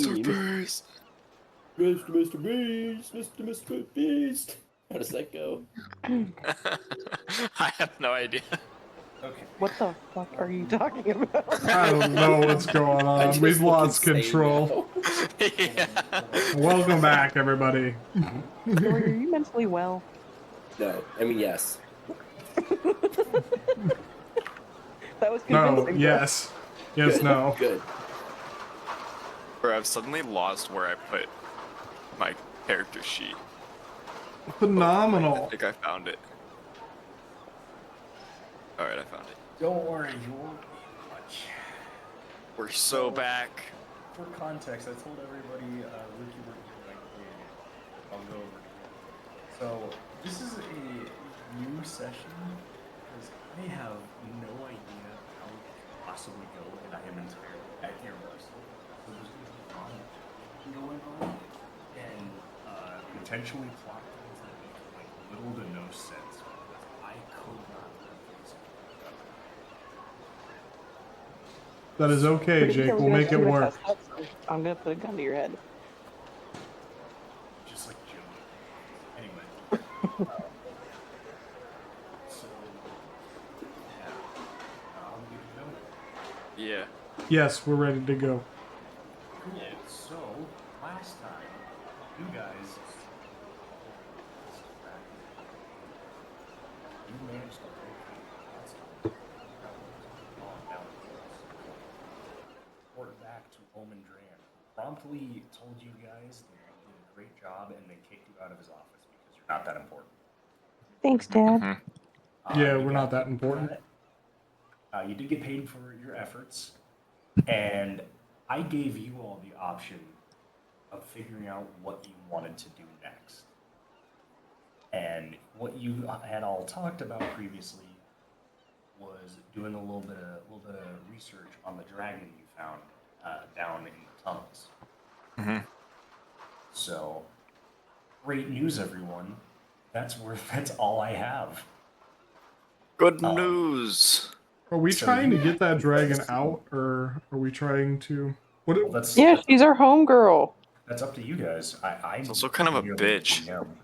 Mr. Beast. Mr. Beast, Mr. Beast. How does that go? I have no idea. Okay. What the fuck are you talking about? I don't know what's going I on. just We've look lost insane control. now. Yeah. Welcome back, everybody. George, are you mentally well? No, I mean yes. That was No, convincing. though. yes. Yes, Good. no. Good. Bro, I've suddenly lost where I put my character sheet. I Phenomenal. think I found it. Alright, I found it. Don't worry, you won't need much. We're so back. For context, I told everybody Ricky worked here like I'll go over here. So this is a new session because I have no idea how it could possibly go, and I am entirely at your mercy. So there's going to be a lot of going on, and potentially plot things that make like little to no sense. Because I could not let these go. That is okay, Pretty Jake. sure We'll we're make it gonna work. test that, so I'm gonna put a gun to your head. Just like Joe. Anyway. So, yeah. I'll give it a go. Yeah. Yes, we're ready to go. Cool. So, last time, you guys. You managed to report back to Omen Dran. Promptly told you guys that you did a great job and then kicked you out of his office because you're not that important. Thanks, Dad. Mhm. Yeah, You we're not got- that important. You did get paid for your efforts, and I gave you all the option of figuring out what you wanted to do next. And what you had all talked about previously was doing a little bit of research on the dragon you found down in the tunnels. Mhm. So, great news, everyone! That's all I have. Good news. Are we So trying to you- get that dragon out, or are we trying to... What? Well, that's Yeah, she's our homegirl. that's up to you guys. I'm She's also kind of a merely bitch. DM.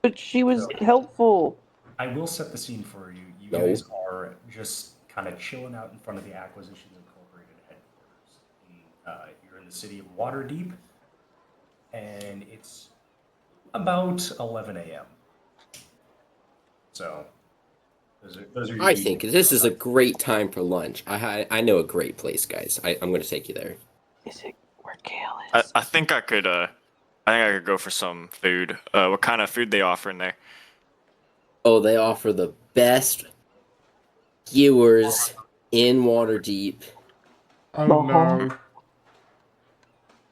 But she was So- helpful. I will set the scene for you. You No. guys are just kind of chilling out in front of the Acquisitions Incorporated headquarters. You're in the city of Waterdeep, and it's about 11 a.m. So, those are your I think this is a great time for lunch. I know a great place, guys. I'm going to take you there. Is it where Kale I is? think I could go for some food. What kind of food they offer in there? Oh, they offer the best skewers in Waterdeep. Oh, Ball. no.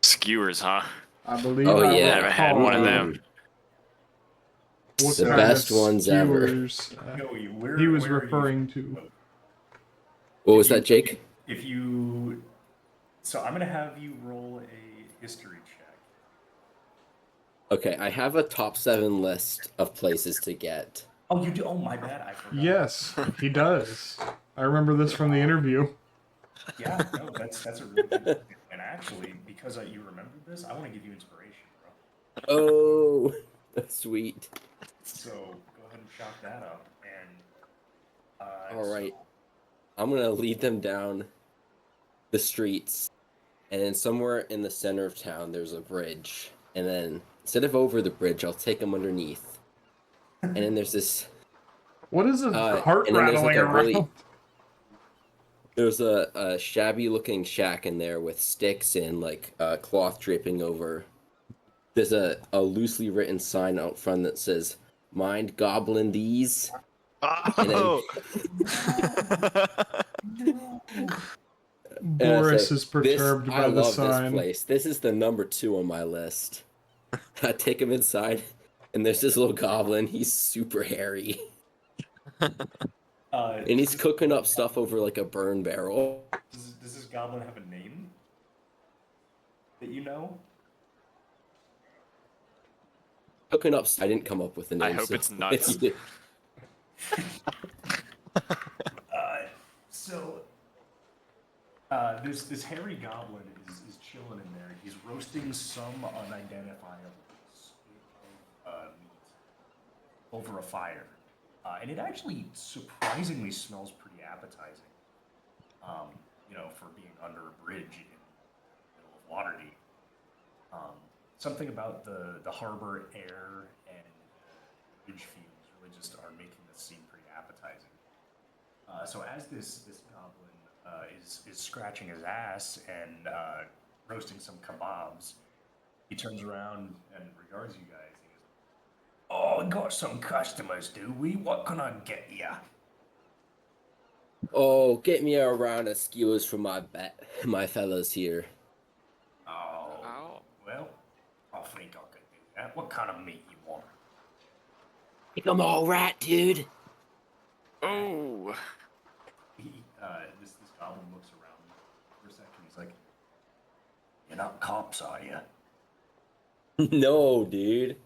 Skewers, huh? I believe Oh, I yeah. Never had one of them. What The kind best of ones ever. skewers, Joey, he was where are you referring from? to. What was that, Jake? If you, so I'm gonna have you roll a history check. Okay, I have a top 7 list of places to get. Oh, you do. Oh, my bad. I forgot. Yes, he does. I remember this from the interview. Yeah, no, that's a really good. And actually, because you remembered this, I want to give you inspiration, bro. Oh, that's sweet. So go ahead and chalk that up. And All right. I'm going to lead them down the streets. And then somewhere in the center of town, there's a bridge. And then instead of over the bridge, I'll take them underneath. And then there's this... What is a heart and then there's rattling like a around? really... There's a shabby-looking shack in there with sticks and like cloth draping over. There's a loosely written sign out front that says, "Mind goblin these." Oh. Boris say, is perturbed I by the love this sign. place. This is the number 2 on my list. I take him inside, and there's this little goblin. He's super hairy. And he's cooking up stuff over like a burn barrel. Does this goblin have a name that you know? Cooking up. I didn't come up with a name. I hope so it's nuts. So This hairy goblin is chilling in there. He's roasting some unidentifiable meat over a fire, and it actually surprisingly smells pretty appetizing. For being under a bridge in the middle of Waterdeep. Something about the harbor air and the ridge fields really just are making this seem pretty appetizing. So as this goblin is scratching his ass and roasting some kebabs, he turns around and regards you guys. He goes, "Oh, we got some customers, do we? What can I get ya?" Oh, get me a round of skewers for my fellows here. Oh, well, I think I could do that. What kind of meat you want? Make 'em all right, dude. Oh, This goblin looks around for a second. He's like, "You're not cops, are you?" No, dude.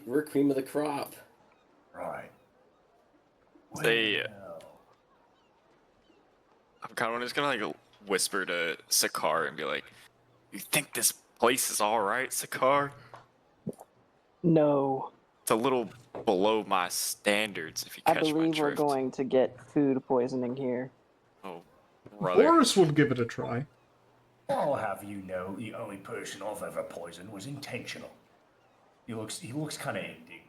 We're cream of the crop. Right. Say, Well, I'm kind of just gonna like whisper to Sakar and be like, "You think this place is all right, Sakar? No. It's a little below my standards, if you I catch my believe we're drift." going to get food poisoning here. Oh, brother. Boris would give it a try. I'll have you know, the only person I've ever poisoned was intentional. He looks kind of indignant,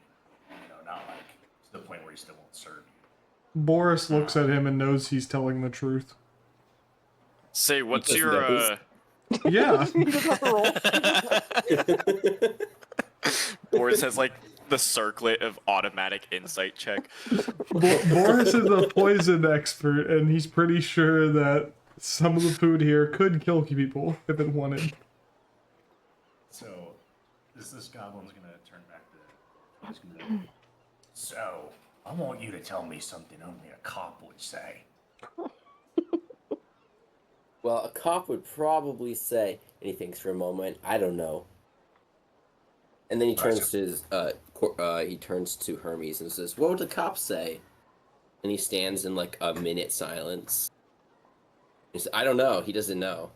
not like to the point where he still won't serve you. Boris looks at him and knows he's telling the truth. Say, what's just your knows. Yeah. He doesn't have to roll. Boris has like the circlet of automatic insight check. Boris is a poison expert, and he's pretty sure that some of the food here could kill people if it wanted. So, this goblin's gonna turn back to. He's gonna, so, I want you to tell me something only a cop would say. Well, a cop would probably say, and he thinks for a moment, I don't know. And then he turns to Hermes and says, "What would the cop say?" And he stands in like a minute silence. He says, "I don't know. He doesn't know."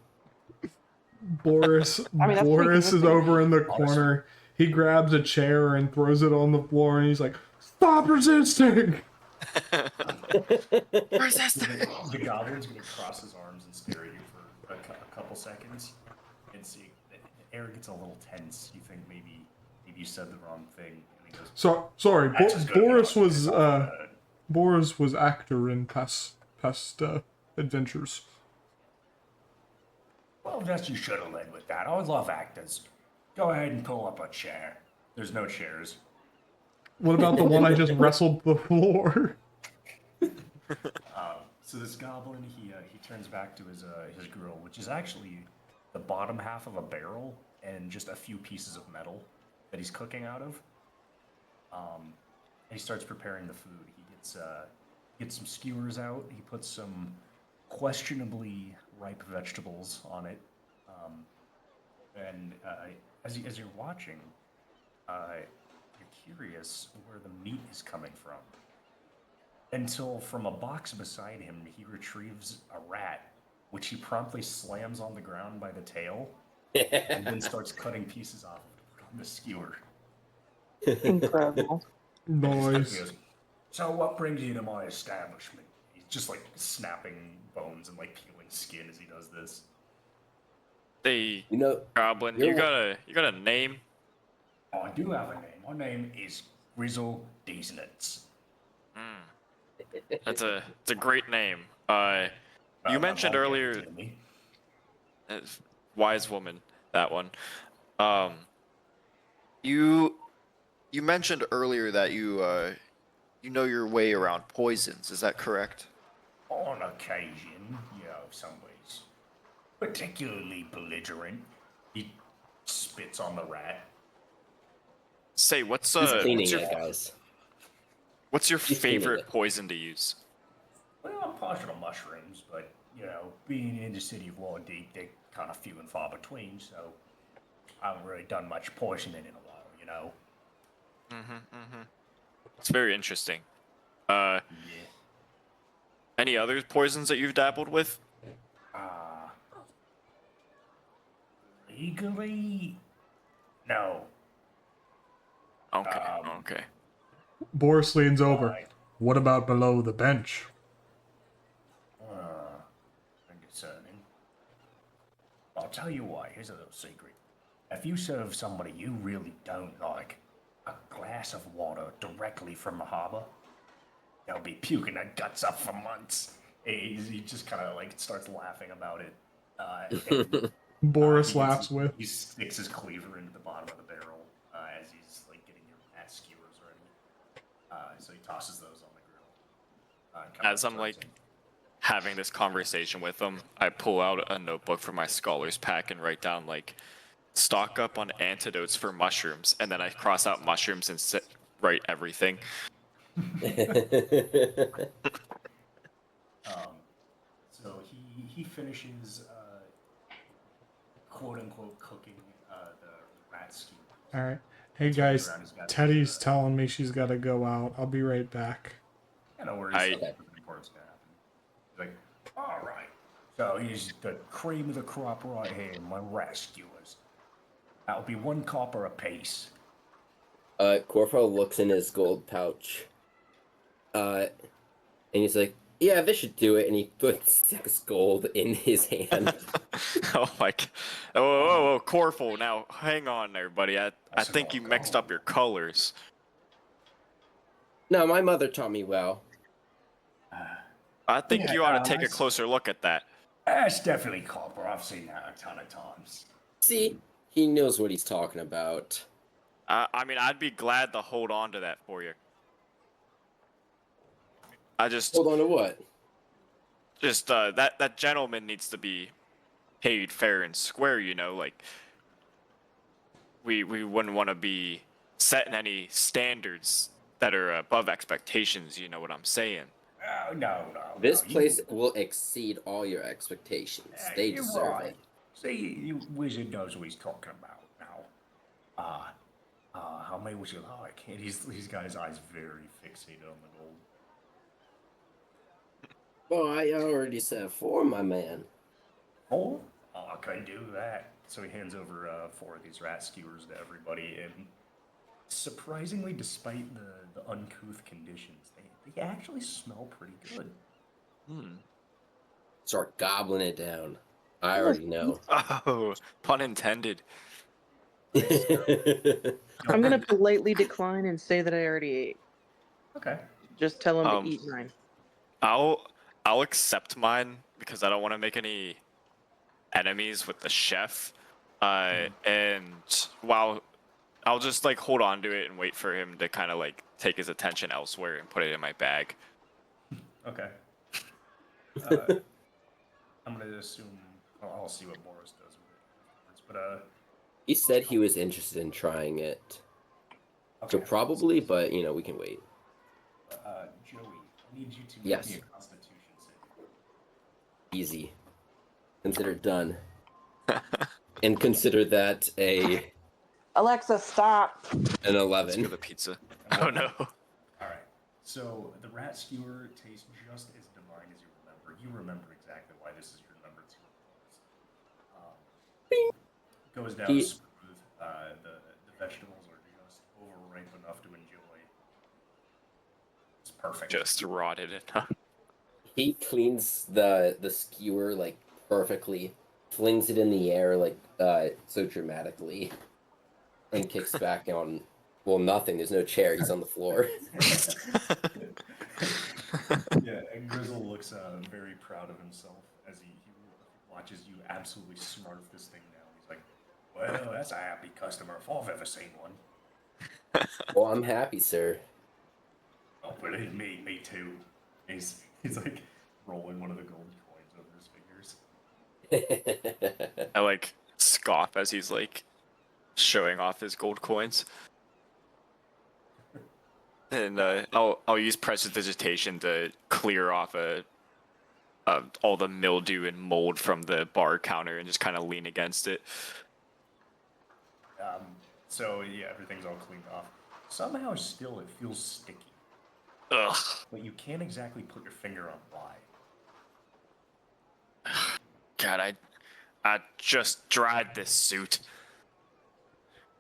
Boris mean, that's pretty Boris is convincing. over in the corner. He grabs a chair and throws it on the floor, and he's like, "Stop resisting!" The goblin's gonna cross his arms and stare at you for a couple seconds, and see the air gets a little tense. You think maybe you said the wrong thing, and he goes, So sorry, "That's as good Boris enough was as I've heard." Boris was actor in past adventures. Well, just you should have led with that. I love actors. Go ahead and pull up a chair. There's no chairs. What about the one I just wrestled to the floor? So this goblin, he turns back to his grill, which is actually the bottom half of a barrel and just a few pieces of metal that he's cooking out of. And he starts preparing the food. He gets some skewers out. He puts some questionably ripe vegetables on it. And as you're watching, you're curious where the meat is coming from. Until from a box beside him, he retrieves a rat, which he promptly slams on the ground by the tail, and then starts cutting pieces off to put on the skewer. Incredible. He Nice. goes, "So what brings you to my establishment?" He's just like snapping bones and like peeling skin as he does this. Hey, You know, Goblin, you're you got a name? Oh, I do have a name. My name is Grizzle Deesnitz. It's a great name. You mentioned earlier, wise woman, that one. You mentioned earlier that you know your way around poisons. Is that correct? On occasion, some ways. Particularly belligerent. He spits on the rat. Say, what's he's cleaning your it, guys. what's your He's cleaning favorite it. poison to use? Well, I'm partial to mushrooms, but, being in the city of Waterdeep, they're kind of few and far between, so I haven't really done much poisoning in a while, It's very interesting. Yeah. Any other poisons that you've dabbled with? Legally, no. Okay, Um, okay. Boris leans over. Right. What about below the bench? Concerning. I'll tell you what, here's a little secret. If you serve somebody you really don't like a glass of water directly from the harbor, they'll be puking their guts up for months. He just kind of like starts laughing about it. And, Boris he laughs gets- with. He sticks his cleaver into the bottom of the barrel as he's like getting your rat skewers ready. So he tosses those on the grill. And kinda As I'm turns like them. having this conversation with them, I pull out a notebook from my scholars pack and write down like stock up on antidotes for mushrooms, and then I cross out mushrooms and write everything. So he finishes quote unquote cooking the rat skewer. All right. Hey Turns guys, around, he's got his, Teddy's telling me she's got to go out. I'll be right back. Yeah, no worries. I- Something important's gonna happen. He's like, all right. So here's the cream of the crop right here, my rat skewers. That'll be 1 copper apiece. Corpo looks in his gold pouch. And he's like, yeah, this should do it. And he puts 6 gold in his hand. Oh my! Oh, Corful. Now, hang on there, buddy. I That's think you about mixed gold. up your colors. No, my mother taught me well. I think Yeah, you ought to take a that's- closer look at that. That's definitely copper. I've seen that a ton of times. See, he knows what he's talking about. I mean, I'd be glad to hold on to that for you. I just Hold on to what? that gentleman needs to be paid fair and square, you know, like we wouldn't want to be setting any standards that are above expectations, you know what I'm saying? Oh, no. This no, place will exceed all your expectations. They you're deserve right. it. See, you wizard knows what he's talking about now. How many would you like? And he's got his eyes very fixated on the gold. Oh, I already said 4, my man. 4? Oh, I couldn't do that. So he hands over 4 of these rat skewers to everybody, and surprisingly, despite the uncouth conditions, they actually smell pretty good. Start gobbling it down. I already know. Oh, pun intended. I'm gonna politely decline and say that I already ate. Okay. Just tell him Um, to eat mine. I'll accept mine because I don't want to make any enemies with the chef. And while I'll just like hold on to it and wait for him to kind of like take his attention elsewhere and put it in my bag. Okay. I'm gonna assume I'll see what Boris does with it afterwards, but He said he was interested in trying it. So okay. probably, but you know, we can wait. Joey, I need you to Yes. give me a Constitution save. Easy. Consider done. And consider that Alexa, stop. an Let's 11. go the pizza. Oh no. All right. So the rat skewer tastes just as divine as you remember. You remember exactly why this is your number 2. Goes down He- smooth. The vegetables are just overripe enough to enjoy. It's perfect. Just rotted enough. He cleans the skewer like perfectly, flings it in the air like so dramatically, and kicks back on. Well, nothing. There's no chair. He's on the floor. Yeah, and Grizzle looks very proud of himself as he watches you absolutely smurf this thing down. He's like, well, that's a happy customer if I've ever seen one. Well, I'm happy, sir. Oh, believe me too. He's like rolling one of the gold coins over his fingers. I like scoff as he's like showing off his gold coins. And I'll use prestidigitation to clear off all the mildew and mold from the bar counter and just kind of lean against it. So yeah, everything's all cleaned off. Somehow still it feels sticky, Ugh. but you can't exactly put your finger on why. God, I just dried this suit.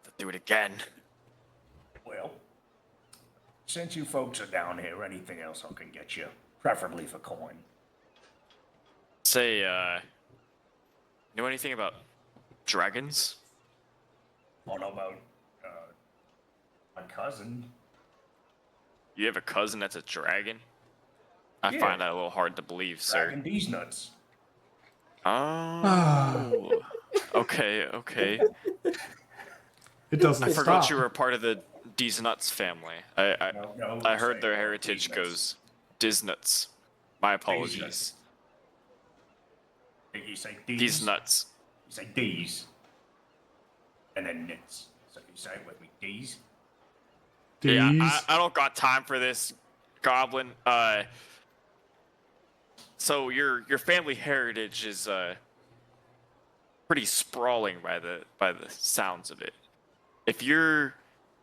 Let's do it again. Well, since you folks are down here, anything else I can get you, preferably for coin. Say, know anything about dragons? I know about my cousin. You have a cousin that's a dragon? I Yeah. find that a little hard to believe, sir. Dragon D's nuts. Oh. Okay. It doesn't I forgot stop. you were a part of the Nuts family. No, I heard say, their heritage D's goes Disnuts. My apologies. nuts. You say D's? Nuts. You say D's. And then nits. So you say it with me, D's? Yeah, D's. I don't got time for this, Goblin. So your family heritage is pretty sprawling by the sounds of it. If your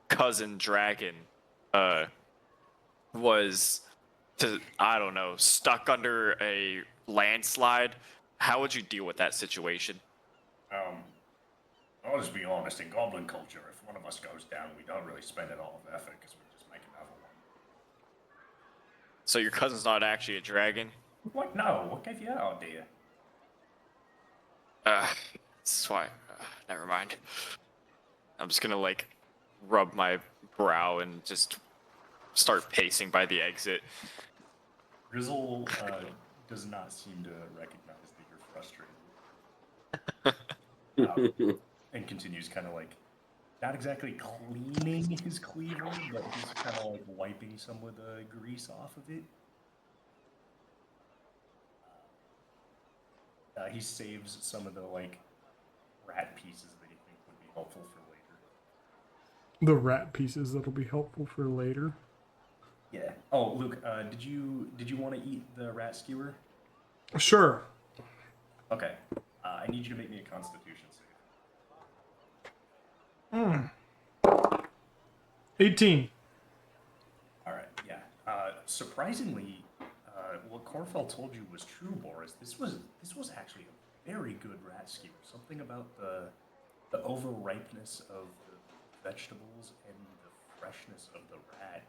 cousin dragon was I don't know, stuck under a landslide, how would you deal with that situation? I'll just be honest, in goblin culture, if one of us goes down, we don't really spend it all of effort because we just make another one. So your cousin's not actually a dragon? What? No, what gave you that idea? That's why. Never mind. I'm just gonna like rub my brow and just start pacing by the exit. Grizzle does not seem to recognize that you're frustrated. And continues kind of like, not exactly cleaning his cleaver, but he's kind of like wiping some of the grease off of it. He saves some of the like rat pieces that he thinks would be helpful for later. The rat pieces that'll be helpful for later. Yeah. Oh, Luke, did you want to eat the rat skewer? Sure. Okay. I need you to make me a Constitution save. 18. All right. Yeah. Surprisingly, what Corfell told you was true, Boris. This was actually a very good rat skewer. Something about the overripeness of the vegetables and the freshness of the rat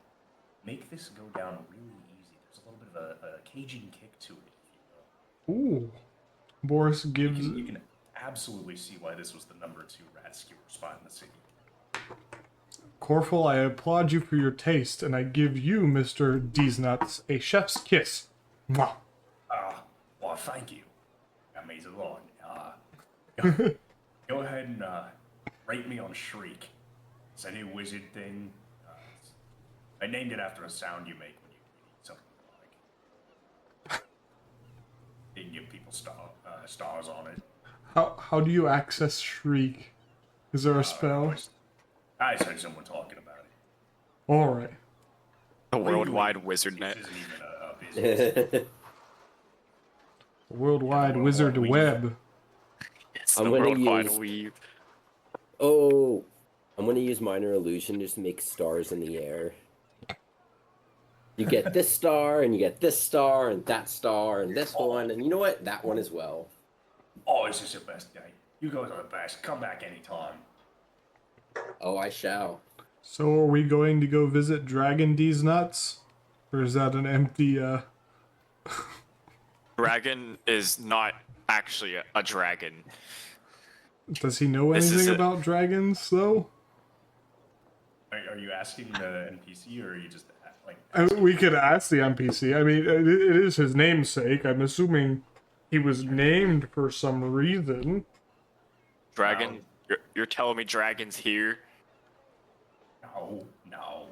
make this go down really easy. There's a little bit of a Cajun kick to it, if you will. Ooh. Boris gives. You can absolutely see why this was the number 2 rat skewer spot in the city. Corfel, I applaud you for your taste, and I give you, Mr. D's Nuts, a chef's kiss. Mwah. Well, thank you. That means a lot. Go ahead and rate me on Shriek. It's a new wizard thing. I named it after a sound you make when you eat something you like. Didn't give people stars on it. How do you access Shriek? Is there a spell? I just heard someone talking about it. Alright. The worldwide wizard net. This isn't even a business. Worldwide Yeah, Wizard weave. Web. It's I'm the gonna worldwide use- weave. Oh, I'm gonna use minor illusion just to make stars in the air. You get this star, and you get this star, and that star, and this one, and you know what? That one as well. Oh, this is the best day. You guys are the best. Come back anytime. Oh, I shall. So are we going to go visit Dragon D's Nuts? Or is that an empty, Dragon is not actually a dragon. Does he know This is anything a- about dragons, though? Are you asking the NPC or are you just like? We could ask the NPC. I mean, it is his namesake. I'm assuming he was named for some reason. Dragon? You're telling me dragon's here? No.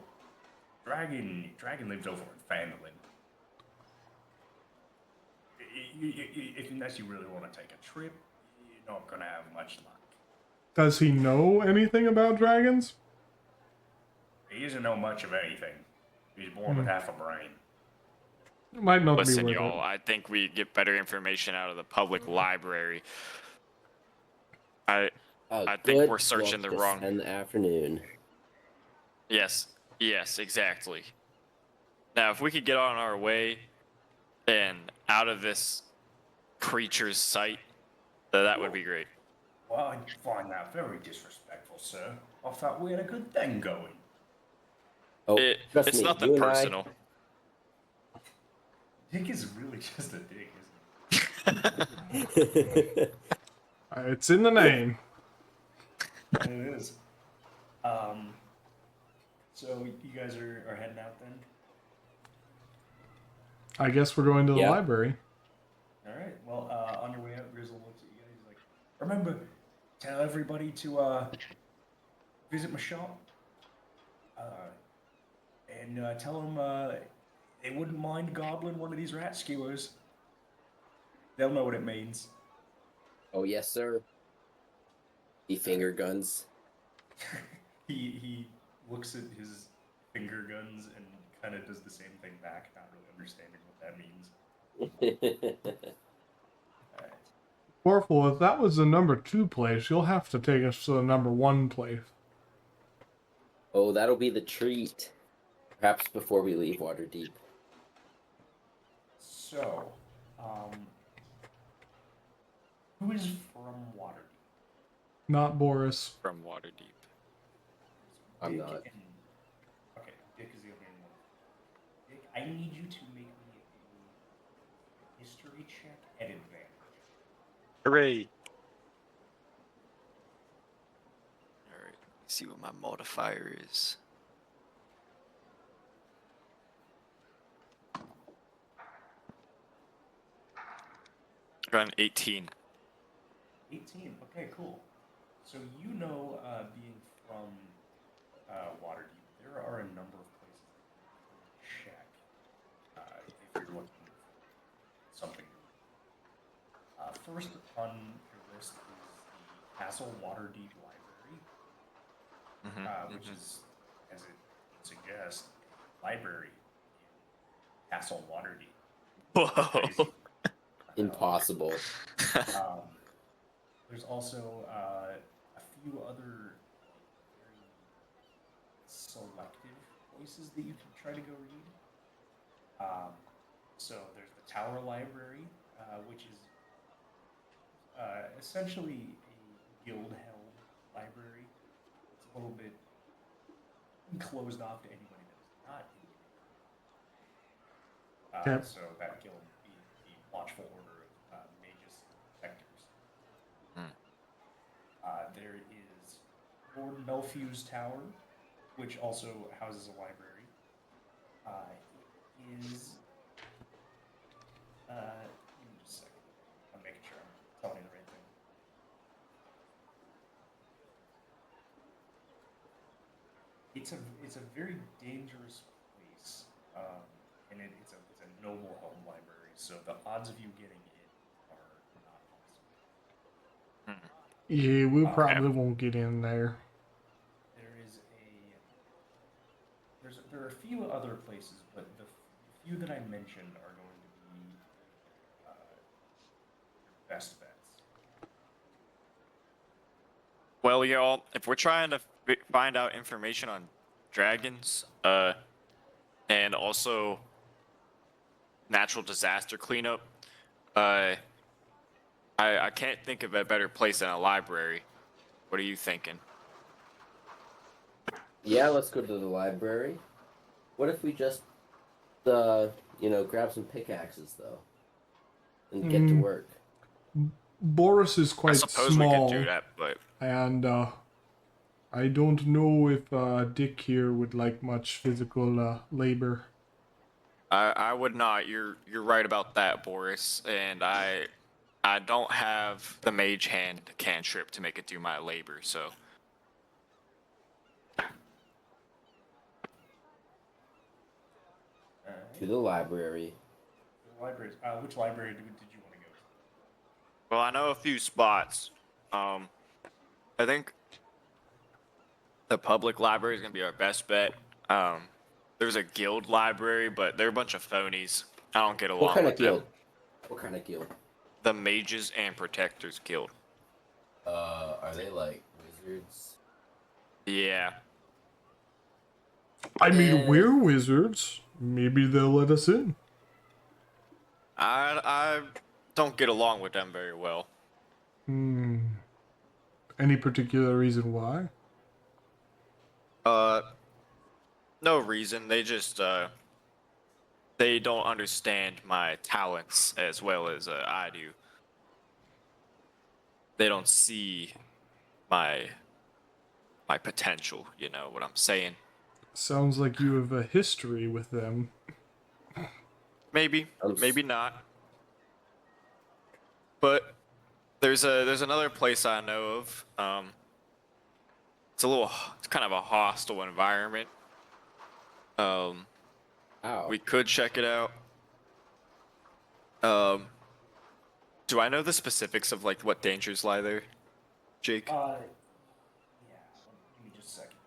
Dragon lives over in Fandolin. Unless you really want to take a trip, you're not gonna have much luck. Does he know anything about dragons? He doesn't know much of anything. He's born with half a brain. It might not Listen, be worth y'all, it. I think we get better information out of the public library. I think Good we're searching book the to wrong- spend the afternoon. Yes, exactly. Now, if we could get on our way and out of this creature's sight, That would be great. Well, I find that very disrespectful, sir. I thought we had a good thing going. Oh, trust It's me, nothing you and personal. Dick is really just a dick, It's in the name. isn't it? It is. So you guys are heading out then? I guess we're going to the Yeah. library. All right. Well, on your way out, Grizzle looks at you guys. He's like, "Remember, tell everybody to visit my shop, and tell them they wouldn't mind gobbling one of these rat skewers. They'll know what it means." Oh yes, sir. He finger guns. He looks at his finger guns and kind of does the same thing back, not really understanding what that means. All right. Warful, if that was the number 2 place, you'll have to take us to the number 1 place. Oh, that'll be the treat. Perhaps before we leave Waterdeep. So, who is from Waterdeep? Not Boris. From Waterdeep. I'm Dick not. Okay, Dick is the only one. Dick, I need you to make me a history check at advantage. Hooray! All right. Let's see what my modifier is. Got an 18. 18. Okay, cool. So you know, being from Waterdeep, there are a number of places that you can check if you're looking for something. First on your list is the Castle Waterdeep Library, which is, as it would suggest, a library in Castle Waterdeep. Whoa. Crazy. Impossible. There's also a few other very selective places that you can try to go read. So there's the Tower Library, which is essentially a guild-held library. It's a little bit closed off to anybody that is not in Okay. So that guild, the Watchful Order of Magus Protectors. There is Lord Melfew's Tower, which also houses a library. It is. Give me just a second. I'm making sure I'm telling you the right thing. It's a very dangerous place, and it's a noble home library. So the odds of you getting in are not possible. Yeah, we probably won't get in there. There are a few other places, but the few that I mentioned are going to be your best bets. Well, y'all, if we're trying to find out information on dragons, and also natural disaster cleanup, I can't think of a better place than a library. What are you thinking? Yeah, let's go to the library. What if we just, grab some pickaxes though, and get to work? Boris is I quite suppose small, we could do that, but and I don't know if Dick here would like much physical labor. I would not. You're right about that, Boris. And I don't have the mage hand cantrip to make it do my labor, so. To the library. Libraries. Which library did you want to go to? Well, I know a few spots. I think the public library is gonna be our best bet. There's a guild library, but they're a bunch of phonies. I don't get along What kind with of guild? them. What kind of guild? The Mages and Protectors Guild. Are they like wizards? Yeah. I mean, we're wizards. Maybe they'll let us in. I don't get along with them very well. Hmm. Any particular reason why? No reason. They just they don't understand my talents as well as I do. They don't see my my potential. You know what I'm saying? Sounds like you have a history with them. Maybe, Sounds- maybe not. But there's another place I know of. It's kind of a hostile environment. Um, Ow. we could check it out. Um, do I know the specifics of like what dangers lie there, Jake? Yeah. Give me just a second.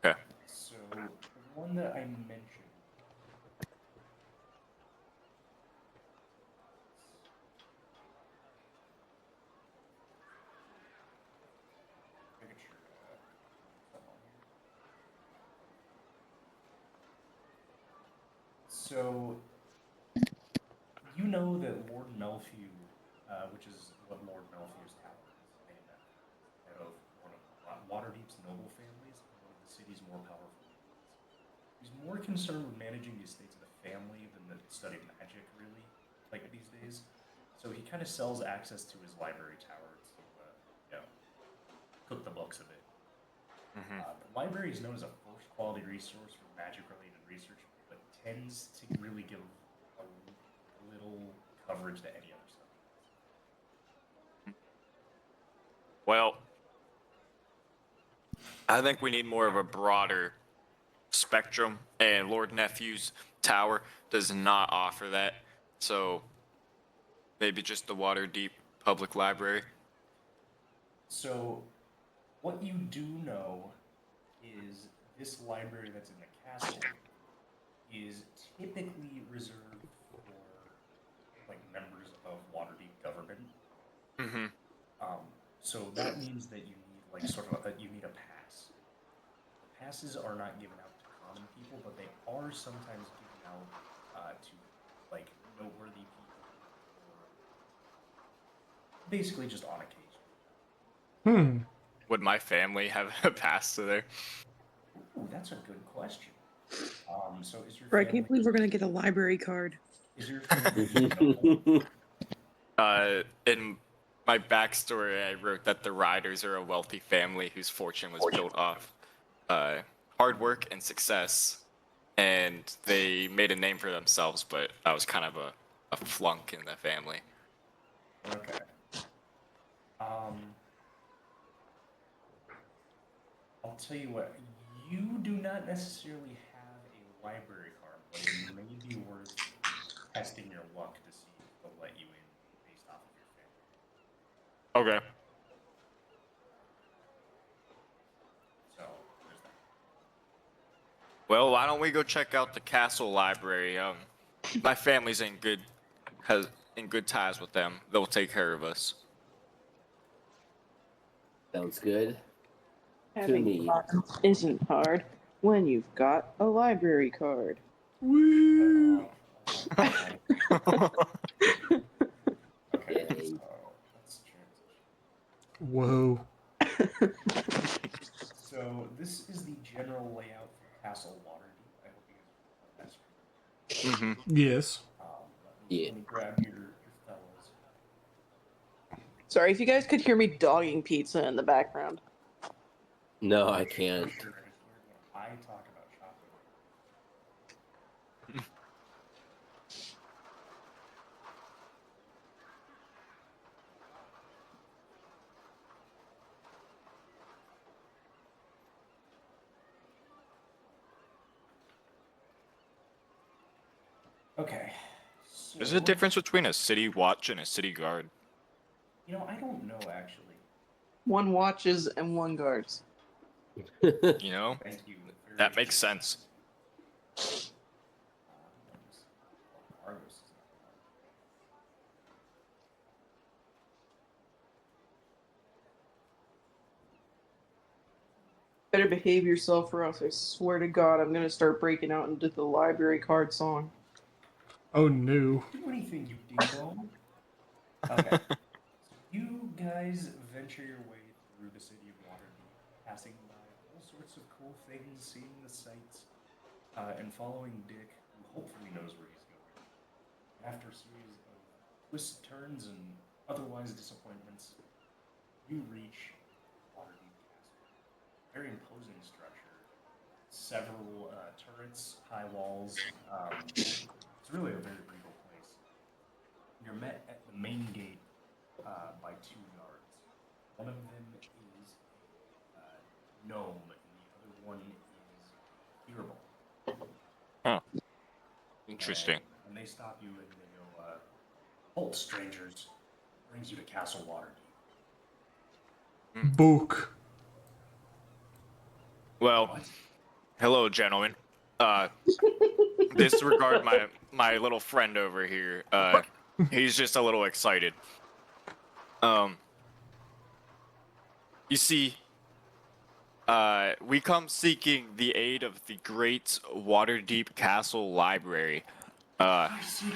Okay. So the one that I mentioned. Making sure, something on here. So you know that Lord Melfew, which is what Lord Melfew's tower is named after, is the head of one of Waterdeep's noble families and one of the city's more powerful lords. He's more concerned with managing the estates of the family than the study of magic, really, like these days. So he kind of sells access to his library tower to, cook the books a bit. The library is known as a first quality resource for magic related research, but tends to really give a little coverage to any other subjects. Well, I think we need more of a broader spectrum, and Lord Nephew's tower does not offer that. So maybe just the Waterdeep Public Library. So, what you do know is this library that's in the castle is typically reserved for like members of Waterdeep government. Mm-hmm. So that means that you need like sort of you need a pass. The passes are not given out to common people, but they are sometimes given out to like noteworthy people, or basically just on occasion. Hmm. Would my family have a pass to there? Ooh, that's a good question. So is your Bro, I family, can't believe we're gonna get a library card. is your family In my backstory, I wrote that the Riders are a wealthy family whose fortune was built off hard work and success, and they made a name for themselves. But I was kind of a flunk in the family. Okay. I'll tell you what, you do not necessarily have a library card, but it may be worth testing your luck to see if they'll let you in based off of your family. Okay. So, there's that. Well, why don't we go check out the castle library? My family's has in good ties with them. They'll take care of us. Sounds good. Having me. fun isn't hard when you've got a library card. Woo! Okay, Yay. so let's transition. Whoa. So, this is the general layout for Castle Waterdeep. I hope you guys are on that screen. Yes. Let me grab your fellows. Sorry if you guys could hear me dogging pizza in the background. No, I can't. Sure, I hear when I talk about chocolate. Okay. So, There's a difference between a city watch and a city guard. You know, I don't know actually. One watches and one guards. You know, Thank you. that makes sense. Argos is not allowed. Better behave yourself, or else I swear to God I'm gonna start breaking out into the library card song. Oh no. Do anything, you ding dong. Okay. So you guys guys venture your way through the city of Waterdeep, passing by all sorts of cool things, seeing the sights, and following Dick, who hopefully knows where he's going. After a series of twists, turns, and otherwise disappointments, you reach Waterdeep Castle. Very imposing structure. Several turrets, high walls. It's really a very regal place. You're met at the main gate by 2 guards. One of them is a gnome, and the other one is Fearball. Huh. Interesting. And they stop you and they go, "Halt, strangers. Brings you to Castle Waterdeep." Book. Well, hello, gentlemen. Disregard my little friend over here. He's just a little excited. You see, we come seeking the aid of the great Waterdeep Castle Library. I seek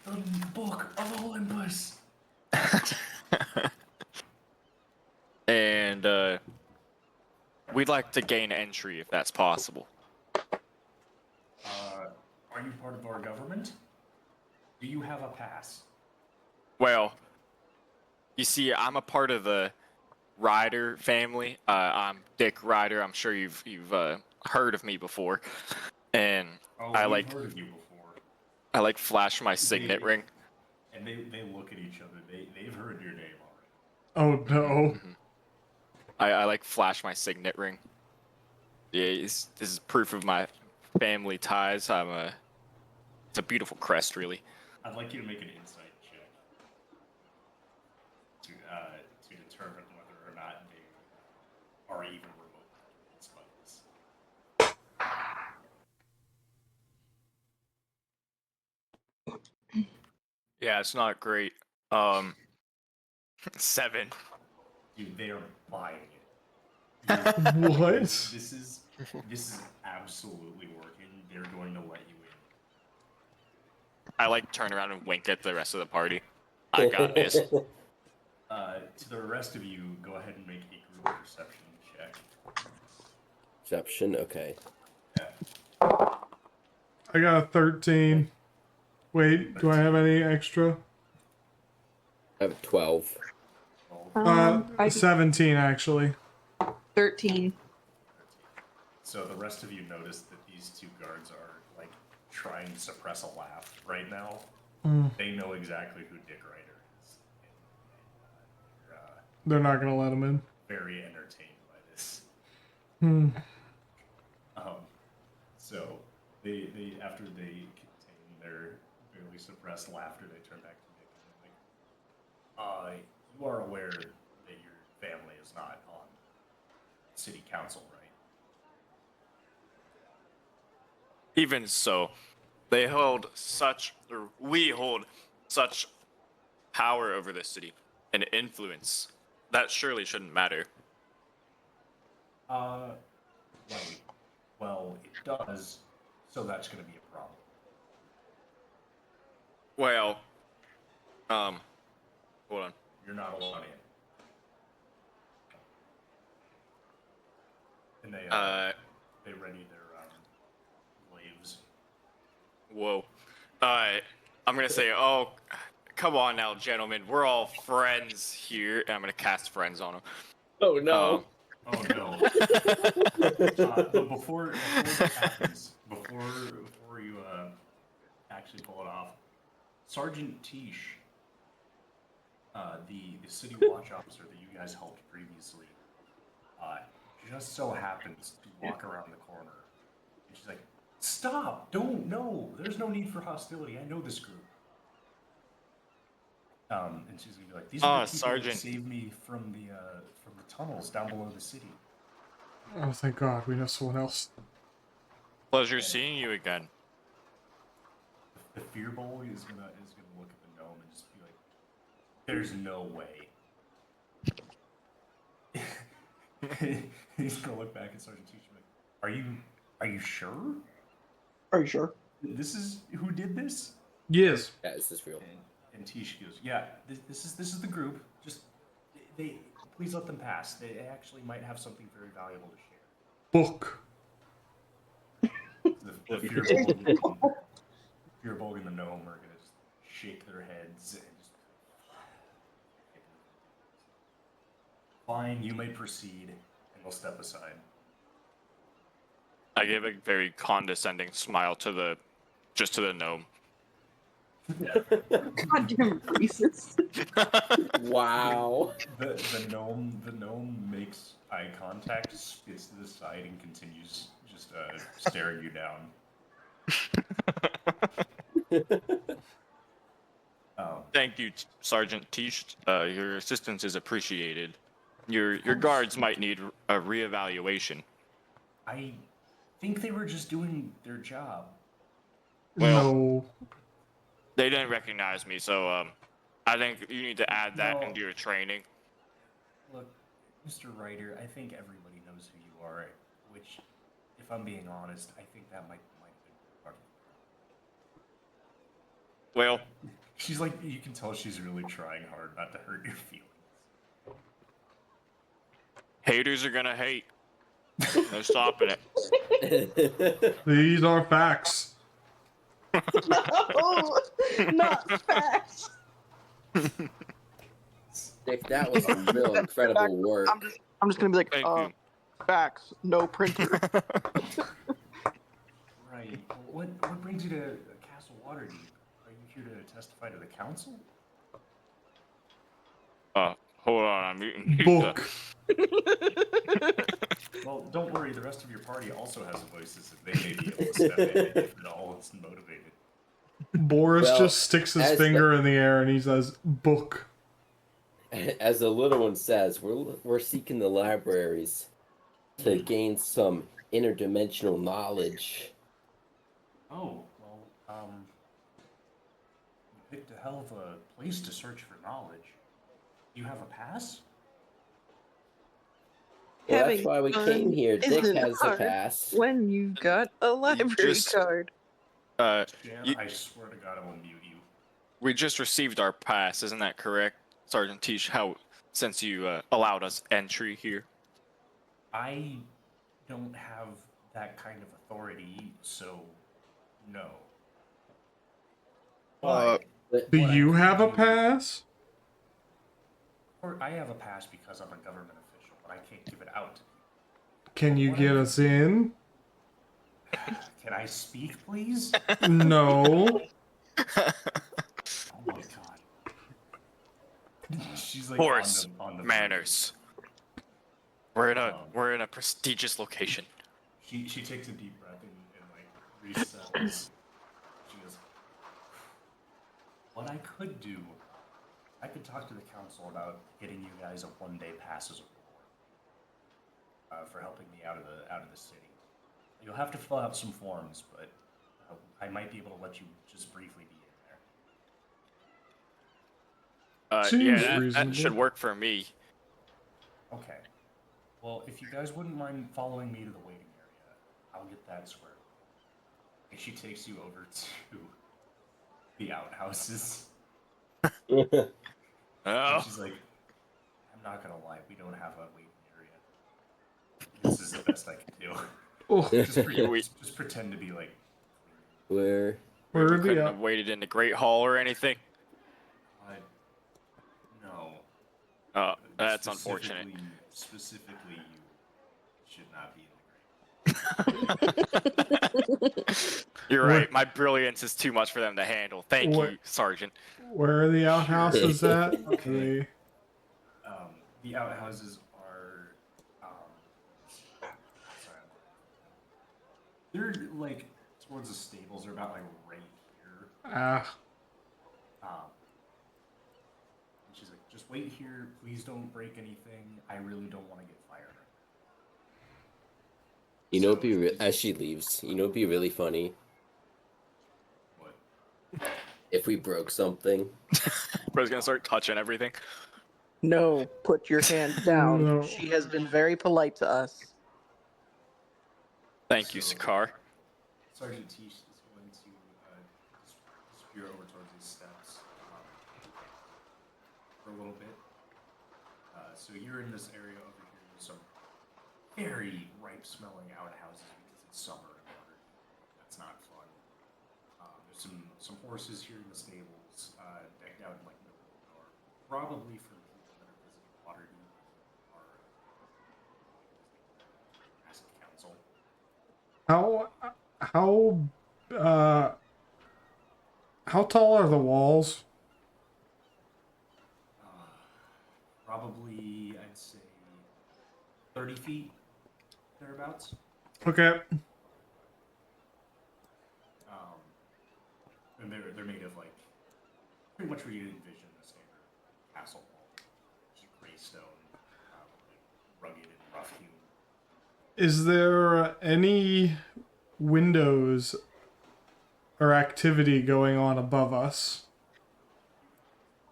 the book of Olympus. And we'd like to gain entry if that's possible. Are you part of our government? Do you have a pass? Well, you see, I'm a part of the Ryder family. I'm Dick Ryder. I'm sure you've heard of me before, and Oh, I we've like heard of you before. flash my signet ring. And they look at each other. They've heard your name already. Oh no. I like flash my signet ring. Yeah, this is proof of my family ties. It's a beautiful crest, really. I'd like you to make an insight check to determine whether or not they are even remotely convinced by this. Yeah, it's not great. 7. Dude, they are buying it. What? This is absolutely working. They're going to let you in. I like turn around and wink at the rest of the party. I got this. To the rest of you, go ahead and make a group perception check. Perception, okay. I got a 13. Wait, do I have any extra? I have 12. I 17 actually. 13. So the rest of you notice that these 2 guards are like trying to suppress a laugh right now. They know exactly who Dick Ryder is. And They're not gonna let him in. very entertained by this. So they after they contain their barely suppressed laughter, they turn back to Nick and they're like, you are aware that your family is not on city council, right? Even so, we hold such power over this city and influence. That surely shouldn't matter. Right. Well, it does, so that's going to be a problem. Well, hold on. You're not allowed in. And they ready their glaives. Whoa. I'm gonna say, oh, come on now, gentlemen. We're all friends here. And I'm gonna cast friends on them. Oh no. Oh no! But before that happens, before you actually pull it off, Sergeant Tish, the city watch officer that you guys helped previously, just so happens to walk around the corner, and she's like, "Stop! No! There's no need for hostility. I know this group." And she's gonna be like, "These are the people Sergeant. that saved me from the tunnels down below the city." Oh, thank God, we know someone else. Pleasure seeing you again. The fear bowl is gonna look at the gnome and just be like, "There's no way." He's gonna look back at Sergeant Teach and be like, "Are you sure? Are you sure? This is who did this?" Yes. Yeah, is this real? And Tish goes, "Yeah, this is the group. Just Please let them pass. They actually might have something very valuable to share. Book. The Fearbolg and the gnome are gonna just shake their heads and just. Fine, you may proceed, and we'll step aside. I give a very condescending smile to the gnome. Goddamn racist. Wow. The gnome makes eye contact, spits to the side, and continues just staring you down. Thank you, Sergeant Tish. Your assistance is appreciated. Your guards might need a reevaluation. I think they were just doing their job. Well, No. they didn't recognize me, so I think you need to add that No. into your training. Look, Mr. Ryder, I think everybody knows who you are, which, if I'm being honest, I think that might have been part of it. Well, She's like, you can tell she's really trying hard not to hurt your feelings. haters are gonna hate. No stopping it. These are facts. No, not facts. Stick, that was some real incredible work. I'm just gonna be like, Thank you. facts, no printer. Right. Well, what brings you to Castle Waterdeep? Are you here to testify to the council? Hold on, I'm muting pizza. Book. Well, don't worry. The rest of your party also has voices, and they may be able to step in if at all it's motivated. Boris Well, just sticks his as finger in the air and he says, book. As the little one says, we're seeking the libraries to gain some interdimensional knowledge. Oh, well, you picked a hell of a place to search for knowledge. You have a pass? Well, that's Having why we fun came here. Dick isn't has the hard pass. when you've got a library just- card. Jan, You- I swear to God, I will mute you. We just received our pass, isn't that correct, Sergeant Tish? Since you allowed us entry here. I don't have that kind of authority, so no. Uh, But Do what I you could have a do- pass? Or I have a pass because I'm a government official, but I can't give it out to people. Can you get us in? Can I speak, please? No. Oh my God. She's like Boris, on the manners. We're in a prestigious location. She takes a deep breath and like resettles. She goes, what I could do, I could talk to the council about getting you guys a one-day pass as a reward for helping me out of the city. You'll have to fill out some forms, but I might be able to let you just briefly be in there. Seems Yeah, that reasonable. should work for me. Okay. Well, if you guys wouldn't mind following me to the waiting area, I'll get that squared away. And she takes you over to the outhouses. Oh, And she's like, I'm not gonna lie, we don't have a waiting area. This is the best I can do. Oh, Just pretend to be like. Where? where we are couldn't the have waited in the Great Hall or anything. No. Oh, that's unfortunate. Specifically, you should not be in the Great. You're Where- right. My brilliance is too much for them to handle. Thank What- you, Sergeant. where are the outhouses at? Okay. They- The outhouses are. Sorry. They're like towards the stables. They're about like right here. Ah, And she's like, just wait here. Please don't break anything. I really don't want to get fired. You know, as she leaves, you know, it'd be really funny What? if we broke something. Bro's gonna start touching everything. No, put your hand down. No. She has been very polite to us. Thank you, So- Sakar. Sergeant Tish is going to disappear over towards these steps for a little bit. So you're in this area over here. There's some very ripe-smelling outhouses because it's summer and Waterdeep. That's not fun. There's some horses here in the stables, decked out in like noble garb, probably for people that are visiting Waterdeep or massive council. How uh how tall are the walls? Probably, I'd say 30 feet thereabouts. Okay. And they're made of like pretty much what you envision a standard castle wall, just gray stone, like rugged and rough hewn. Is there any windows or activity going on above us?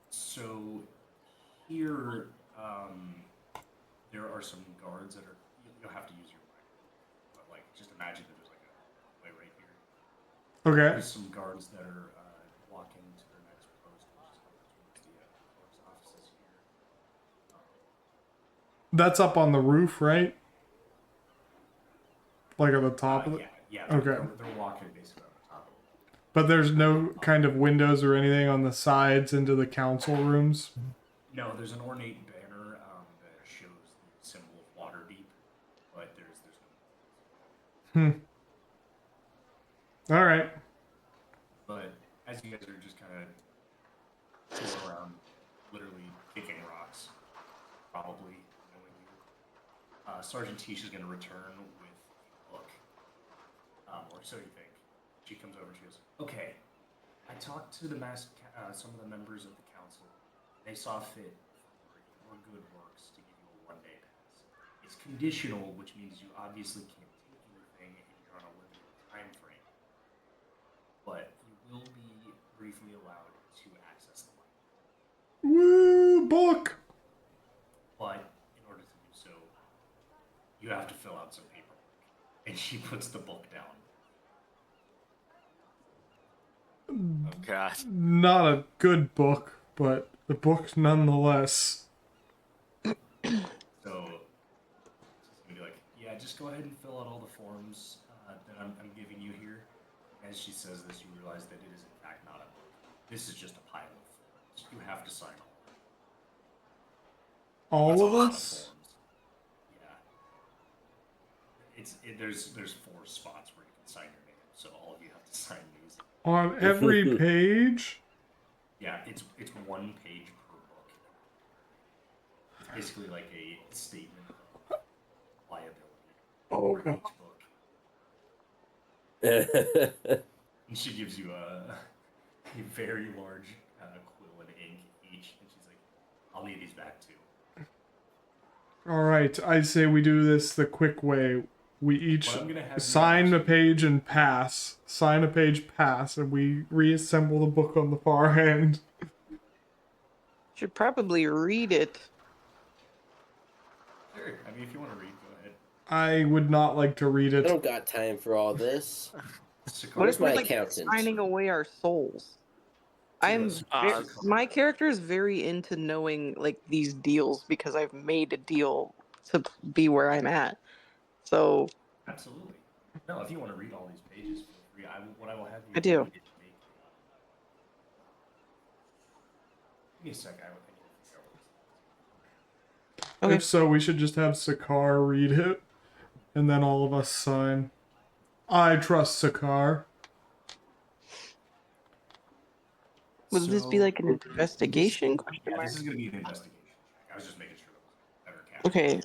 So here, there are some guards that are. You'll have to use your mind, but like just imagine that there's like a way right here. Okay. There's some guards that are walking to their next post, which is over towards the clerk's offices here. That's up on the roof, right? Like at the top of it? Yeah. Okay. They're walking basically on the top of it. But there's no kind of windows or anything on the sides into the council rooms? No, there's an ornate banner that shows the symbol of Waterdeep, but there's no. All right. But as you guys are just kind of going around, literally kicking rocks, probably knowing you, Sergeant Tish is going to return with a book, or so you think. She comes over and she goes, "Okay, I talked to some of the members of the council. They saw fit for your good works to give you a one-day pass. It's conditional, which means you obviously can't take anything and you're on a limited time frame. But you will be briefly allowed to access the library. Woo, book! But in order to do so, you have to fill out some paperwork." And she puts the book down. Oh God. Not a good book, but the book nonetheless. So she's gonna be like, "Yeah, just go ahead and fill out all the forms that I'm giving you here." As she says this, you realize that it is in fact not a book. This is just a pile of forms. You have to sign all. That's All a lot of us? forms. Yeah. There's 4 spots where you can sign your name, so all of you have to sign these. On every page? Yeah, it's 1 page per book. It's basically like a statement of liability for each book. And she gives you a very large quill and ink each, and she's like, "I'll need these back too." Alright, I say we do this the quick way. We each What I'm gonna have you sign a actually- page and pass. Sign a page, pass, and we reassemble the book on the far end. Should probably read it. Sure. I mean, if you want to read, go ahead. I would not like to read I it. don't got time for all this. What Where's if we're my like accountant? signing away our souls? My character is very into knowing like these deals because I've made a deal to be where I'm at. So Absolutely. No, if you want to read all these pages, feel free. What I will have you I do. is make Give me a sec. I need to figure out what Okay. If so, we should just have Sakar read it, and then all of us sign. I trust Sakar. Would this be like an investigation question Yeah, mark? this is going to be an investigation check. I was just making sure that was better captured. Okay.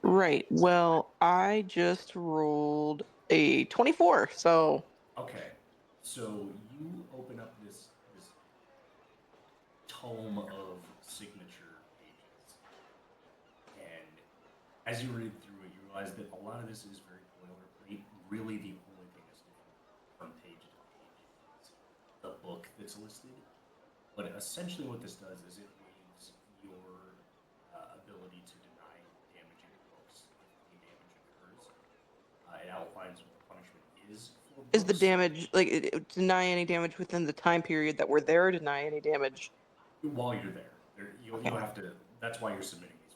Right. Well, I just rolled a 24, so Okay, so you open up this tome of signature pages, and as you read through it, you realize that a lot of this is very boilerplate. Really, the only thing that's different from page to page is the book that's listed. But essentially, what this does is it waives your ability to deny damaging books if any damage occurs. It outlines what the punishment is for books. is the damage like deny any damage within the time period that we're there? Deny any damage? While you're there. You'll have to. That's why you're submitting these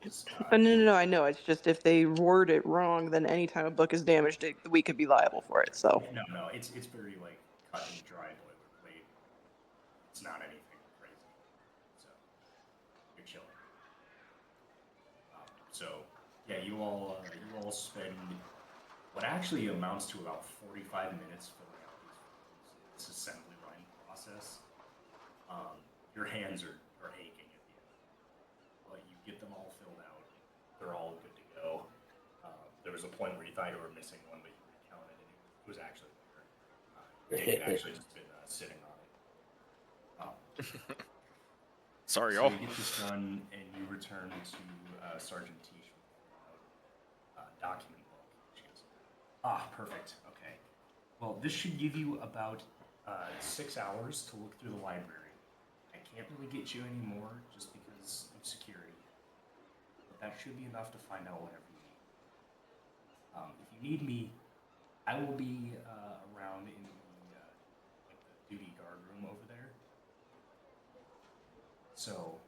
is, No, I know. It's just if they word it wrong, then anytime a book is damaged, we could be liable for it. So no, it's very like cut and dry boilerplate. It's not anything crazy. So you're chilling. So yeah, you all spend what actually amounts to about 45 minutes filling out this assembly line process. Your hands are aching at the end, but you get them all filled out. They're all good to go. There was a point where you thought you were missing one, but you recounted it. It was actually there. It had actually just been sitting on it. Sorry, So y'all. you get this done, and you return to Sergeant Tish with document book. She goes, perfect. Okay. Well, this should give you about 6 hours to look through the library. I can't really get you any more just because of security, but that should be enough to find out whatever you need. If you need me, I will be around in the like the duty guard room over there. So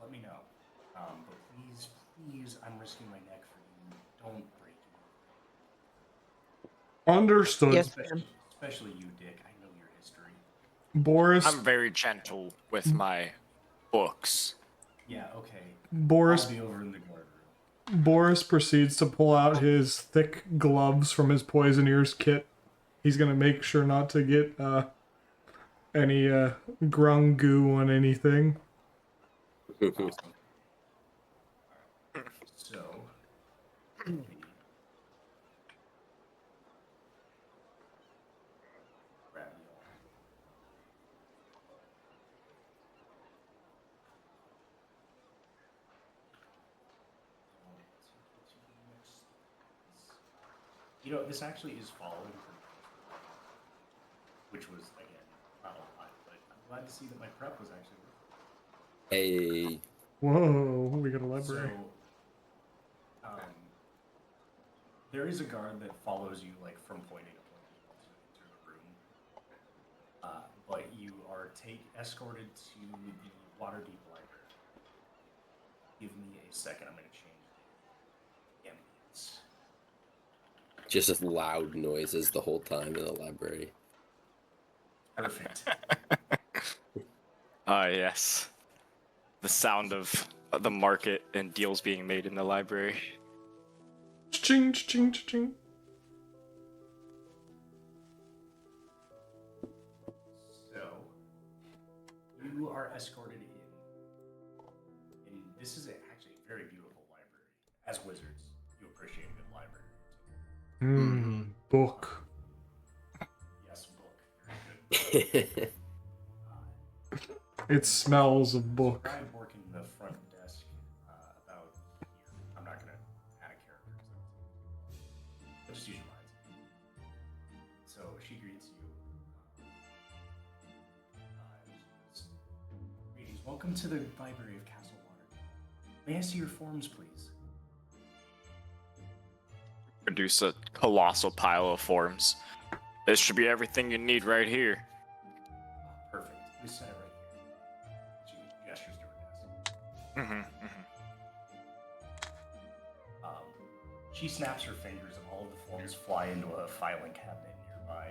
let me know. But please, I'm risking my neck for you. Don't break it. Understood. yes, ma'am. Especially you, Dick. I know your history. Boris. I'm very gentle with my books. Yeah, okay. Boris. I'll be over in the guard room. Boris proceeds to pull out his thick gloves from his Poisoneer's kit. He's gonna make sure not to get any grung goo on anything. Awesome. So, grab you all. You know, this actually is following from which was again not a lot, but I'm glad to see that my prep was actually worth it. Hey, Whoa, we got a library. So, there is a guard that follows you like from point A to point B once you enter the room. But you are escorted to the Waterdeep Library. Give me a second. I'm going to change the ambience. just as loud noises the whole time in the library. Perfect. Yes. The sound of the market and deals being made in the library. Ching, ching, ching. So, you are escorted in. And this is actually a very beautiful library. As wizards, you appreciate a good library. Book. Yes, book. Very good. It smells of book. Describe working the front desk about here. I'm not going to add a character. But just use your minds. So she greets you. Greetings. Welcome to the Library of Castle Waterdeep. May I see your forms, please? Produce a colossal pile of forms. This should be everything you need right here. Perfect. We set it right here. She gestures to her desk. She snaps her fingers and all of the forms fly into a filing cabinet nearby.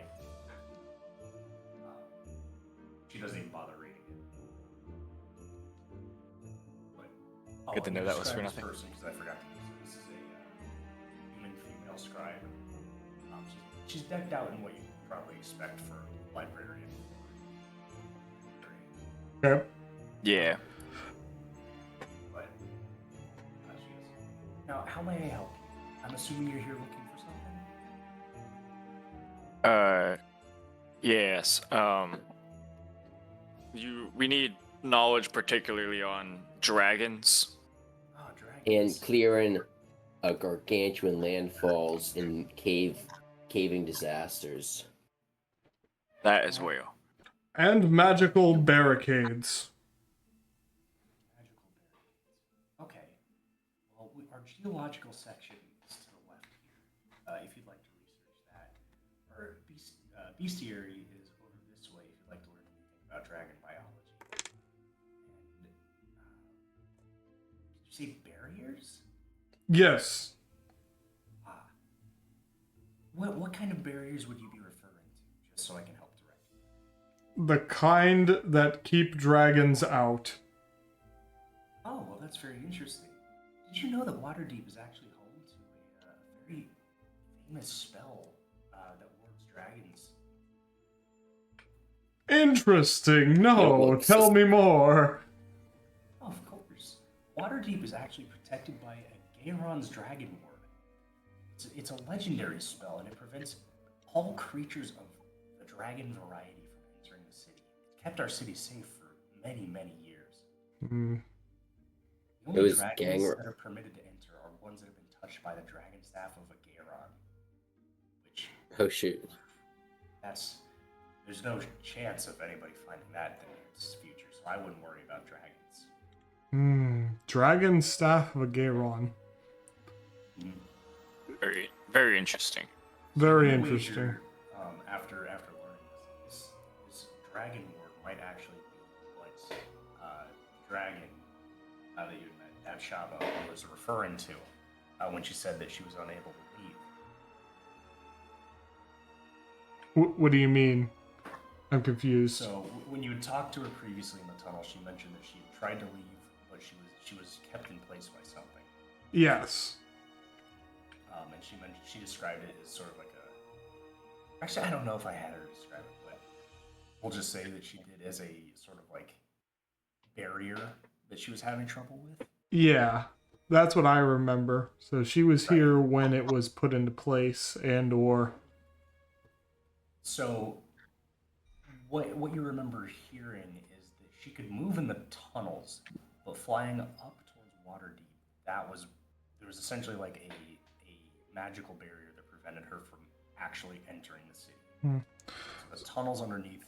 She doesn't even bother reading it. But, Good to know that was for nothing. Because I forgot to use it. This is a human female scribe. She's decked out in what you would probably expect for a librarian. Okay. Yeah. But she is. Now, how may I help you? I'm assuming you're here looking for something? Yes. We need knowledge particularly on dragons. Ah, dragons. And clearing gargantuan landfalls and caving disasters. That as well. And magical barricades. Magical barricades. Okay. Well, our geological section is to the left here. If you'd like to research that, or bestiary is over this way. If you'd like to learn anything about dragon biology. And did you say barriers? Yes. Ah. What kind of barriers would you be referring to? Just so I can help direct you. The kind that keep dragons out. Oh, well, that's very interesting. Did you know that Waterdeep is actually home to a very famous spell that wards dragons? Interesting. No, well, tell me more. Oh, of course. Waterdeep is actually protected by a Gayron's Dragon Ward. It's a legendary spell, and it prevents all creatures of the dragon variety from entering the city. It's kept our city safe for many, many years. Hmm. The It only was dragons gang- that are permitted to enter are ones that have been touched by the dragon staff of a Gayron. Which, Oh shoot. there's no chance of anybody finding that in its future, so I wouldn't worry about dragons. Dragon Staff of Gayron. Very, very interesting. Very You interesting. wager, after learning this dragon ward might actually be what dragon that you met Abshaba was referring to when she said that she was unable to leave. What do you mean? I'm confused. So when you had talked to her previously in the tunnel, she mentioned that she had tried to leave, but she was kept in place by something. Yes. And she described it as sort of like a. Actually, I don't know if I had her describe it, but we'll just say that she did as a sort of like barrier that she was having trouble with. Yeah. That's what I remember. So she was here when it was put into place and or So what you remember hearing is that she could move in the tunnels, but flying up towards Waterdeep, there was essentially like a magical barrier that prevented her from actually entering the city. So the tunnels underneath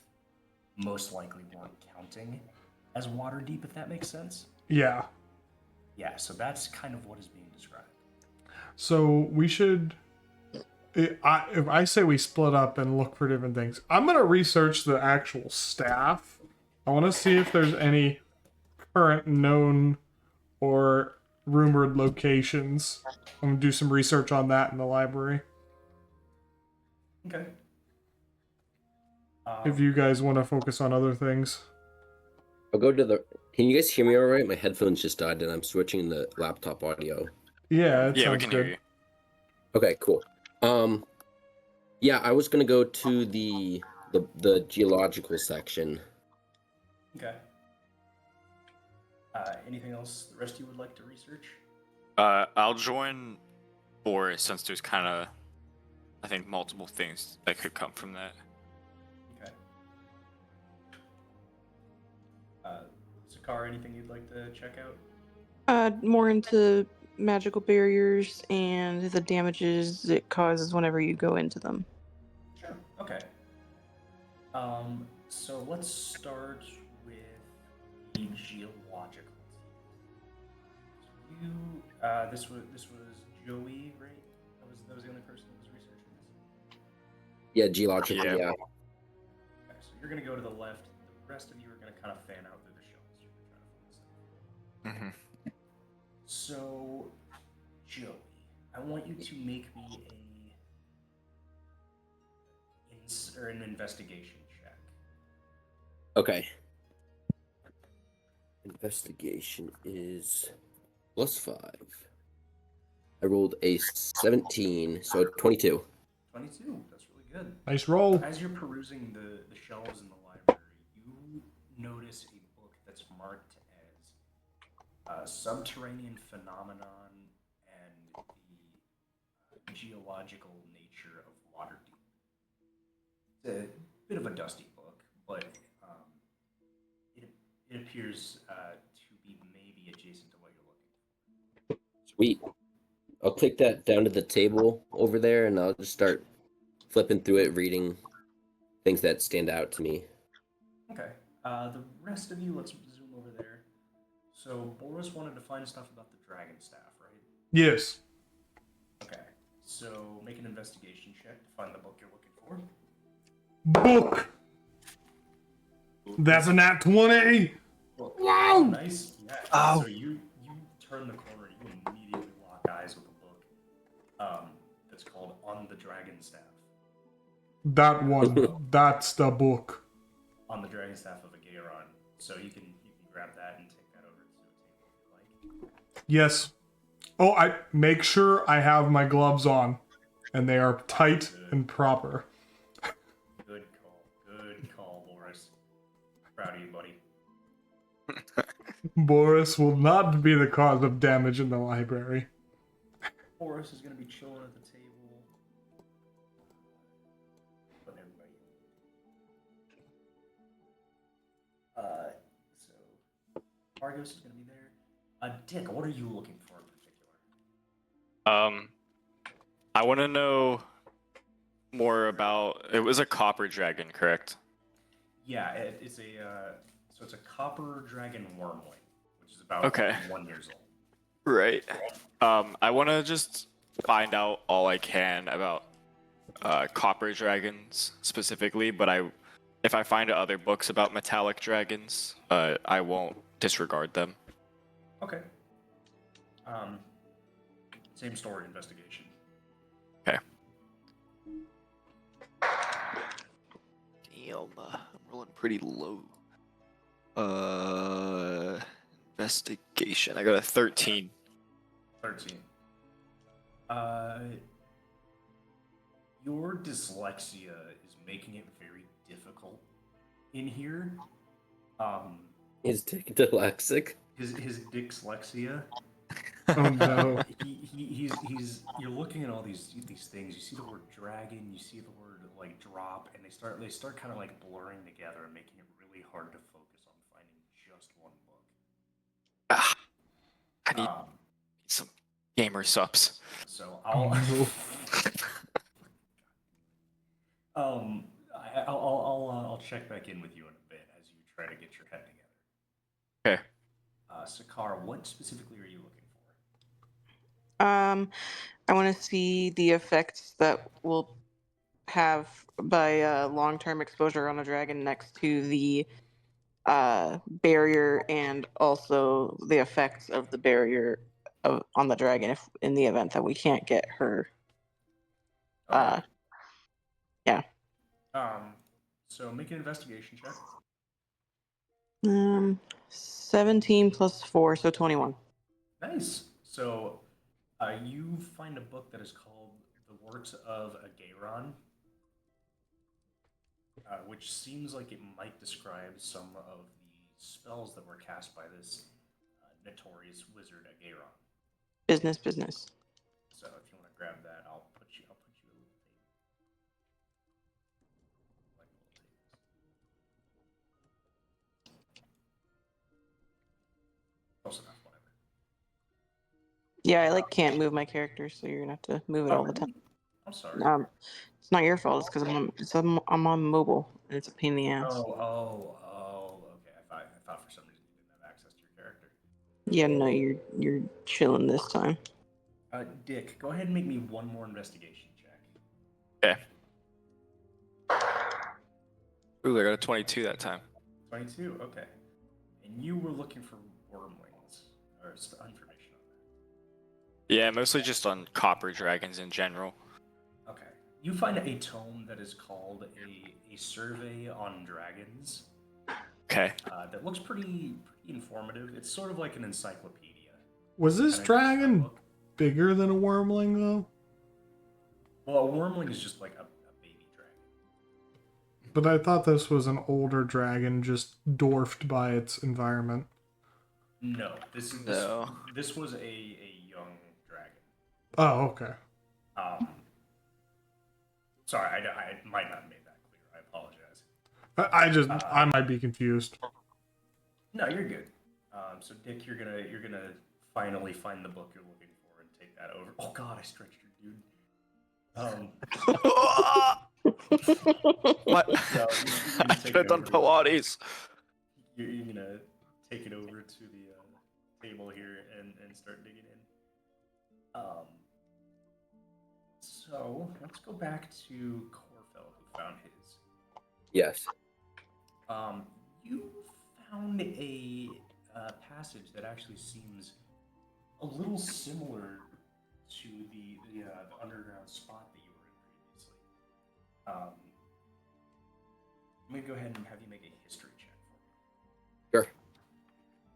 most likely weren't counting as Waterdeep, if that makes sense. yeah. Yeah, so that's kind of what is being described. So we should if I say we split up and look for different things, I'm going to research the actual staff. I want to see if there's any current known or rumored locations. I'm going to do some research on that in the library. Okay. If you guys want to focus on other things. I'll go to the. Can you guys hear me all right? My headphones just died, and I'm switching the laptop audio. Yeah, it Yeah, we sounds can good. hear you. Okay, cool. Yeah, I was gonna go to the geological section. Okay. Anything else the rest of you would like to research? I'll join Boris since there's kind of, I think, multiple things that could come from that. Okay. Sakara, anything you'd like to check out? More into magical barriers and the damages it causes whenever you go into them. Sure. Okay. So let's start with the geological. You, this was Joey, right? That was the only person that was researching this. Yeah, geological. Yeah. Yeah. Okay, so you're gonna go to the left. The rest of you are gonna kind of fan out through the shelves. You're gonna try to find stuff. So, Joey, I want you to make me an investigation check. Okay. Investigation is +5. I rolled a 17, so 22. 22. That's really good. Nice roll. As you're perusing the shelves in the library, you notice a book that's marked as Subterranean Phenomenon and the Geological Nature of Waterdeep. It's a bit of a dusty book, but it appears to be maybe adjacent to what you're looking for. Sweet. I'll take that down to the table over there, and I'll just start flipping through it, reading things that stand out to me. Okay. The rest of you, let's zoom over there. So Boris wanted to find stuff about the dragon staff, right? Yes. Okay. So make an investigation check to find the book you're looking for. Book. That's a nat 20. Wow. Nice. Yeah. Ow. So you turn the corner, you immediately lock eyes with a book that's called On the Dragon Staff. That one. That's the book. On the Dragon Staff of Agaron. So you can grab that and take that over to a table if you like. Yes. Oh, I make sure I have my gloves on, and they are tight and proper. Good call, Boris. Proud of you, buddy. Boris will not be the cause of damage in the library. Boris is gonna be chilling at the table. Putting everybody in. So Argos is gonna be there. Dick, what are you looking for in particular? I want to know more about. It was a copper dragon, correct? Yeah, it's a copper dragon wormling, which is about Okay. 1 year old. Right. I want to just find out all I can about copper dragons specifically, but if I find other books about metallic dragons, I won't disregard them. Okay. Same story, investigation. Okay. Damn, I'm rolling pretty low. Investigation. I got a 13. 13. Your dyslexia is making it very difficult in here. Is Dick dyslexic? His dyslexia. Oh no. He's you're looking at all these things. You see the word dragon, you see the word like drop, and they start kind of like blurring together and making it really hard to focus on finding just one book. I need some gamer subs. So Oh, no. I'll check back in with you in a bit as you try to get your head together. Okay. Sakar, what specifically are you looking for? I want to see the effects that will have by long-term exposure on a dragon next to the barrier, and also the effects of the barrier on the dragon if in the event that we can't get her. Okay. Yeah. So make an investigation check. 17 plus 4, so 21. Nice. So, you find a book that is called The Works of Agaron, which seems like it might describe some of the spells that were cast by this notorious wizard Agaron. Business. So, if you want to grab that, I'll put you a little table. Like little tables. Close enough, whatever. Yeah, I can't move my character, so you're gonna have to move it all the time. I'm sorry. It's not your fault. It's because I'm on mobile, and it's a pain in the ass. Oh, okay. I thought for some reason you didn't have access to your character. Yeah, no, you're chilling this time. Dick, go ahead and make me one more investigation check. Okay. Ooh, I got a 22 that time. 22, okay. And you were looking for wormlings, or information on Yeah, mostly just on copper dragons in general. that. Okay. You find a tome that is called a survey on dragons. Okay. That looks pretty informative. It's sort of like an encyclopedia. Was this Kinda dragon book. bigger than a wormling though? Well, a wormling is just like a baby dragon. But I thought this was an older dragon, just dwarfed by its environment. No, this was a young dragon. Oh, okay. Sorry, I might not have made that clear. I apologize. I might be confused. No, you're good. So Dick, you're gonna finally find the book you're looking for and take that over. Oh God, I stretched your dude. What? So I should have done Pilates. You're gonna take it over to the table here and start digging in. So let's go back to Corfell, who found his. Yes. You found a passage that actually seems a little similar to the underground spot that you were in previously. I'm gonna go ahead and have you make a history check for me. Sure.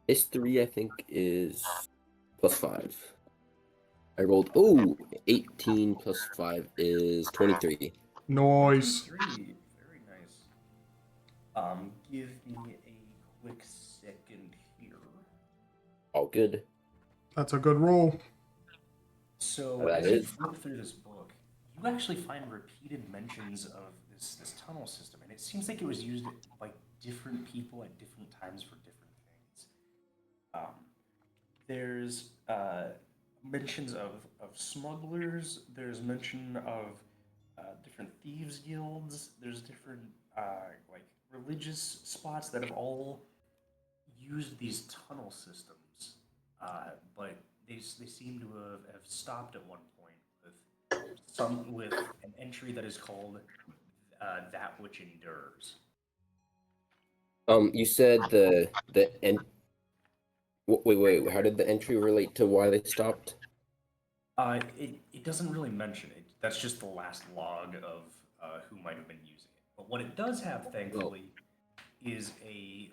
History, I think, is +5. I rolled 18 plus 5 is 23. Noise. 23. Very nice. Give me a quick second here. All good. That's a good roll. So That as you is. flip through this book, you actually find repeated mentions of this tunnel system, and it seems like it was used by different people at different times for different things. There's mentions of smugglers. There's mention of different thieves guilds. There's different like religious spots that have all used these tunnel systems, but they seem to have stopped at one point with an entry that is called that which endures. You said wait, how did the entry relate to why they stopped? It doesn't really mention it. That's just the last log of who might have been using it. But what it does have, thankfully, is a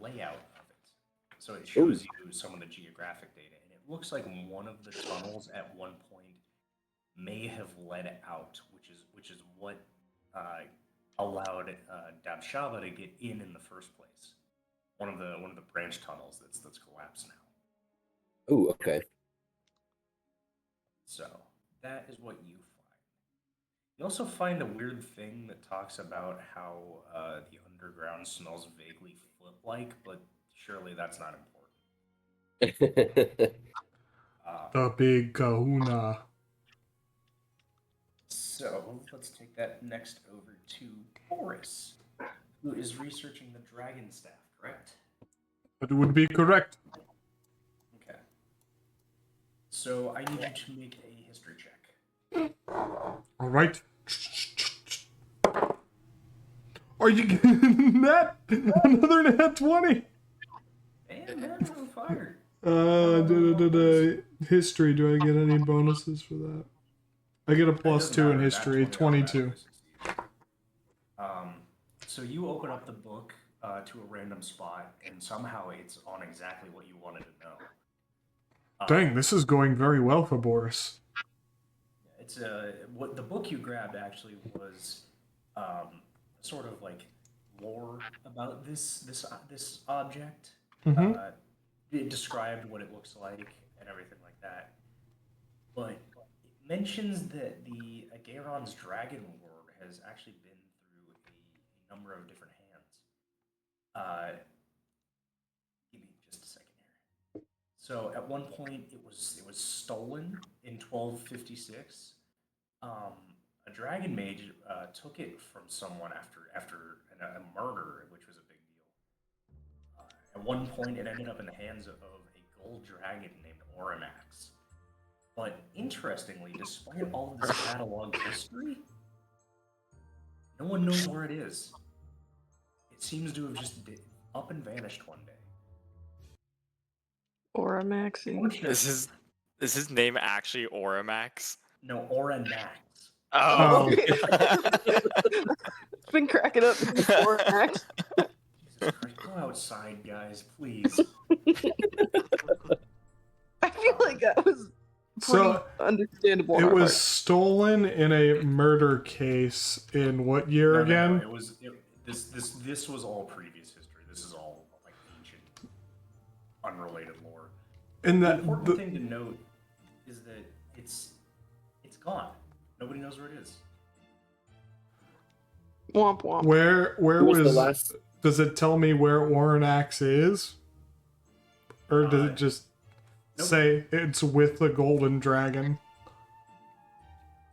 layout of it. So it shows you some of the geographic data, and it looks like one of the tunnels at one point may have led out, which is what allowed Dabshaba to get in the first place. One of the branch tunnels that's collapsed now. Oh, okay. So that is what you find. You also find a weird thing that talks about how the underground smells vaguely foot-like, but surely that's not important. The big kahuna. So let's take that next over to Boris, who is researching the dragon staff, correct? That would be correct. Okay. So I need you to make a history check. All right. Are you getting that? Another nat 20. And man, on fire. History. Do I get any bonuses for that? I get a +2 in history. 22. So you open up the book to a random spot, and somehow it's on exactly what you wanted to know. Dang, this is going very well for Boris. It's what the book you grabbed actually was sort of like lore about this object. Mm-hmm. It described what it looks like and everything like that. But it mentions that the Agaron's dragon lord has actually been through a number of different hands. Give me just a second here. So at one point it was stolen in 1256. A dragon mage took it from someone after a murder, which was a big deal. At one point, it ended up in the hands of a gold dragon named Oranax. But interestingly, despite all of this catalog history, no one knows where it is. It seems to have just up and vanished one day. Oramaxing. Is his name actually Oramax? No, Oranax. Oh. I've been cracking up since Oramax. Jesus Christ, go outside, guys, please. I feel like that was pretty So, understandable. on It our was part. stolen in a murder case in what year again? No, this was all previous history. This is all like ancient, unrelated lore. And The that important thing to note is that it's gone. Nobody knows where it is. Womp womp. where Who was the was last? does it tell me where Oranax is? Or does it just nope. say it's with the golden dragon?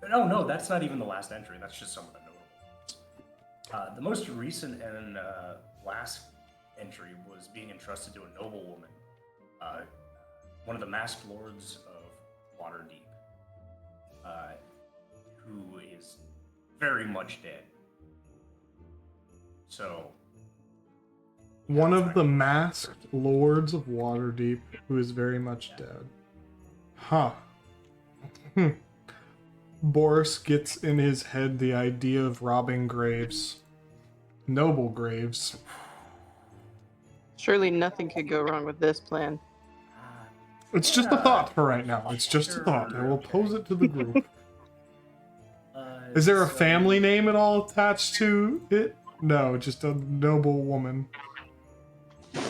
No, that's not even the last entry. That's just some of the notable ones. The most recent and last entry was being entrusted to a noblewoman, one of the masked lords of Waterdeep, who is very much dead. So, One of the masked lords of Waterdeep who is very much dead. Huh. Hmm. Boris gets in his head the idea of robbing graves. Noble graves. Surely nothing could go wrong with this plan. It's just a thought for right now. It's just a thought. I will Okay. pose it to the group. Uh, Is there a so- family name at all attached to it? No, just a noble woman.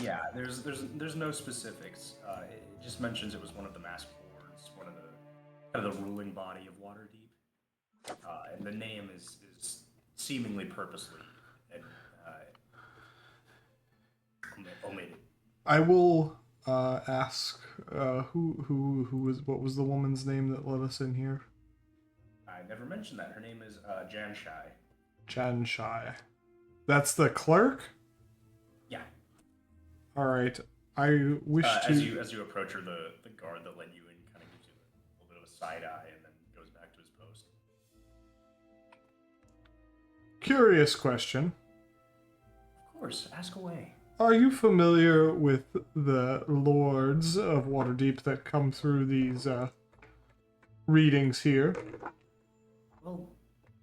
Yeah, there's no specifics. It just mentions it was one of the masked lords, one of the kind of the ruling body of Waterdeep, and the name is seemingly purposely omitted. I will ask who was what was the woman's name that let us in here? I never mentioned that. Her name is Jan Shai. Jan Shai. That's the clerk? Yeah. All right. I wish to. As you approach her, the guard that let you in kind of gives you a little bit of a side eye and then goes back to his post. Curious question. Of course, ask away. Are you familiar with the lords of Waterdeep that come through these readings here? Well,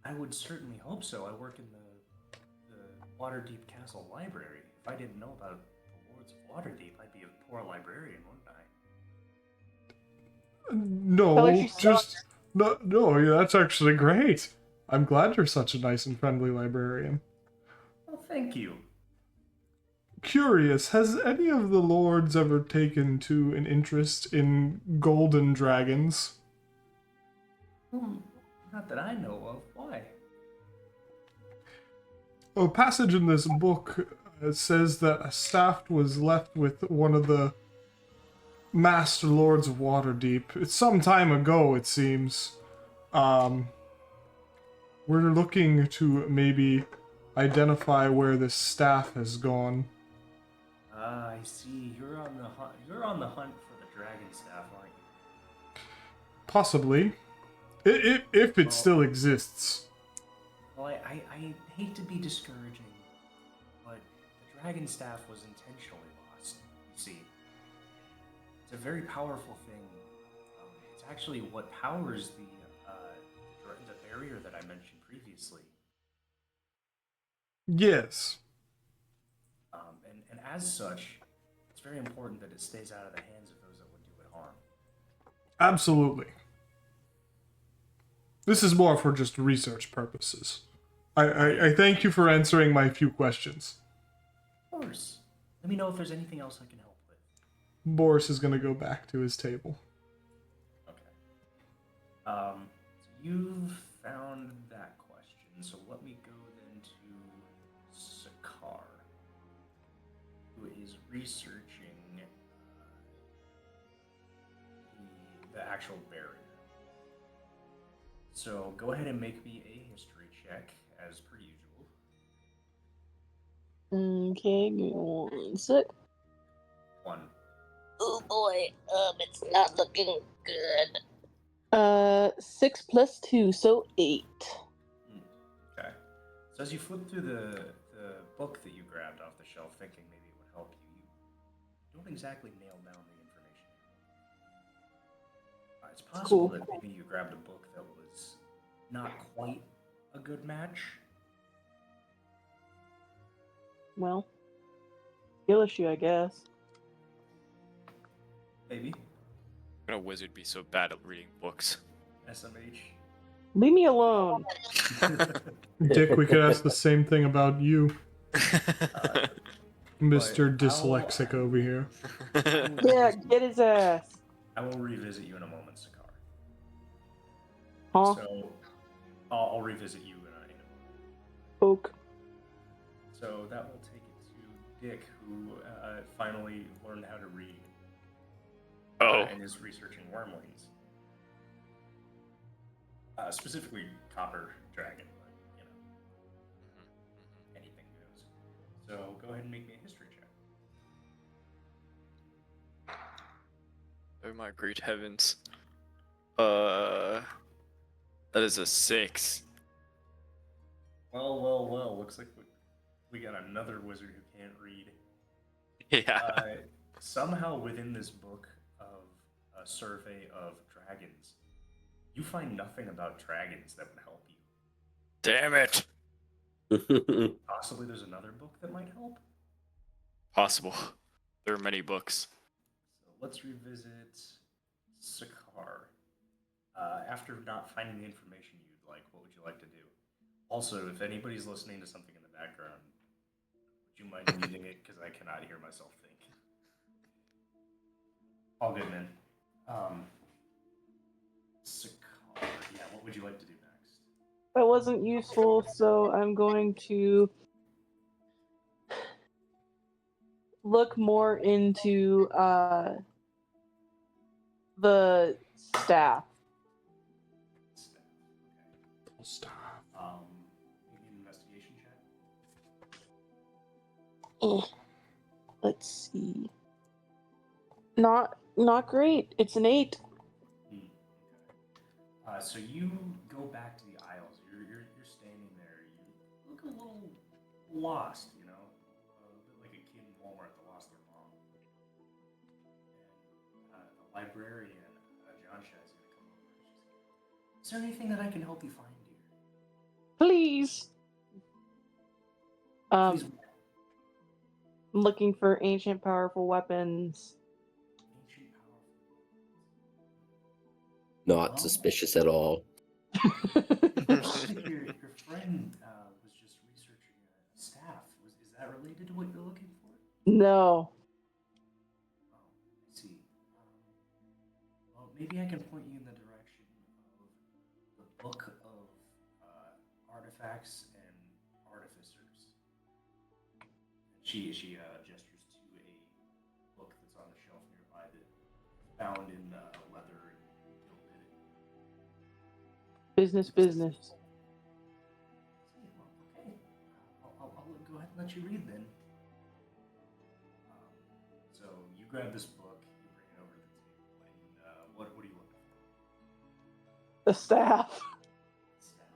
I would certainly hope so. I work in the Waterdeep Castle Library. If I didn't know about the Lords of Waterdeep, I'd be a poor librarian, wouldn't I? No, Tell her she just no. Yeah, that's actually great. I'm glad you're such a nice and friendly librarian. Well, thank you. Curious, has any of the lords ever taken to an interest in golden dragons? Not that I know of. Why? A passage in this book says that a staff was left with one of the master lords of Waterdeep. It's some time ago, it seems. We're looking to maybe identify where this staff has gone. Ah, I see. You're on the hunt. You're on the hunt for the dragon staff, aren't you? Possibly. If it still exists. Well, I hate to be discouraging, but the dragon staff was intentionally lost. You see, it's a very powerful thing. It's actually what powers the barrier that I mentioned previously. Yes. And as such, it's very important that it stays out of the hands of those that would do it harm. Absolutely. This is more for just research purposes. I thank you for answering my few questions. Of course. Let me know if there's anything else I can help with. Boris is going to go back to his table. Okay. So you've found that question, so let me go then to Sakar, who is researching the actual barrier. So go ahead and make me a history check, as per usual. Okay, give me 1 sec. 1. Oh boy, it's not looking good. 6 plus 2, so 8. Okay. So as you flip through the book that you grabbed off the shelf, thinking maybe it would help you, you don't exactly nail down the information. It's possible Cool. that maybe you grabbed a book that was not quite a good match. Well, skill issue, I guess. Maybe. How can a wizard be so bad at reading books? SMH. Leave me alone. Dick, we could ask the same thing about you, Mr. I'll- Dyslexic over here. Yeah, get his ass. I will revisit you in a moment, Sakar. Huh? So I'll revisit you in a moment. Poke. So that will take it to Dick, who finally learned how to read. Oh. And is researching wormlings. Specifically Copper Dragon, but you know, anything goes. So go ahead and make me a history check. Oh my great heavens. That is a 6. Well. Looks like we got another wizard who can't read. Yeah. Somehow within this book of survey of dragons. You find nothing about dragons that would help you. Damn it. Possibly there's another book that might help. Possible. There are many books. So let's revisit Sakar. After not finding the information you'd like, what would you like to do? Also, if anybody's listening to something in the background, would you mind muting it? Because I cannot hear myself think. All good, man. Sakar. Yeah, what would you like to do next? That wasn't useful, so I'm going to look more into the staff. Staff. Okay. Stop. Maybe an investigation check. Let's see. Not great. It's an 8. Okay. So you go back to the aisles. You're standing there. You look a little lost, you know, a bit like a kid in Walmart that lost their mom. And the librarian, John Shai, is gonna come over. And she's like, "Is there anything that I can help you find, dear? Please. Please, I'm looking for ancient powerful weapons. ancient powerful." Not suspicious at all. Your friend was just researching a staff. Is that related to what you're looking for? No. Oh, I see. Well, maybe I can point you in the direction of the Book of Artifacts and Artificers. And she gestures to a book that's on the shelf nearby that is bound in leather and gilded. Business. Well, okay. I'll go ahead and let you read then. So you grab this book, you bring it over to the table, and what are you looking for? The staff. Staff.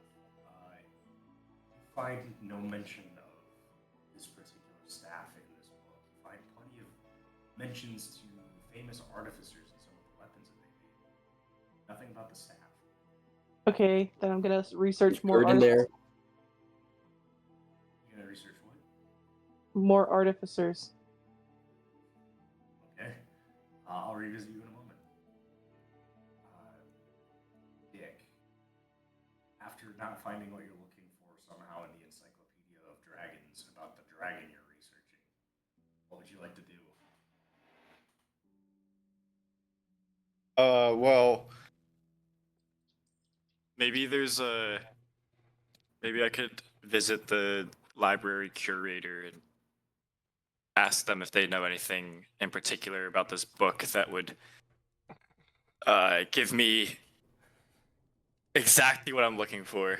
You find no mention of this particular staff in this book. You find plenty of mentions to famous artificers and some of the weapons that they made. Nothing about the staff. Okay, then I'm gonna research more Bird in there. You gonna research what? more artificers. Okay. I'll revisit you in a moment. Dick, after not finding what you're looking for somehow in the Encyclopedia of Dragons about the dragon you're researching, what would you like to do? Well, maybe maybe I could visit the library curator and ask them if they know anything in particular about this book that would give me exactly what I'm looking for.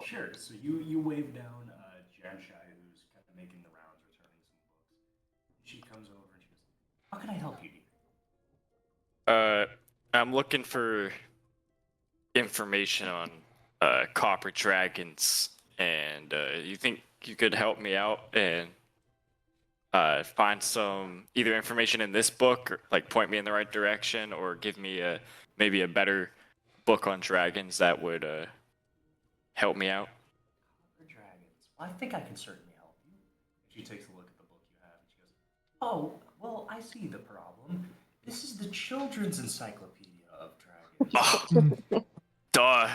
Sure. So you wave down Janshai, who's kind of making the rounds, returning some books. She comes over and she goes, "How can I help you, dear?" I'm looking for information on copper dragons, and you think you could help me out and find some either information in this book, or like point me in the right direction, or give me maybe a better book on dragons that would help me out. Copper dragons. Well, I think I can certainly help you. And she takes a look at the book you have and she goes, "Oh, well, I see the problem. This is the Children's Encyclopedia of Dragons." Oh, duh!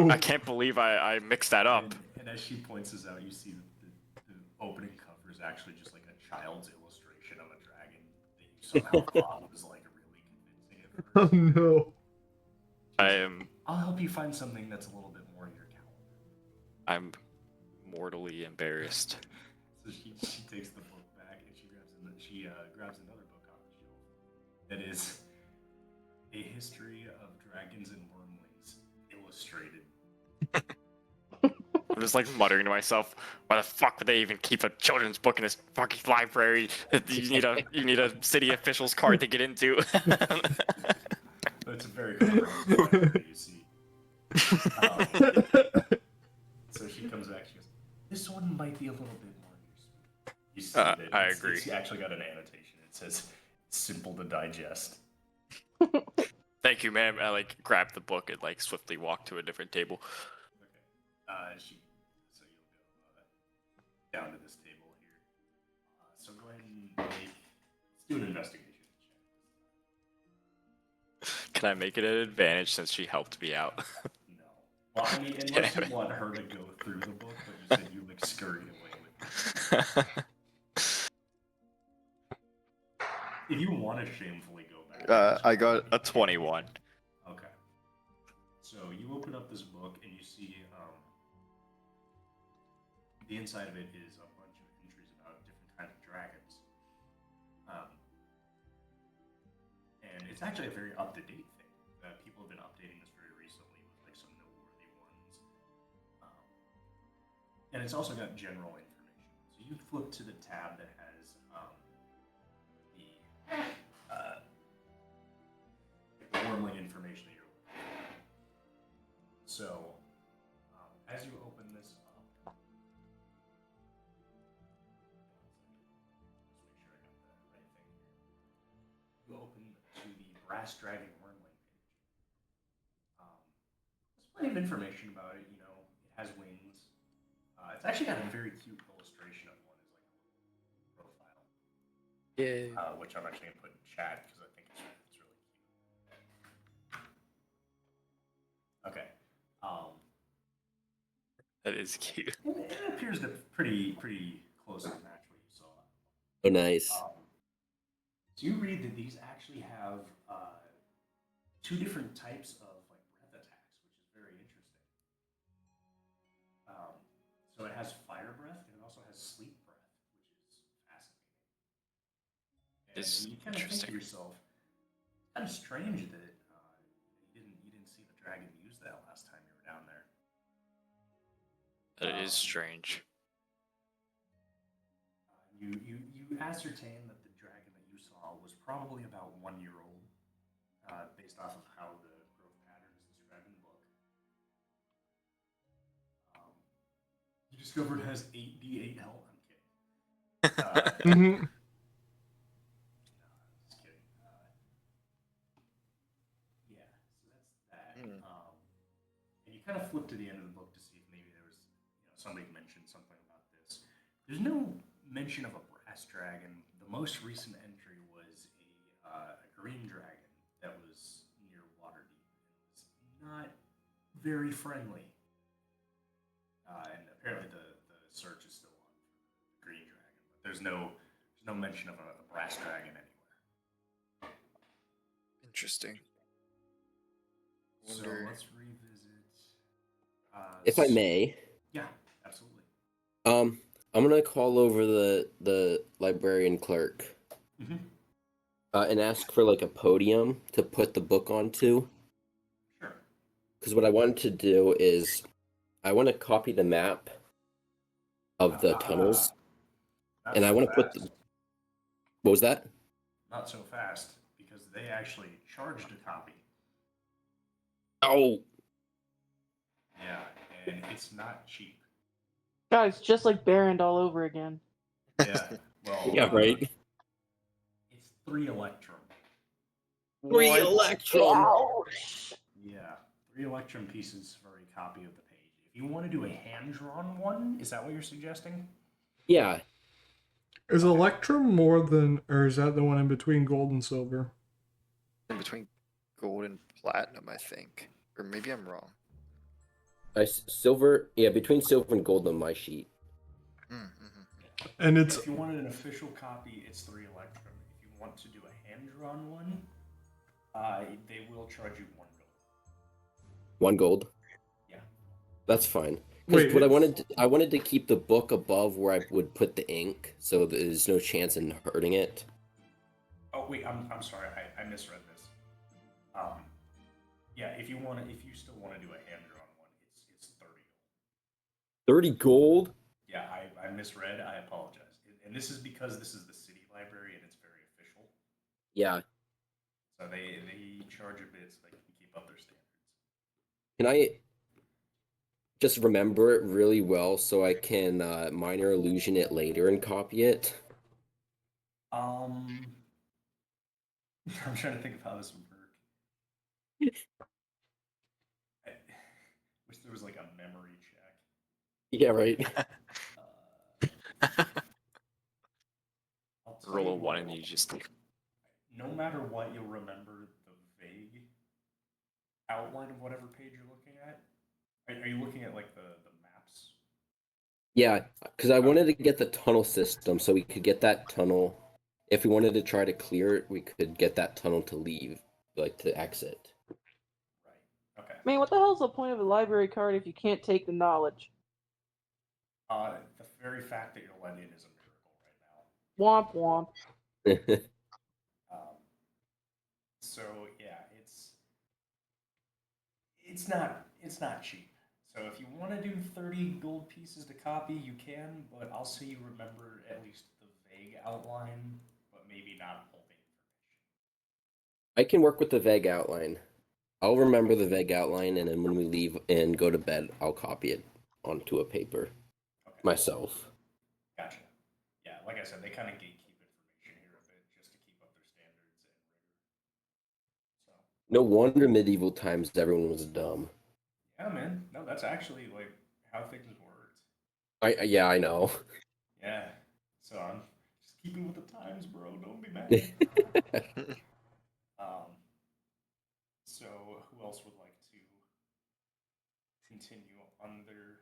I can't believe I mixed that up. And as she points this out, you see that the opening cover is actually just like a child's illustration of a dragon that you somehow thought was like really convincing at Oh first. no. I am. I'll help you find something that's a little bit more your caliber. I'm mortally embarrassed. So she takes the book back and she grabs another book off the shelf that is A History of Dragons and Wormlings, illustrated. I'm just like muttering to myself, why the fuck would they even keep a children's book in this fucking library? You need a city official's card to get into. It's a very comprehensive library that you see. So she comes back. She goes, "This one might be a little bit more your speed." You see that I it's agree. actually got an annotation. It says, "Simple to digest." Thank you, ma'am. I like grab the book and like swiftly walk to a different table. Okay. So you'll go down to this table here. So go ahead and let's do an investigation check. Can I make it an advantage since she helped me out? No. Well, I mean, unless you want her to go through the book, but you said you like scurried away with it. If you want to shamefully go back. I got a 21. Okay. So you open up this book and you see the inside of it is a bunch of entries about different kinds of dragons. And it's actually a very up-to-date thing. People have been updating this very recently with like some noteworthy ones. And it's also got general information. So you flip to the tab that has the wormling information that you're looking for. So, as you open this up, just make sure I got the right thing here. You open to the Brass Dragon Wormling page. There's plenty of information about it. You know, it has wings. It's actually got a very cute illustration of one as like a profile. Yeah. Which I'm actually gonna put in chat because I think it's really cute. Okay. That is cute. It appears to pretty closely match what you saw. Oh, nice. So you read that these actually have two different types of like breath attacks, which is very interesting. So it has fire breath and it also has sleep breath, which is fascinating. And It's you kind of think to interesting. yourself, it's kind of strange that you didn't see the dragon use that last time you were down there. That is strange. You ascertain that the dragon that you saw was probably about 1 year old, based off of how the growth pattern is described in the book. You discovered it has 8d8 health. I'm kidding. Mhm. No, just kidding. Yeah, so that's that. Hmm. And you kind of flip to the end of the book to see if maybe there was, somebody mentioned something about this. There's no mention of a brass dragon. The most recent entry was a green dragon that was near Waterdeep. It was not very friendly. And apparently the search is still on for the green dragon, but there's no mention of a brass dragon anywhere. Interesting. So Wonder. let's revisit. If I may, Yeah, absolutely. I'm gonna call over the librarian clerk Mm-hmm. and ask for like a podium to put the book onto. Sure. Because what I wanted to do is, I want to copy the map of the tunnels, Not and I so want to put. fast. What was that? Not so fast, because they actually charged a copy. Oh, Yeah, and it's not cheap. Guys, just like Barrand all over again. Yeah, well, yeah, right. It's 3 Electrum. Free Electrum. Ouch. Yeah, 3 Electrum pieces for a copy of the page. If you want to do a hand-drawn one, is that what you're suggesting? Yeah, Is Electrum more than, or is that the one in between gold and silver? In between gold and platinum, I think. Or maybe I'm wrong. silver. Yeah, between silver and gold on my sheet. Mm-hmm. And it's If you wanted an official copy, it's 3 Electrum. If you want to do a hand-drawn one, they will charge you 1 gold. 1 gold. Yeah. That's fine. Wait, Because what I wanted to keep the book above where I would put the ink, so there's no chance in hurting it. Oh wait, I'm sorry, I misread this. Yeah, if you still want to do a hand-drawn one, it's 30 gold. 30 gold? Yeah, I misread. I apologize. And this is because this is the city library and it's very official. Yeah. So they charge a bit so they can keep up their standards. Can I just remember it really well so I can minor illusion it later and copy it? I'm trying to think of how this would work. I wish there was like a memory check. Yeah, right. I'll tell Roll you a one what, and you just no matter what, you'll remember the vague outline of whatever page you're looking at. Are you looking at like the maps? Yeah, because I wanted to get the tunnel system so we could get that tunnel. If we wanted to try to clear it, we could get that tunnel to leave, like to exit. Right. Okay. I mean, what the hell's the point of a library card if you can't take the knowledge? The very fact that you're let in is a miracle Womp womp. right now. So yeah, it's not cheap. So if you want to do 30 gold pieces to copy, you can, but I'll say you remember at least the vague outline, but maybe not all the information. I can work with the vague outline. I'll remember the vague outline, and then when we leave and go to bed, I'll copy it onto a paper Okay. myself. Gotcha. Yeah, like I said, they kind of gatekeep information here a bit just to keep up their standards and rigor. So No wonder medieval times everyone was dumb. yeah, man. No, that's actually like how things worked. Yeah, I know. Yeah. So I'm just keeping with the times, bro. Don't be mad. Um, so who else would like to continue on their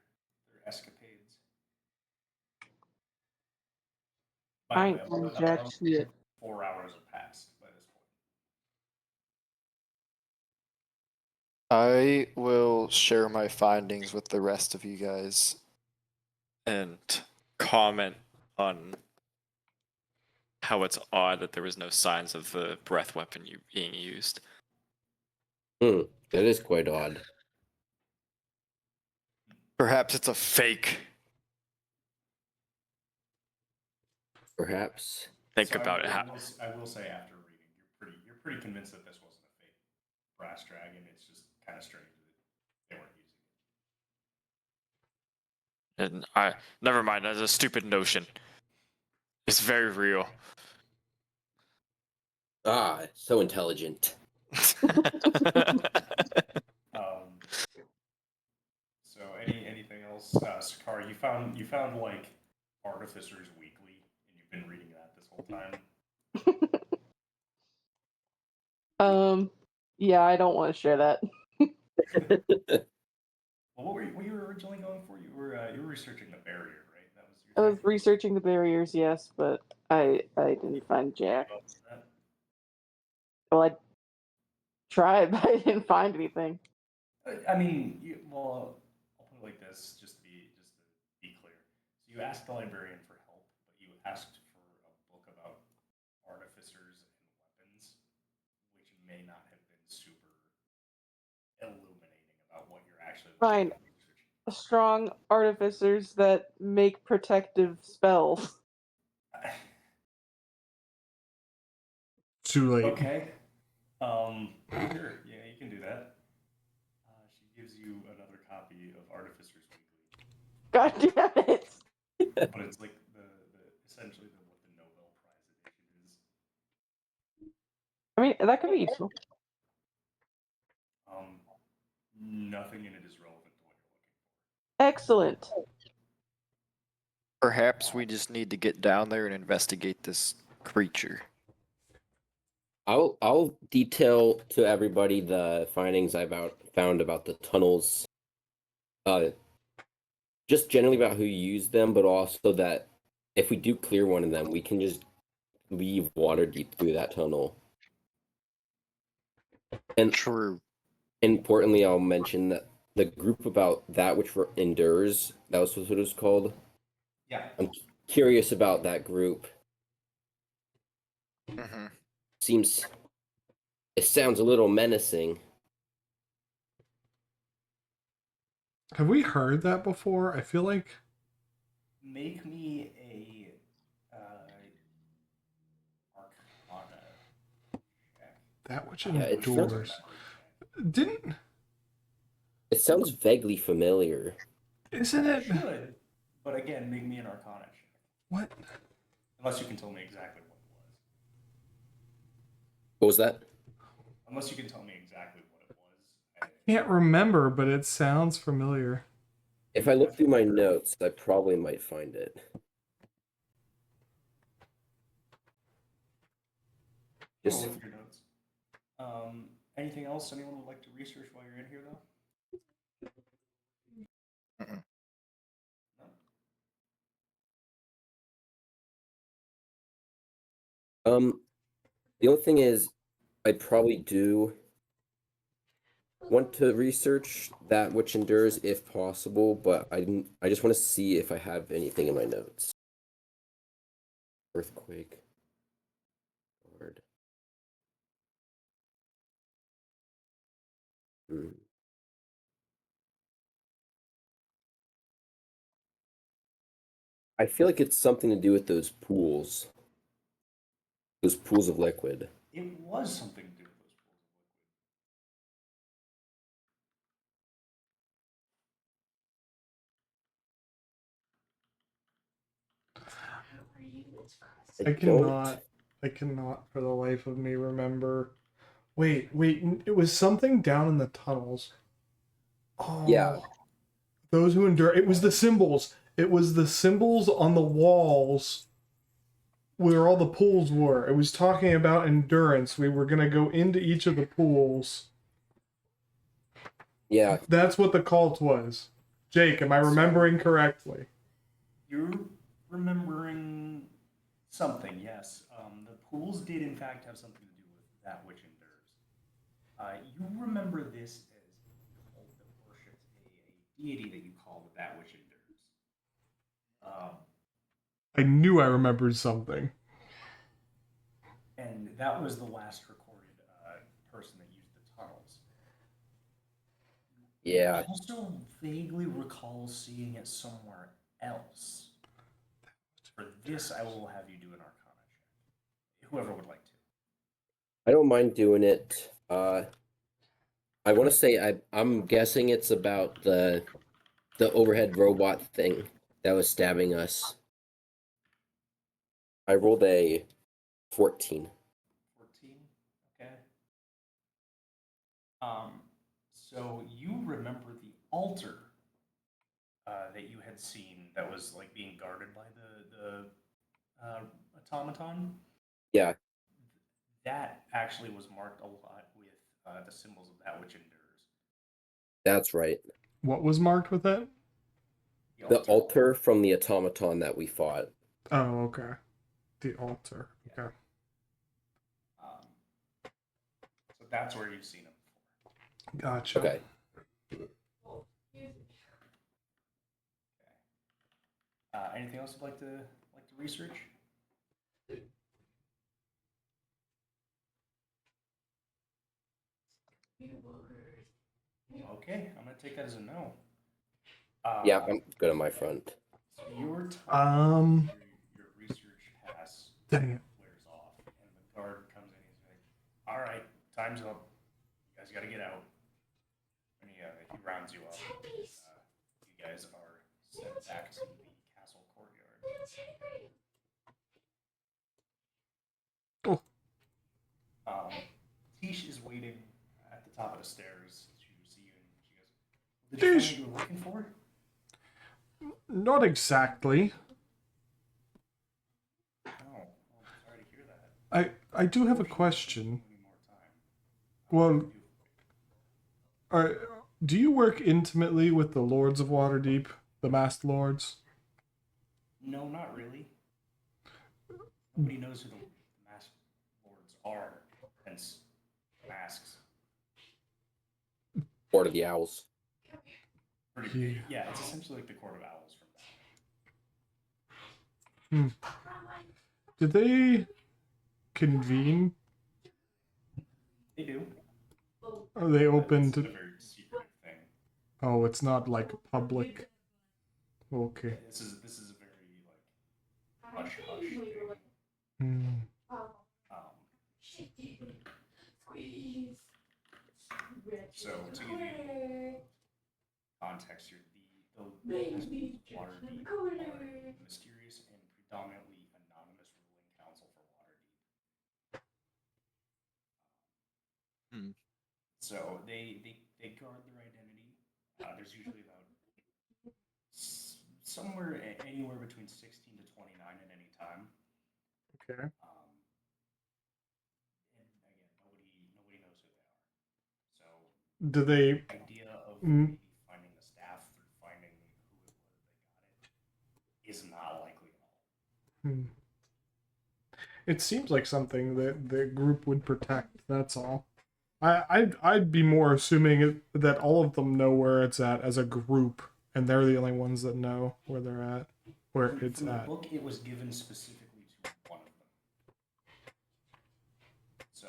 escapades? By I the way, ain't doing jack shit. 4 hours have passed by this point. I will share my findings with the rest of you guys. and comment on how it's odd that there was no signs of the breath weapon being used. That is quite odd. Perhaps it's a fake. Perhaps. Think So about it. I will say after reading, you're pretty convinced that this wasn't a fake brass dragon. It's just kind of strange that they weren't using it. And I never mind. That's a stupid notion. It's very real. Ah, so intelligent. Um, so anything else, Sakari? You found like Artificers Weekly, and you've been reading that this whole time. Yeah, I don't want to share that. Well, what you were originally going for? You were researching the barrier, right? That was I your was thing. researching the barriers, yes, but I didn't find jack. That- Well, I tried, but I didn't find anything. I mean, well, I'll put it like this, just to be clear. So you asked the librarian for help, but you asked for a book about artificers and weapons, which may not have been super illuminating about what you're actually Fine. looking at researching. Strong artificers that make protective spells. Too late. Okay. Sure. Yeah, you can do that. She gives you another copy of Artificers Weekly, God damn it! but it's like the essentially what the Nobel Prize edition is. I mean, that could be useful. Nothing in it is relevant to what you're looking Excellent. Perhaps we just need to get down there and investigate this creature. I'll detail to everybody the findings found about the tunnels. Just generally about who used them, but also that if we do clear one of them, we can just leave water deep through that tunnel. And True. importantly, I'll mention that the group about that which were endures, that was what it was called. for. Yeah. I'm curious about that group. Mm-hmm. It sounds a little menacing. Have we heard that before? I feel like Make me a Arcana check. that which Yeah, it sounds- endures. Didn't It sounds vaguely familiar. isn't It it? should, but again, make me an Arcana check. What? Unless you can tell me exactly what it was. What was that? Unless you can tell me exactly what it Can't remember, but it sounds familiar. If I look through my notes, I probably might find it. I'll Just look through your notes. Anything else anyone would like to research while you're in here, though? Mm-mm. No? the only thing is, I probably do want to research that which endures if possible, but I just want to see if I have anything in my notes. Earthquake. Lord. Hmm. I feel like it's something to do with those pools. Those pools of liquid. It was something to do with those pools of I don't. cannot for the life of me remember. Wait, it was something down in the tunnels. Oh, Yeah. those who endure. It was the symbols. It was the symbols on the walls where all the pools were. It was talking about endurance. We were going to go into each of the pools. Yeah. That's what the cult was. Jake, am I remembering correctly? You're remembering something, yes. The pools did, in fact, have something to do with that which endures. You remember this as a cult that worships a deity that you call that which endures. I knew I remembered something. And that was the last recorded person that used the tunnels. Yeah. I also vaguely recall seeing it somewhere else. For this, I will have you do an Arcana check. Whoever would like to. I don't mind doing it. I want to say I'm guessing it's about the overhead robot thing that was stabbing us. I rolled a 14. 14. Okay. So you remember the altar that you had seen that was like being guarded by the automaton? Yeah, That actually was marked a lot with the symbols of that which endures. that's right. What was marked with it? The altar from the automaton that we fought. Oh, okay. The altar. Okay. So that's where you've seen it before. Gotcha. Okay. Anything else you'd like to research? Okay, I'm gonna take that as a no. Yeah, I'm good on my front. So your time, your research pass Dang it. wears off, and the guard comes in. He's like, "All right, time's up. You guys got to get out." And he rounds you up. You guys are sent back to the castle courtyard. Oh. Tish is waiting at the top of the stairs to see you, and she goes, "Did you find Tish. what you were looking for?" Not exactly. Oh, well, I'm sorry to hear that. I do have a question. Well, do you work intimately with the Lords of Waterdeep, the Masked Lords? No, not really. Nobody knows who the masked lords are, hence masks. Court of the Owls. Yeah, it's essentially like the Court of Owls from Batman. Did they convene? They do. Are they open It's a to? very secretive thing. Oh, it's not like public. Okay. This is a very like hush hush thing. Hmm. So to give you context here, the Lords of Waterdeep are a mysterious and predominantly anonymous ruling council for Waterdeep. Hmm. So they guard their identity. There's usually about anywhere between 16 to 29 at any time. Okay. And again, nobody knows who they are. So Do they? the idea of Mm. maybe finding the staff through finding who it was that got it is not likely at all. Hmm. It seems like something that the group would protect. That's all. I'd be more assuming that all of them know where it's at as a group, and they're the only ones that know where they're at, where it's From the at. book, it was given specifically to one of them. So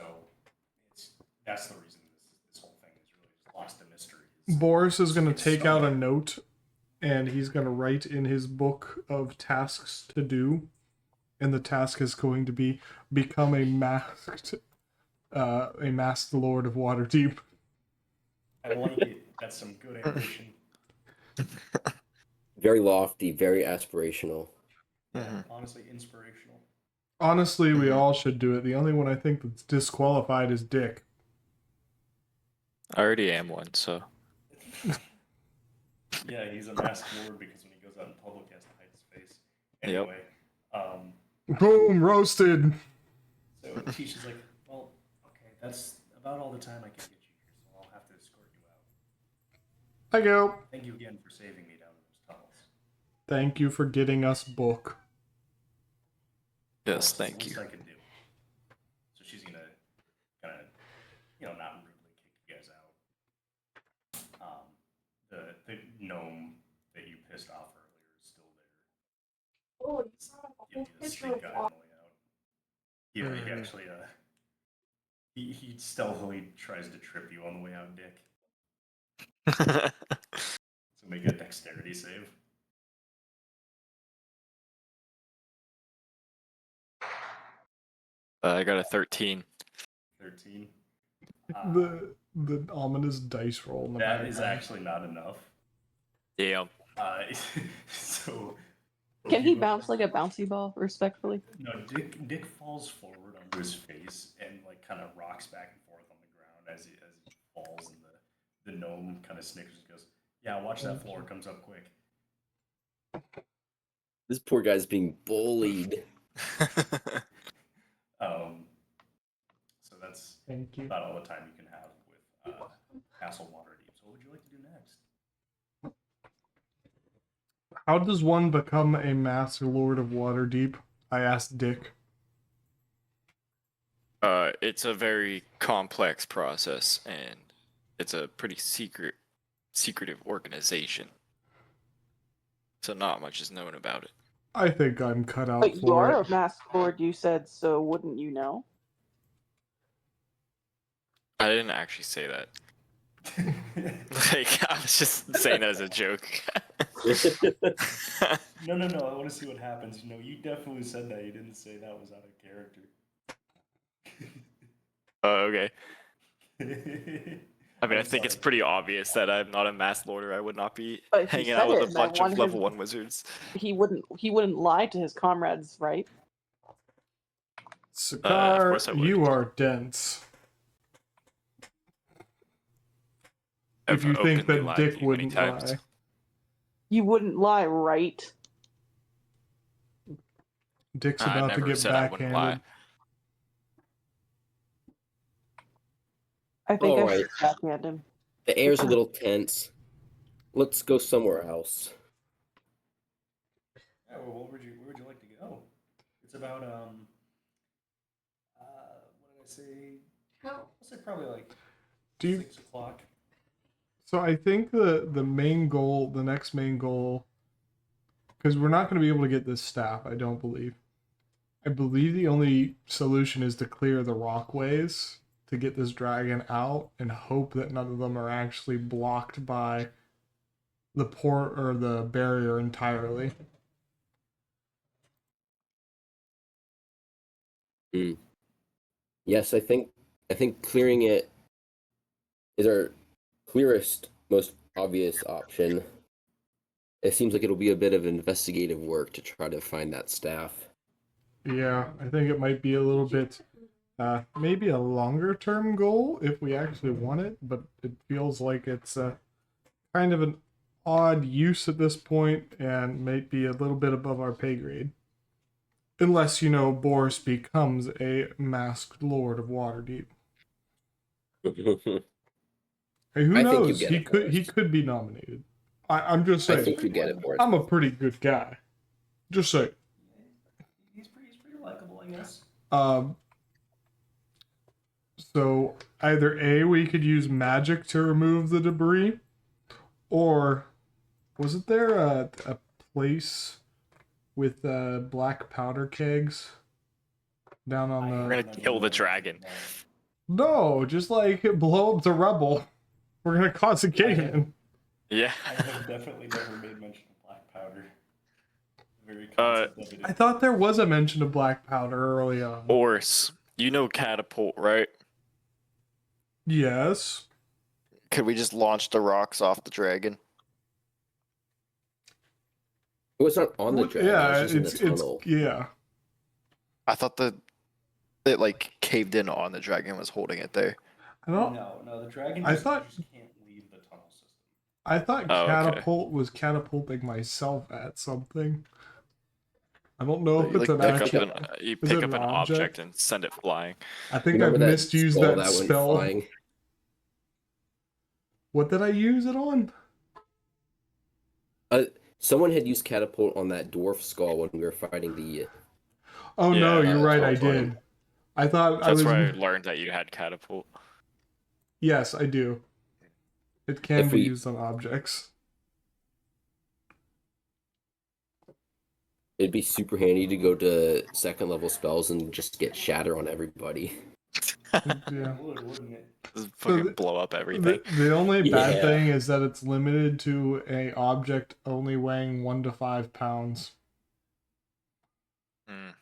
that's the reason this whole thing is really just lost in mystery. Boris is going to It's take out a something- note, and he's going to write in his book of tasks to do, and the task is going to be become a masked Lord of Waterdeep. I like it. That's some good ambition. Very lofty, very aspirational. Yeah, honestly, inspirational. Honestly, we Mhm. all should do it. The only one I think that's disqualified is Dick. I already am one, so. Yeah, he's a masked lord because when he goes out in public, he has to hide his face. Yep. Anyway, Boom, roasted. so Tisha's like, well, okay, that's about all the time I can get you here, so I'll have to escort you out. I go. Thank you again for saving me down in those tunnels. Thank you for getting us book. Yes, It's the thank you. least I can do. So she's gonna kind of, not rudely kick you guys out. The gnome that you pissed off earlier is still there. Oh, you saw a Give whole you the picture stink of eye on the way out. He Mhm. actually he stealthily tries to trip you on the way out, Dick. So make a dexterity save. I got a 13. 13. The ominous dice roll in the That is background. actually not enough. Damn. So Can he bounce like a bouncy ball, respectfully? no, Dick falls forward onto his face and like kind of rocks back and forth on the ground as he falls, and the gnome kind of snickers and goes, "Yeah, watch that floor comes up quick." This poor guy's being bullied. So that's Thank you. about all the time you can have with Castle Waterdeep. So what would you like to do next? How does one become a masked Lord of Waterdeep? I asked Dick. It's a very complex process, and it's a pretty secretive organization. So not much is known about it. I think I'm cut out But you for are it. a masked lord, you said, so wouldn't you know? I didn't actually say that. Like, I was just saying that as a joke. No, I want to see what happens. You definitely said that. You didn't say that was out of character. Oh, okay. I mean, I I'm think it's sorry. pretty obvious that I'm not a mass lord, or I would not be But he hanging said out with it, a and I bunch of wanted level him- 1 wizards. He wouldn't lie to his comrades, right? Sakar, course I would. you are dense. If I've you think openly that lied Dick to you many wouldn't times. lie. You wouldn't lie, right? Dick's I about to never get said I wouldn't lie. backhanded. I think I Alright. should backhand him. The air's a little tense. Let's go somewhere else. Yeah, well, where would you like to go? It's about what did I say? I'll say probably like Do you 6 o'clock. So I think the main goal, the next main goal, because we're not going to be able to get this staff, I don't believe. I believe the only solution is to clear the rockways to get this dragon out and hope that none of them are actually blocked by the port or the barrier entirely. Yes, I think clearing it is our clearest, most obvious option. It seems like it'll be a bit of investigative work to try to find that staff. Yeah, I think it might be a little bit maybe a longer term goal if we actually want it, but it feels like it's kind of an odd use at this point and might be a little bit above our pay grade. Unless, Boris becomes a masked lord of Waterdeep. Hey, who I think you knows? get He it, could be nominated. I'm just saying. I think you get it, Boris. I'm a pretty good guy. Just saying. He's pretty likable, I guess. So either A, we could use magic to remove the debris, or wasn't there a place with black powder kegs down on We're the? gonna kill the dragon. No, just like blow up the rebel. We're gonna cause a cave-in. Yeah. I have definitely never made mention of black powder. The very concept of it. I thought there was a mention of black powder early on. Boris, you know catapult, right? Yes. Could we just launch the rocks off the dragon? It was not on the dragon. Yeah, it was just in the tunnel. yeah. I thought it like caved in on the dragon and was holding it there. I don't. No, the dragon I just, thought- just can't leave the tunnel system. I thought Oh, okay. catapult was catapulting myself at something. I don't know if You, it's like, an pick actual. up You Is pick it up an an object object? and send it flying. I think Remember I've that misused skull that went spell. flying? What did I use it on? Someone had used catapult on that dwarf skull when we were fighting the. Oh no, Yeah, you're right. I tunnel. did. I thought I That's was. where I learned that you had catapult. Yes, I do. It can If be we- used on objects. It'd be super handy to go to second level spells and just get shatter on everybody. Yeah. It would, wouldn't it? Just fucking the- blow up everything. The only bad Yeah. thing is that it's limited to a object only weighing 1 to 5 pounds. Mm.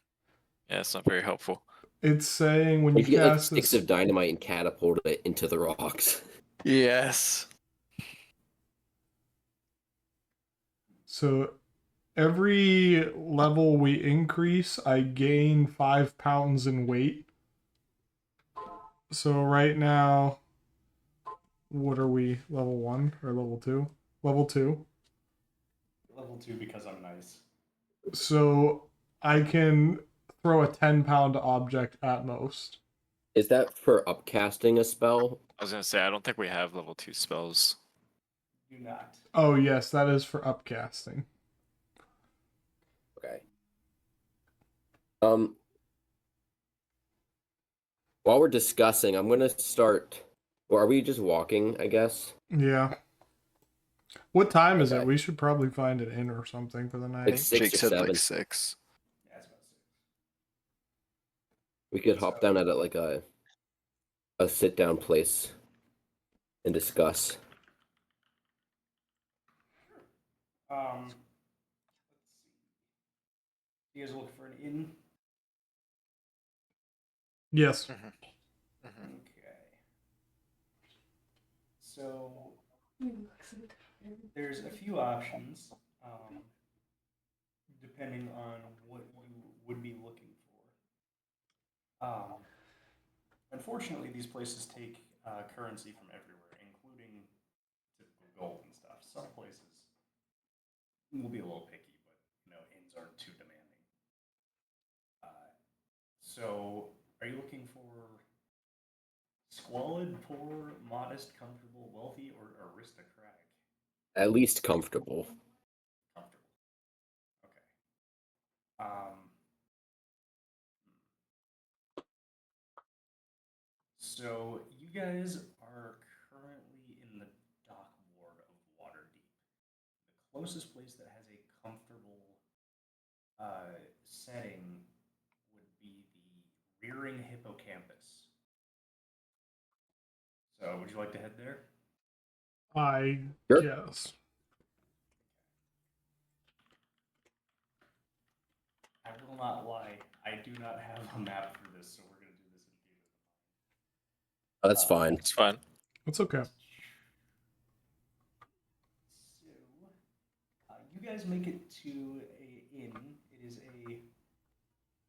Yeah, it's not very helpful. It's saying when You you get like cast sticks this. of dynamite and catapult it into the rocks. Yes. So every level we increase, I gain 5 pounds in weight. So right now, what are we? Level 1 or level 2? Level 2. Level 2 because I'm nice. So I can throw a 10-pound object at most. Is that for upcasting a spell? I was gonna say I don't think we have level 2 spells. Do not. Oh, yes, that is for upcasting. Okay. While we're discussing, I'm gonna start. Or are we just walking? I guess. Yeah. What time is it? Okay. We should probably find an inn or something for the night. It's 6 Jake or said 7. like 6. Yeah, it's about 6. We could hop down at like a sit down place and discuss. Let's see. You guys are looking for an inn? Yes. Okay. So there's a few options, depending on what you would be looking for. Unfortunately, these places take currency from everywhere, including typical gold and stuff. Some places will be a little picky, but inns aren't too demanding. So, are you looking for squalid, poor, modest, comfortable, wealthy, or aristocratic? At least comfortable. Comfortable. Okay. So you guys are currently in the dock ward of Waterdeep. The closest place that has a comfortable setting would be the Rearing Hippocampus. So would you like to head there? I Sure. guess. I will not lie. I do not have a map for this, so we're going to do this in theater. That's fine. It's fine. It's okay. So, you guys make it to a inn. It is a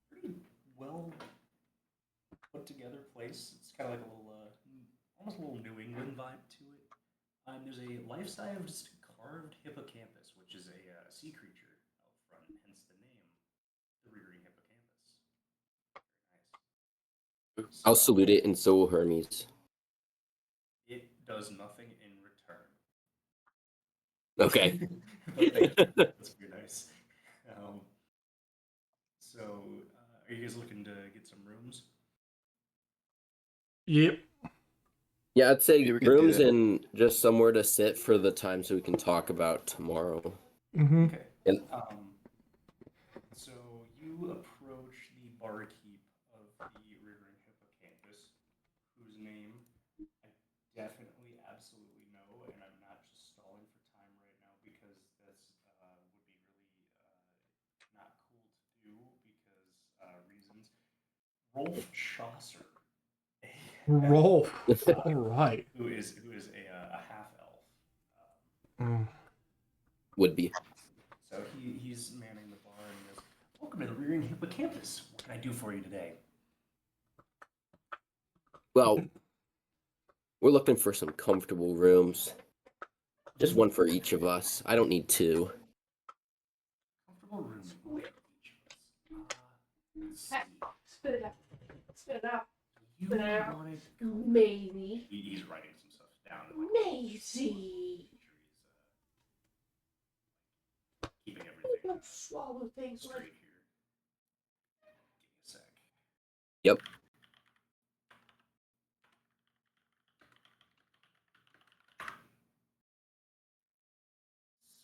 pretty well put together place. It's kind of like a little, almost a little New England vibe to it. There's a life-sized carved hippocampus, which is a sea creature out front, hence the name, the rearing hippocampus. Very nice. I'll So salute it, and so will Hermes. it does nothing in return. Okay. But thank you. That's very nice. So, are you guys looking to get some rooms? Yep. Yeah, I'd say Yeah, we can do rooms that. and just somewhere to sit for the time so we can talk about tomorrow. Mm-hmm. Okay. And So you approach the barkeep of the Rearing Hippocampus, whose name I definitely absolutely know, and I'm not just stalling for time right now because this would be really not cool to do because reasons. Rolf Chaucer, Roll. uh, All right. who is a half elf. Mm. would be. So he's manning the bar and he goes, "Welcome to the Rearing Hippocampus. What can I do for you today?" Well, we're looking for some comfortable rooms. Just one for each of us. I don't need two. Comfortable room for each of us. Let's see. Spit it out. Spit it out. You Spit it out. wanted. Maybe. He's writing some stuff down. Macy. Keeping You everything don't swallow things straight like here. Give me a sec. Yep.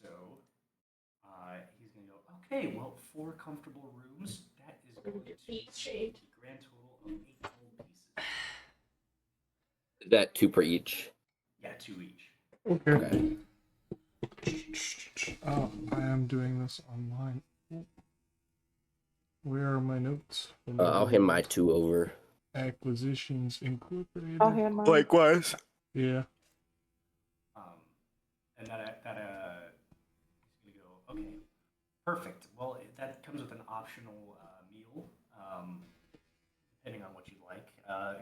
So, he's gonna go. Okay, well, 4 comfortable rooms. That is going to feet shaved. a grand total of 8 gold pieces. That 2 per each. Yeah, 2 each. Okay. Okay. Oh, I am doing this online. Where are my notes? I'll hand my 2 over. Acquisitions Incorporated. I'll hand mine. Likewise. Yeah. And he's gonna go. Okay, perfect. Well, that comes with an optional meal, depending on what you like.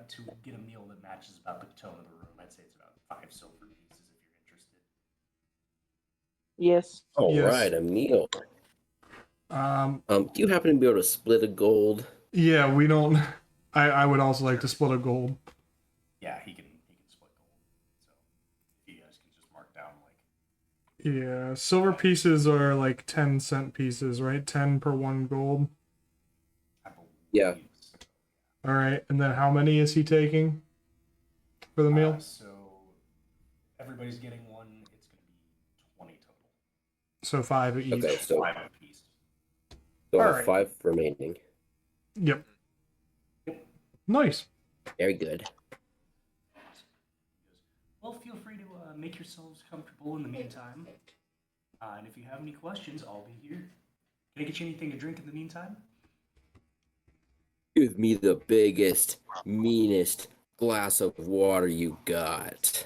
To get a meal that matches about the tone of the room, I'd say it's about 5 silver pieces if you're interested. Yes. All Yes. right, a meal. Um. Do you happen to be able to split a gold? Yeah, we don't. I would also like to split a gold. Yeah, he can split gold. So if you guys can just mark down like. Yeah, silver pieces are like 10-cent pieces, right? 10 per 1 gold. I believe Yeah. so. All right, and then how many is he taking for the meal? So everybody's getting one. It's going to be 20 total. So 5 each. Okay, so 5 apiece. I have Alright. 5 remaining. Yep. Nice. Very good. Well, feel free to make yourselves comfortable in the meantime. And if you have any questions, I'll be here. Can I get you anything to drink in the meantime? Give me the biggest, meanest glass of water you got.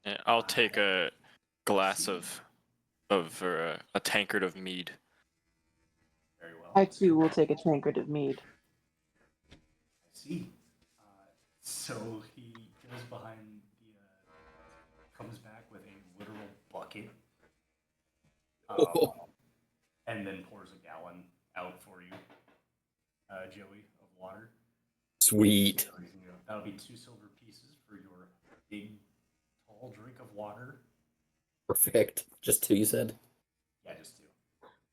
Yeah, I'll take a glass of or a tankard of mead. Very well. I too will take a tankard of mead. I see. So he goes behind the, comes back with a literal bucket, and then pours a gallon out for you, Joey, of water. Sweet. So he's gonna go, that'll be 2 silver pieces for your big, tall drink of water. Perfect. Just 2, you said? Yeah, just 2.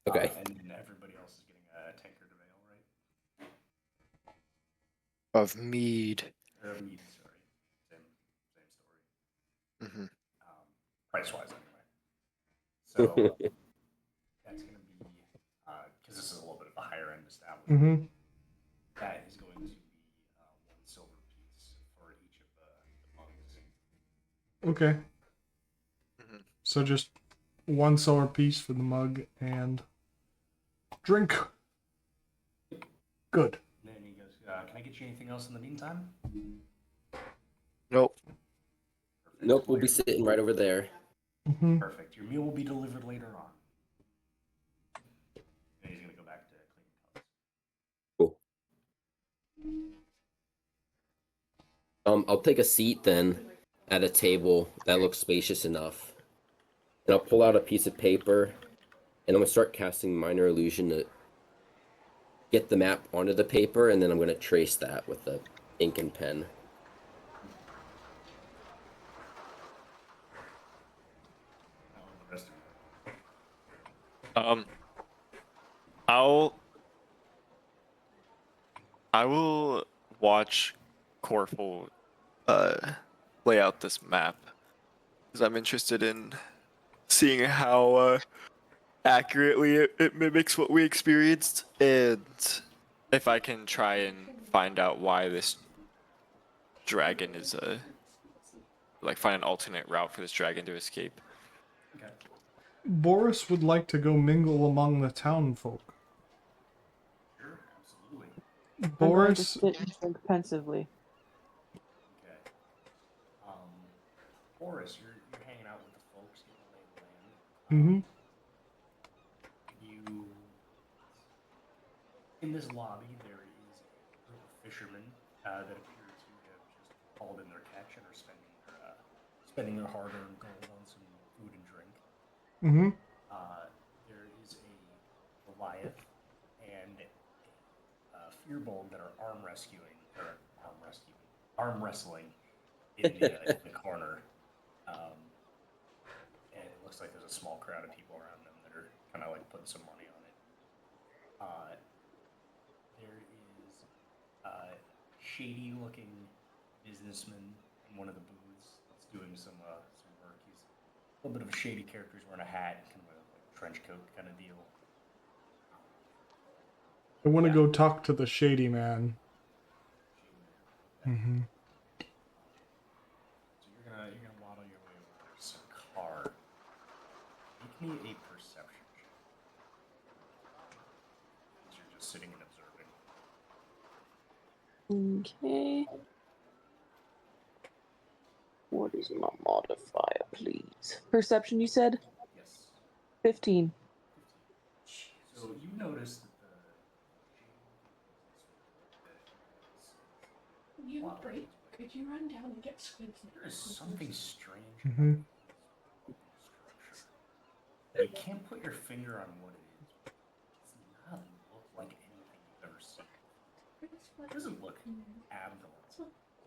Okay. And then everybody else is getting a tankard of ale, right? Of mead. Or of mead, sorry. Same story. Hmm. Price wise, anyway. So that's going to be, because this is a little bit of a higher end establishment, Mm-hmm. that is going to be 1 silver piece for each of the mugs. Okay. Mhm. So just 1 silver piece for the mug and drink. Good. And then he goes, can I get you anything else in the meantime? Nope. Perfect. Nope, we'll be sitting right over there. Mm-hmm. Perfect. Your meal will be delivered later on. And he's going to go back to cleaning cups. Cool. I'll take a seat then at a table that looks spacious enough. And I'll pull out a piece of paper and I'm gonna start casting minor illusion to get the map onto the paper, and then I'm gonna trace that with the ink and pen. How are the rest of you? I'll I will watch Corful lay out this map because I'm interested in seeing how accurately it mimics what we experienced, and if I can try and find out why this dragon is like find an alternate route for this dragon to escape. Okay. Boris would like to go mingle among the town folk. Sure, absolutely. I'm going to Boris, sit and think pensively. Okay. Boris, you're hanging out with the folks, getting the lay of the land. mm-hmm. You in this lobby there is a group of fishermen that appear to have just hauled in their catch and are spending their hard-earned gold on some food and drink. Mm-hmm. There is a Goliath and a Fearbold that are arm wrestling in the corner. And it looks like there's a small crowd of people around them that are kind of like putting some money on it. There is a shady-looking businessman in one of the booths that's doing some work. He's a little bit of a shady character. He's wearing a hat, kind of a like, trench coat kind of deal. I want to Yeah. go talk to the shady man. Shady man. Mm-hmm. So you're gonna waddle your way over to this car. Make me a perception check. Since you're just sitting and observing. Okay. What is my modifier, please? Perception, you said? Yes. 15. So you notice that You break. Could you run down and get Squid's there is something strange Mm-hmm. about his structure. You can't put your finger on what it is. It does not look like anything you've ever seen. It doesn't look abnormal.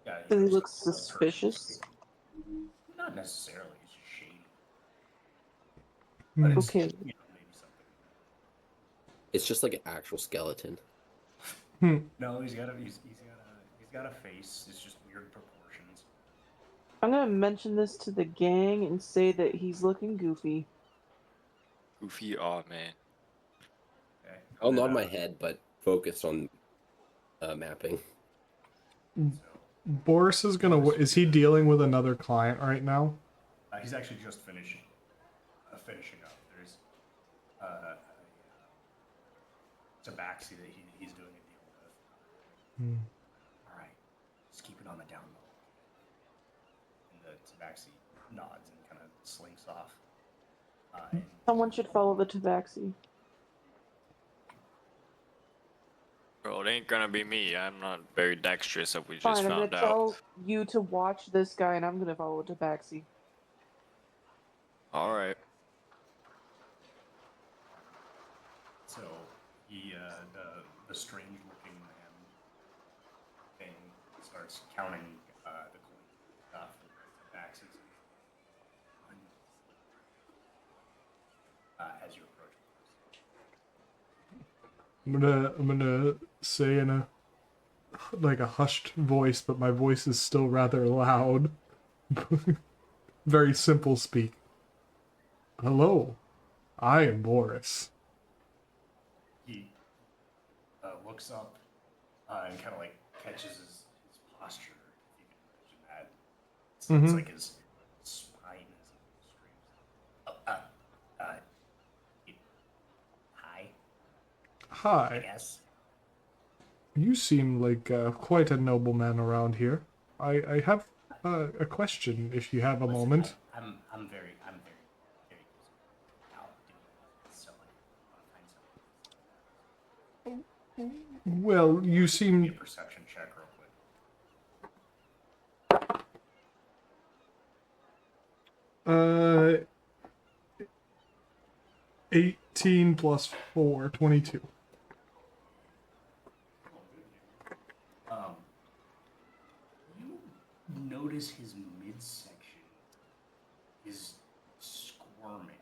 Yeah, Does he just look a person. suspicious? Not necessarily. It's just shady. Hmm. But it's Okay. maybe something. It's just like an actual skeleton. No, he's got a face. It's just weird proportions. I'm gonna mention this to the gang and say that he's looking goofy. Goofy, oh man. Okay. I'll And nod then, my head, but focus on mapping. So, Boris is gonna. Is he dealing with another client right now? he's actually just finishing up. There's a tabaxi that he's doing a deal with. All right, just keep it on the down low. And the tabaxi nods and kind of slinks off. And Someone should follow the tabaxi. Bro, it ain't gonna be me. I'm not very dexterous, as we just Fine, I'm gonna found out. tell you to watch this guy and I'm gonna follow tabaxi. Alright. so he, the strange-looking man thing starts counting the coin stuff and the tabaxis. As you approach. I'm gonna say in a like a hushed voice, but my voice is still rather loud. Very simple speak. Hello, I am Boris. He looks up and kind of like catches his posture, if you can imagine that. It's like his spine is a little straight. Hi, I Hi, guess. you seem like quite a nobleman around here. I have a question, if you have a Listen, moment. I'm very busy. I'll do it. So I want to find something. Well, you Give me a seem perception check real quick. Uh, 18 plus 4, 22. You notice his midsection is squirming.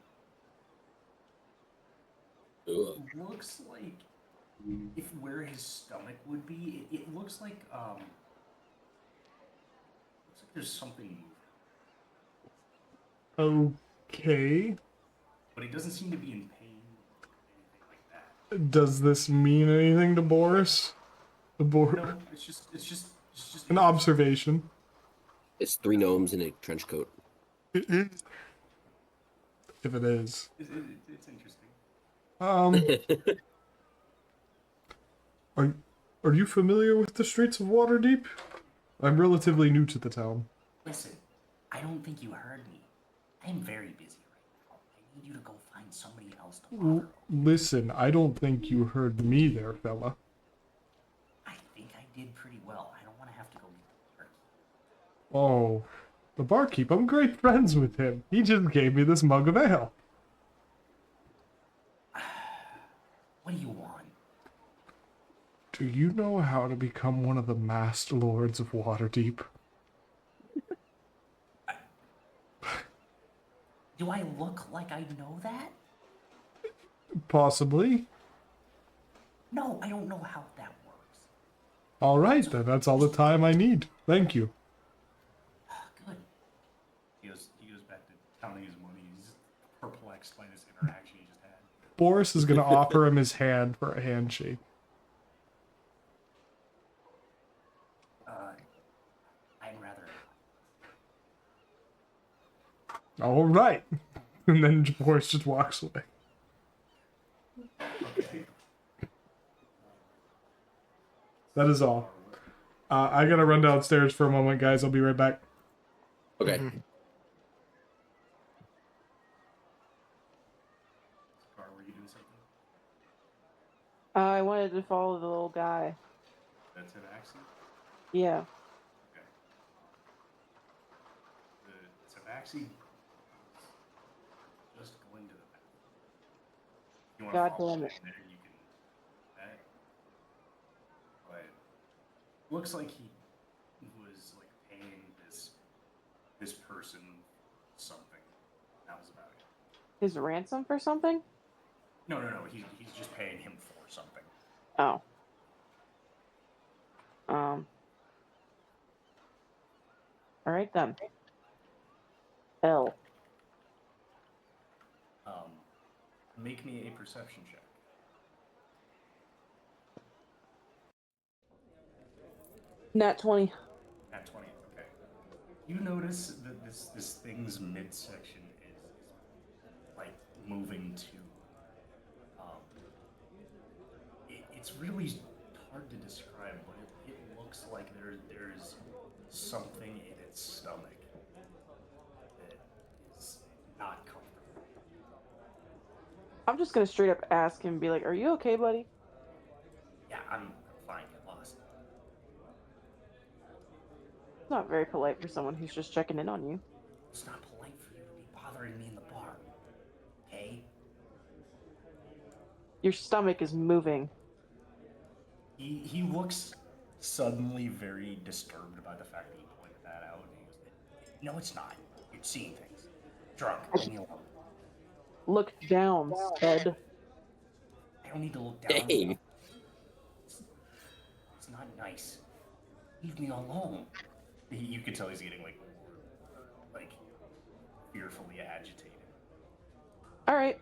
Ugh. It looks like if where his stomach would be, it looks like there's something moving. Okay. But he doesn't seem to be in pain or anything like that. Does this mean anything to Boris? No, it's just An observation. It's 3 gnomes in a trench coat. If it is. It's interesting. Are you familiar with the streets of Waterdeep? I'm relatively new to the town. Listen, I don't think you heard me. I am very busy right now. I need you to go find somebody else to bother. Listen, I don't think you heard me there, fella. I think I did pretty well. I don't want to have to go get the barkeep. Oh, the barkeep. I'm great friends with him. He just gave me this mug of ale. What do you want? Do you know how to become one of the masked lords of Waterdeep? Do I look like I know that? Possibly. No, I don't know how that works. All right, then. That's all the time I need. Thank you. Good. He goes back to counting his money. He's perplexed by this interaction he just had. Boris is going to offer him his hand for a handshake. I'd rather. All right. And then Boris just walks away. Okay. That is all. I gotta run downstairs for a moment, guys. I'll be right back. Okay. Scar, were you doing something? I wanted to follow the little guy. That's an accent? Yeah. Okay. The tabaxi is just going to the bathroom. You want God to follow damn him it. in there, you can do that. But looks like he was like paying this person something. That was about it. His ransom for something? No. He's just paying him for something. Oh. Alright then. L. Make me a perception check. Nat 20. At 20, okay. You notice that this thing's midsection is like moving to. It's really hard to describe, but it looks like there's something in its stomach that is not comfortable. I'm just gonna straight up ask him, be like, "Are you okay, buddy?" Yeah, I'm fine. Get lost. It's not very polite for someone who's just checking in on you. It's not polite for you to be bothering me in the bar. Okay? Your stomach is moving. He looks suddenly very disturbed by the fact that you pointed that out. And he goes, "No, it's not. You're seeing things. Drunk. Leave me alone. Look down, sped. I don't need to look down. Dang. It's not nice. Leave me alone." You can tell he's getting like fearfully agitated. Alright.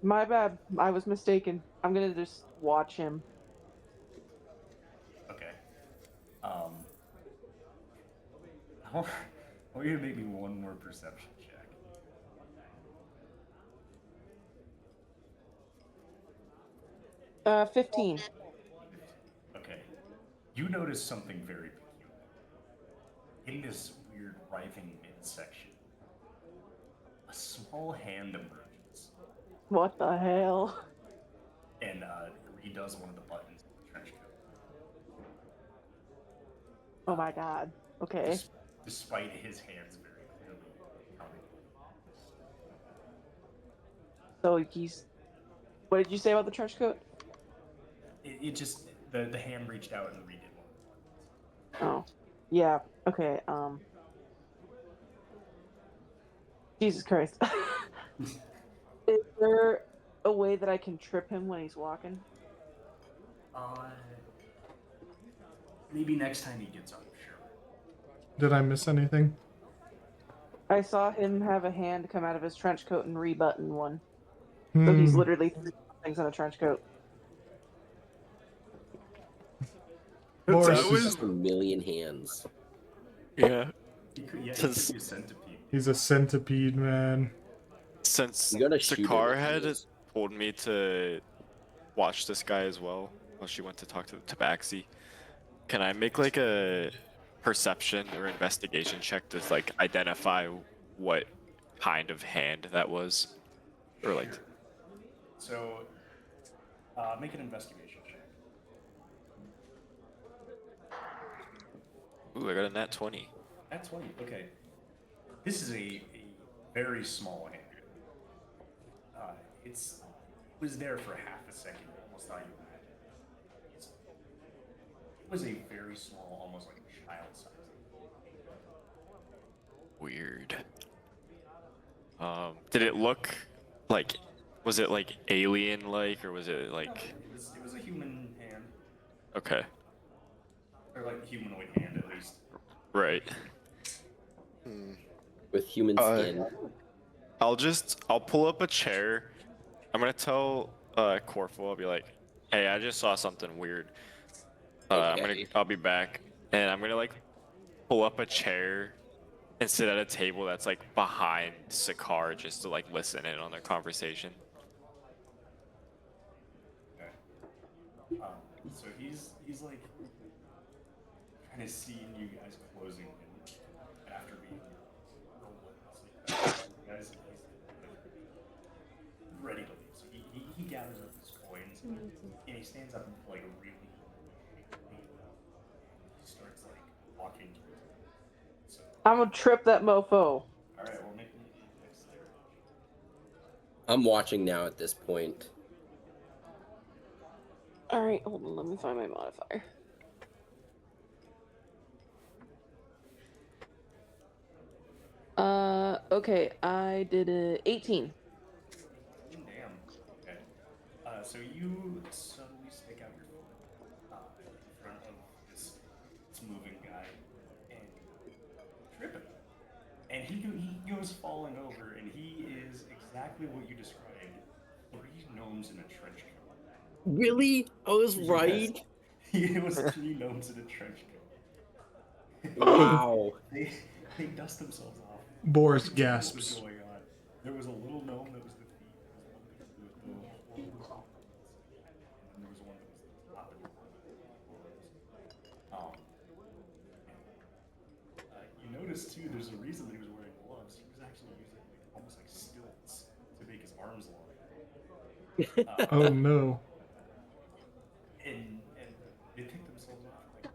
My bad. I was mistaken. I'm gonna just watch him. Okay. I want you to make me one more perception check. Uh, 15. Okay. You notice something very peculiar. In this weird writhing midsection, a small hand emerges What the hell? and redoes one of the buttons in the trench coat. Oh my god. Okay. Despite his hands very clearly counting. So he's. What did you say about the trench coat? It just the hand reached out and redid one of the buttons. Oh, yeah. Okay. Jesus Christ. Is there a way that I can trip him when he's walking? Uh, maybe next time he gets up, sure. Did I miss anything? I saw him have a hand come out of his trench coat and rebutton one. So he's Hmm. literally three things in a trench coat. Boris That This is is was just a million hands. yeah. He could Since be a centipede. he's a centipede, man. since You gotta shoot him Sakar if he had is. told me to watch this guy as well while she went to talk to the Tabaxi, can I make like a perception or investigation check to like identify what kind of hand that was? Or like, Sure. So, make an investigation check. ooh, I got a nat 20. At 20, okay. This is a very small hand. It was there for half a second, almost thought you had it. It was a very small, almost like child size. Weird. Did it look like, was it like alien like, or was it No, like, it was a human hand, okay, or like humanoid hand at least. right. With human Uh, skin. I'll pull up a chair. I'm gonna tell Corfu, I'll be like, hey, I just saw something weird. Okay. I'll be back, and I'm gonna like pull up a chair and sit at a table that's like behind Sakar just to like listen in on their conversation. Okay. So he's like kind of seeing you guys closing in after being relentlessly. You guys, he's ready to leave. So he gathers up his coins and he stands up like really shakily and he starts like walking towards you. So I'm gonna trip that mofo. all right, we'll make me a dexterity. I'm watching now at this point. Alright, hold on, let me find my modifier. Okay, I did a 18. Damn. Okay. So you suddenly stick out your foot in front of this moving guy and trip him. And he goes falling over, and he is exactly what you described. 3 gnomes in a trench coat. Really? I was Yes. right? It was 3 gnomes in a trench coat. Wow. They dust themselves off. Boris Couldn't tell what was gasps. going on. There was a little gnome that was the thief. There was one that was the horrible and then there was one that was the top and you notice too, there's a reason that he was wearing gloves. He was actually using like almost like stilts to make his arms long. Oh no. And they pick themselves off like,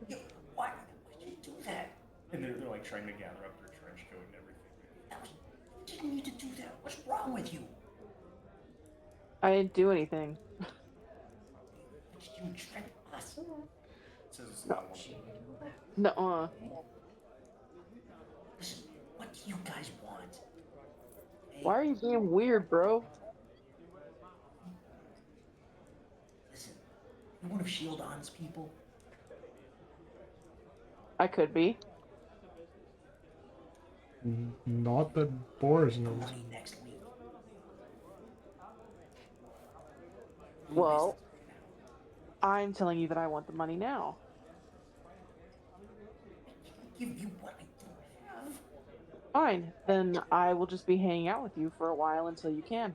yo, why would you do that? And they're like trying to gather up their trench coat and everything. You didn't need to do that. What's wrong with you? I didn't do anything. Did you trip us? Says No. one of them. Nuh-uh. Listen, what do you guys want? Why are you being weird, bro? Listen, you're one of Shield On's people. I could be. Not that Boris knows. Money next week. Well, I'm telling you that I want the money now. Give you what I don't have. Fine, then I will just be hanging out with you for a while until you can.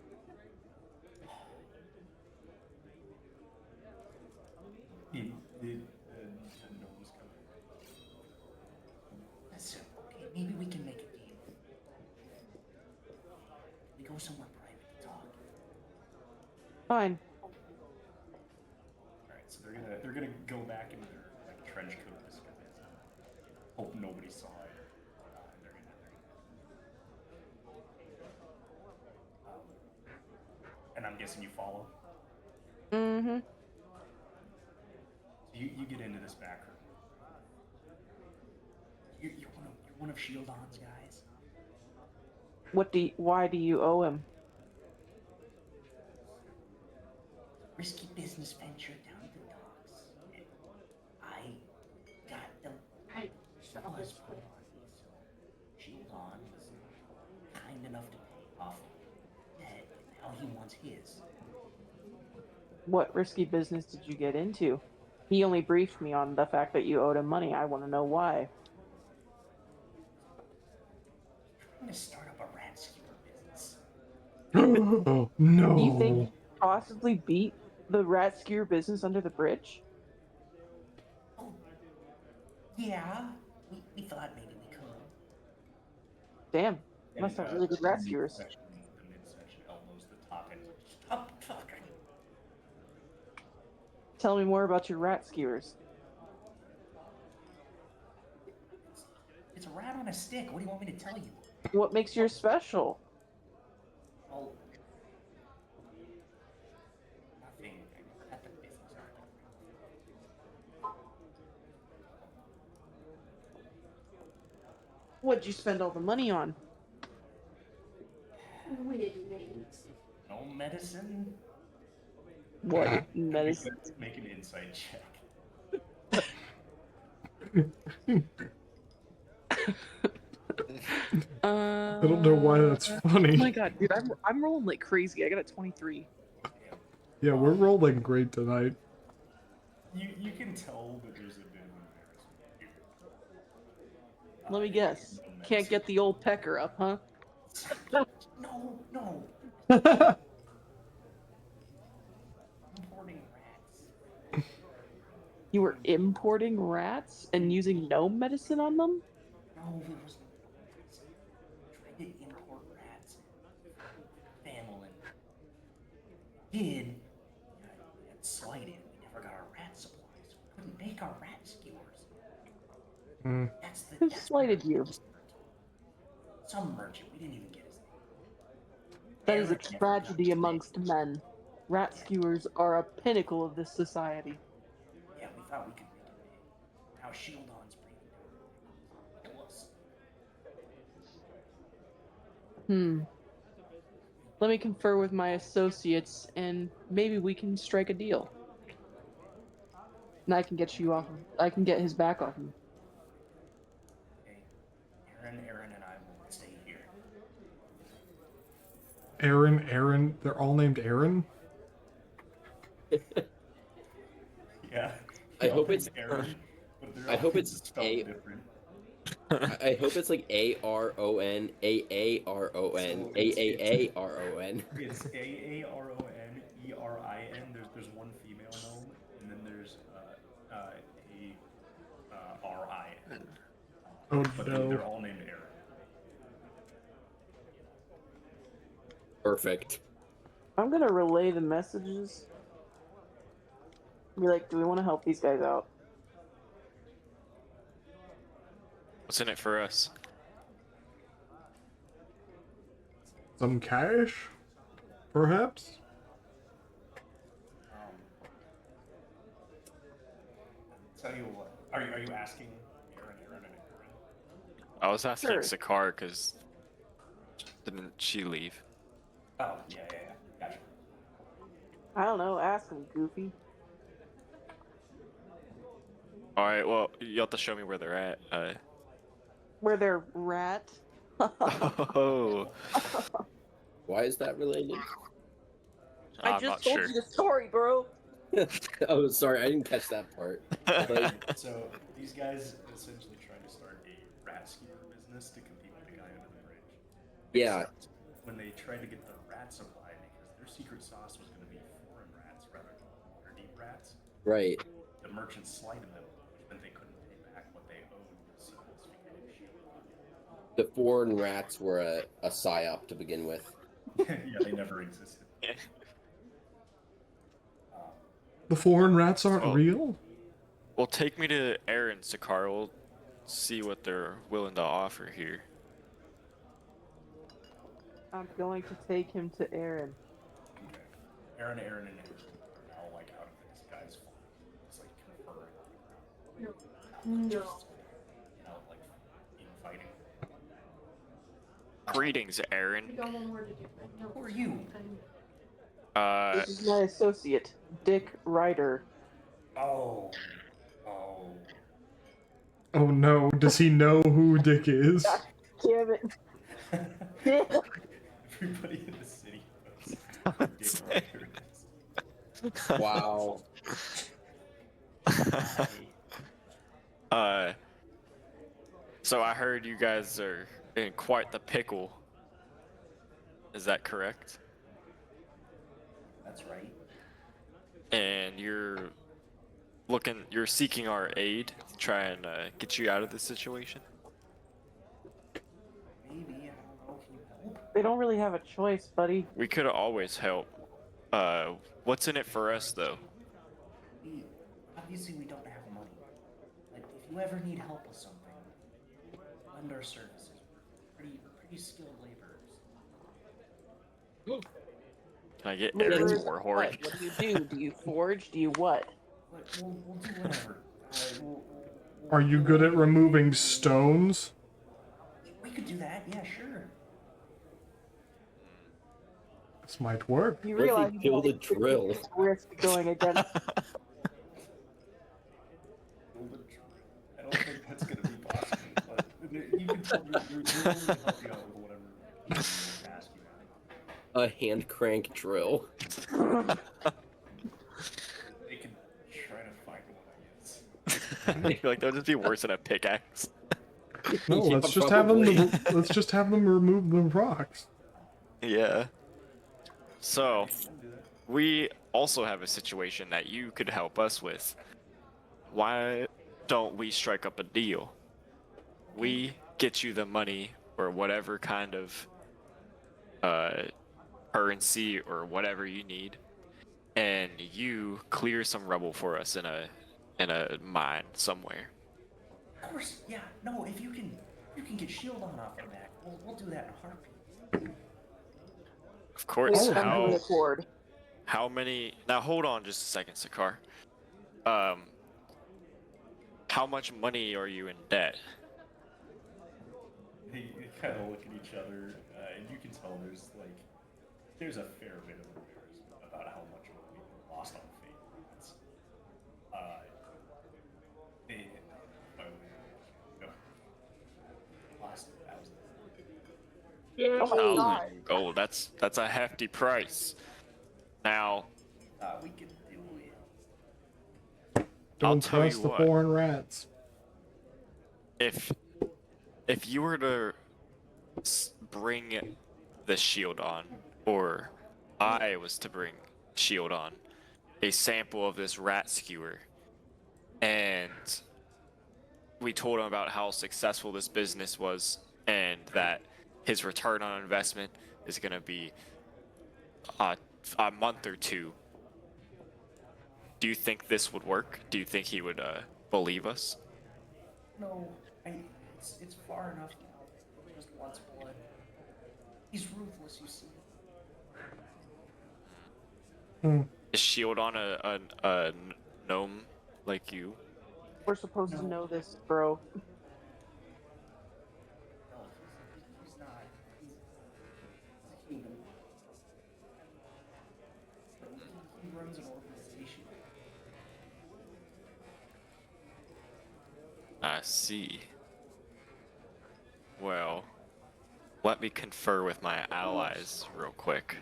The gnomes come in. Listen, okay, maybe we can make a deal. We go somewhere private to talk. Fine. All right, so they're gonna go back into their like trench coat disguise. Hope nobody saw it. And they're gonna guessing you follow. Mm-hmm. So you get into this back room. You're one of Shieldon's guys. Why do you owe him? Risky business venture down at the docks. And I got the fellas put on me, so Shieldon was kind enough to pay off debt, and now he wants his. What risky business did you get into? He only briefed me on the fact that you owed him money. I want to know why. I'm gonna start up a rat skewer business. Oh, Do you think no. you possibly beat the rat skewer business under the bridge? Oh, yeah. We thought maybe we could. Damn, And must have really good rat skewers. the midsection elbows the top end. Like, stop talking. Tell me more about your rat skewers. It's a rat on a stick. What do you want me to tell you? What makes yours special? Oh, nothing. I never had the business article. What'd you spend all the money on? No medicine. What medicine? Make an insight check. I don't know why that's Oh funny. my god, dude, I'm rolling like crazy. I got a 23. Yeah, we're rolling great tonight. You can tell that there's a bit of embarrassment here. Let me guess. No Can't medicine. get the old pecker up, huh? No. Importing rats. You were importing rats and using no medicine on them? No, it was trying to import rats from Familin. Did got slighted. We never got our rat supplies. We couldn't make our rat skewers. Mm. Who That's slighted you? some merchant. We didn't even get his name. That is a Aaron never got tragedy his amongst name. men. Rat skewers are a pinnacle of this society. Yeah, we thought we could make it big. Now Shieldon's breathing down. Kill us. Let me confer with my associates and maybe we can strike a deal. And I can get you off of, I can get his back off you. Okay. Aaron, and I will stay here. Aaron, they're all named Aaron? Yeah. I hope it's Aaron, but they're I all hope it's spelled A- different. I hope it's like ARON, AARON, So it's AAARON. it's AARON ERIN. There's one female gnome, and then there's RIN. Oh But no. they're all named Aaron. Perfect. I'm gonna relay the messages. Be like, do we want to help these guys out? What's in it for us? Some cash? Perhaps? Tell you what, are you asking Aaron, and Aaron? I was asking Sure. Sakar because didn't she leave? Oh, yeah. Gotcha. I don't know. Ask them, Goofy. All right, well, you have to show me where they're at. Where they're rat. Oh, Why is that related? I I'm just not told sure. you the story, bro. Oh, sorry, I didn't catch that part. Like, So these guys essentially tried to start a rat skewer business to compete with the guy under the bridge. yeah, Except when they tried to get the rat supply, because their secret sauce was going to be foreign rats rather than water deep rats, right. the merchants slighted them, which meant they couldn't pay back what they owed this figurative shield. The foreign rats were a psyop to begin with. Yeah, they never existed. The foreign rats aren't Oh. real? Well, take me to Aaron, Sakar. We'll see what they're willing to offer here. I'm going to take him to Aaron. Okay. Aaron, and Aaron are now like out of this guy's phone. It's like conferring on the ground. Just, you know, like infighting. Greetings, Aaron. We got one more to do. No, Who are you? This is my associate, Dick Ryder. Oh, oh. Oh no, does he know who Dick is? Damn it. Everybody in the city knows who Dick Ryder is. Wow. So I heard you guys are in quite the pickle. Is that correct? That's right. And you're seeking our aid to try and get you out of this situation? Maybe, I don't know. Can you help? They don't really have a choice, buddy. We could always help. What's in it for us, though? Obviously, we don't have money. But if you ever need help with something, lend our services. We're pretty skilled laborers. Can I get Laborers Aaron's of warhorn? What? What do you do? Do you forge? Do you what? But we'll do whatever. We'll Are you good at removing stones? We could do that. Yeah, sure. This might work. You What if realize he you build a don't drill? risk going against. I don't think that's gonna be possible. But you can tell me. You're only helping out with whatever you ask you. A hand crank drill. They can try to find one, I guess. I feel like that would just be worse than a pickaxe. No, Yeah, let's just have them. probably. Let's just have them remove the rocks. Yeah. So, we also have a situation that you could help us with. Why don't we strike up a deal? We get you the money or whatever kind of currency or whatever you need, and you clear some rubble for us in a mine somewhere. Of course, yeah. No, if you can get shield on off our back, we'll do that in a heartbeat. Of course. Please come to the cord. How many? Now hold on just a second, Sakar. How much money are you in debt? They kind of look at each other, and you can tell there's a fair bit of embarrassment about how much money we lost on fate. It's, they, by the way, lost 1,000. Oh my god. 1,000 gold. That's a hefty price. Now, We can do it. Don't tell you trust the what. foreign rats. if you were to bring the shield on, or I was to bring shield on, a sample of this rat skewer, and we told him about how successful this business was and that his return on investment is going to be a month or two. Do you think this would work? Do you think he would believe us? No, it's far enough now. Just wants blood. He's ruthless, you see. Is shield on a gnome like you? We're supposed to know this, bro. No, he's not. He's a human. But he runs an organization. I see. Well, let me confer with my allies real quick.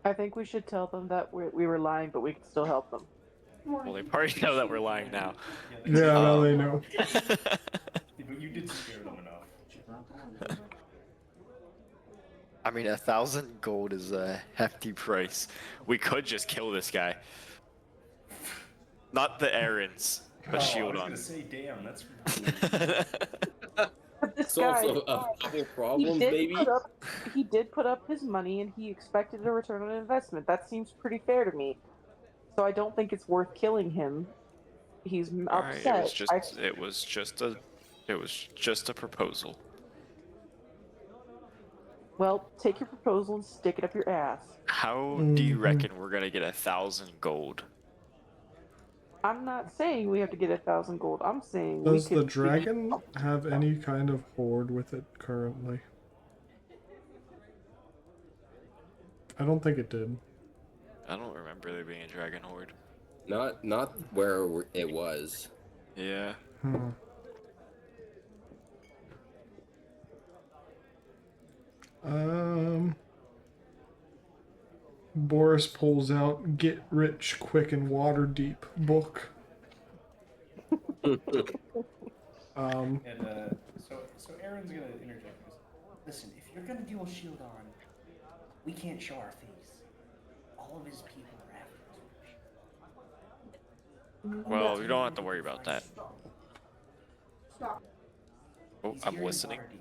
I think we should tell them that we were lying, but we can still help them. Well, they probably know that we're lying now. Yeah, now they know. But you did scare them enough. I mean, 1,000 gold is a hefty Price. We could just kill this guy. Not the errands, but shield I on. was gonna say, damn, that's really But this It's guy, also a couple he problems, did maybe. he did put up his money, and he expected a return on investment. That seems pretty fair to me. So I don't think it's worth killing him. He's Alright, upset. it was just a proposal. Well, take your proposal and stick it up your ass. How do you Mhm. reckon we're gonna get 1,000 gold? I'm not saying we have to get 1,000 gold. I'm saying we Does the could give you dragon have any kind of hoard with it currently? I don't think it did. I don't remember there being a dragon horde. Not where it was. Yeah. Huh. Um, Boris pulls out "Get Rich Quick and Water Deep" book. Um, And so Aaron's gonna interject and goes, listen, if you're gonna deal shield on, we can't show our face. All of his people are after us with shield. Well, you don't have to worry about that. Stop. Oh, He's I'm here in listening. Waterdeep.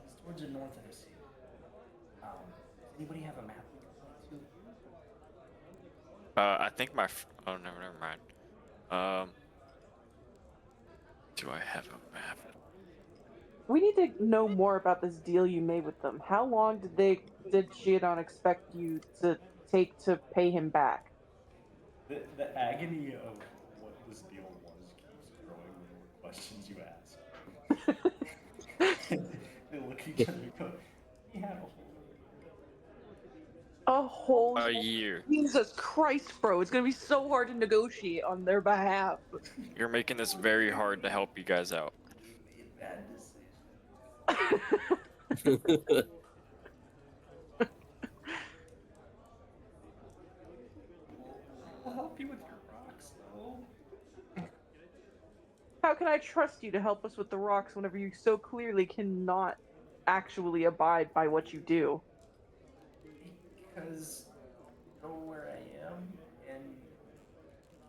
He's towards the north of the city. Does anybody have a map we can point to? I think my. Oh, no, never mind. Do I have a map? We need to know more about this deal you made with them. How long did Shiadon expect you to take to pay him back? The agony of what this deal was keeps growing the more questions you ask. They look at each other and go, we had a whole A whole A year. Jesus Christ, bro! It's gonna be so hard to negotiate on their behalf. You're making this very hard to help you guys out. made bad decisions. We'll help you with your rocks, though. How can I trust you to help us with the rocks whenever you so clearly cannot actually abide by what you do? Because you know where I am, and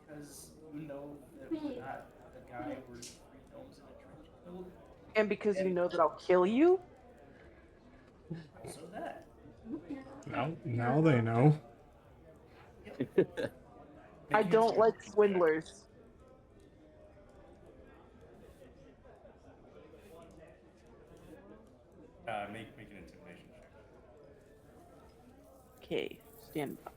because you know that we're not the guy with three gnomes in a trench coat. And because you know that I'll kill you? Also that. now they know. I don't like swindlers. Make an intimidation check. Okay, stand by.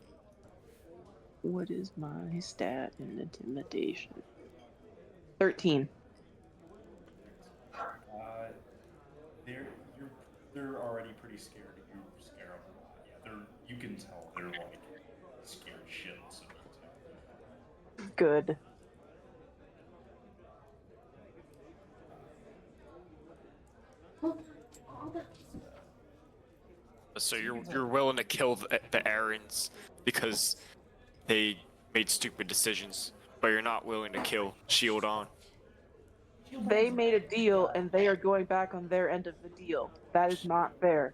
What is my stat in intimidation? 13. They're you're they're already pretty scared. You scare them a lot. Yeah, you can tell they're like scared shitless of you too. Good. So you're willing to kill the Aarons because they made stupid decisions, but you're not willing to kill Shield on. They made a deal and they are going back on their end of the deal. That is not fair.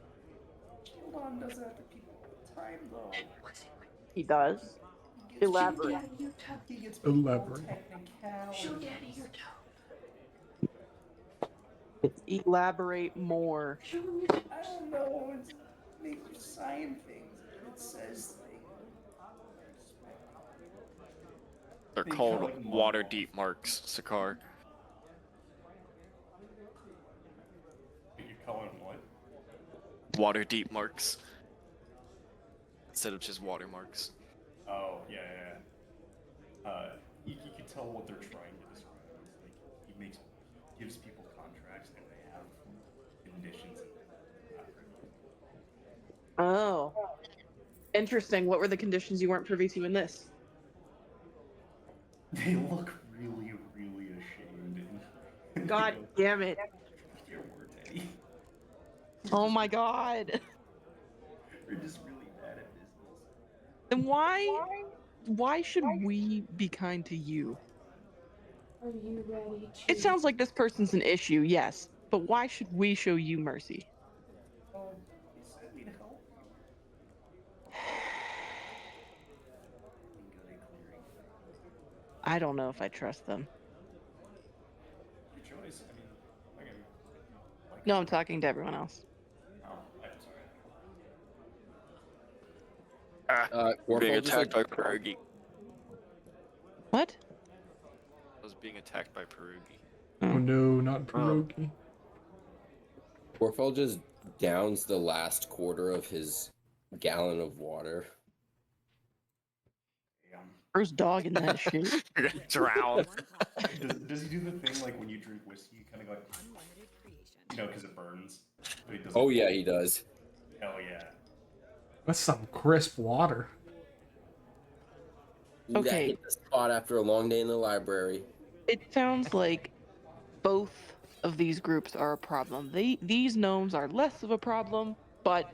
Shieldon does that to people all the time, though. He does. He gets Elaborate. Daddy, your toe. He gets people Elaborate. Show technicalities. Daddy your toe. Elaborate more. Show him your toe. I don't know. It's maybe you sign things. It says things. They're They called call it water mumble. deep marks, Sakar. You call it what? Water deep marks. Instead of just watermarks. Oh, yeah. You can tell what they're trying to describe. It's like he gives people contracts and they have conditions in them that they're not privy Oh. Interesting. What were the conditions you weren't privy to in this? to. They look really, really ashamed. And God damn it. Your word, Eddie. Oh my god. We're just really bad at business. Then why should we be kind to you? Are you ready to? It sounds like this person's an issue, yes, but why should we show you mercy? Oh, he said we'd help you. I'm good at clearing. I don't know if I trust them. Your choice. I mean, like, No, I'm talking to everyone else. oh, I'm sorry. Being Warfel just, attacked by like, Pierogi. What? I was being attacked by Pierogi. Oh no, not pierogi. Warfel just downs the last quarter of his gallon of water. Damn. First dog in that shit. You're gonna drown. Does he do the thing like when you drink whiskey, you kind of go like, because it burns? But he doesn't. Oh yeah, he does. Hell yeah. That's some crisp water. Ooh, that Okay. hit the spot after a long day in the library. It sounds like both of these groups are a problem. These gnomes are less of a problem, but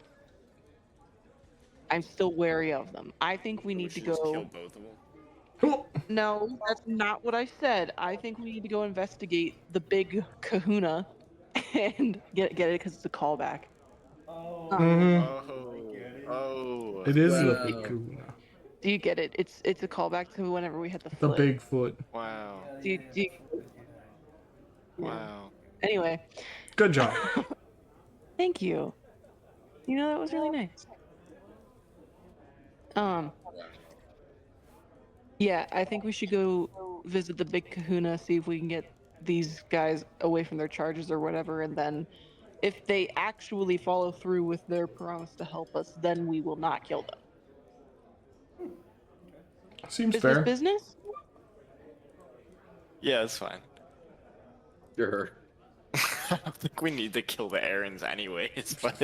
I'm still wary of them. I think we We need to should just kill go. both of them. Oh, No, that's not what I said. I think we need to go investigate the big kahuna and get it because it's a callback. Oh, Mhm. I get it. Oh. it is the Wow. big kahuna. Do you get it? It's a callback to whenever we had the The foot. Bigfoot. Wow. Yeah, Do you, do you, yeah. Wow. anyway, Good job. thank you. You know, that was really nice. Yeah, I think we should go visit the big kahuna, see if we can get these guys away from their charges or whatever, and then if they actually follow through with their promise to help us, then we will not kill them. Seems Business, fair. business? Yeah, it's fine. Sure. I don't think we need to kill the errands anyways, but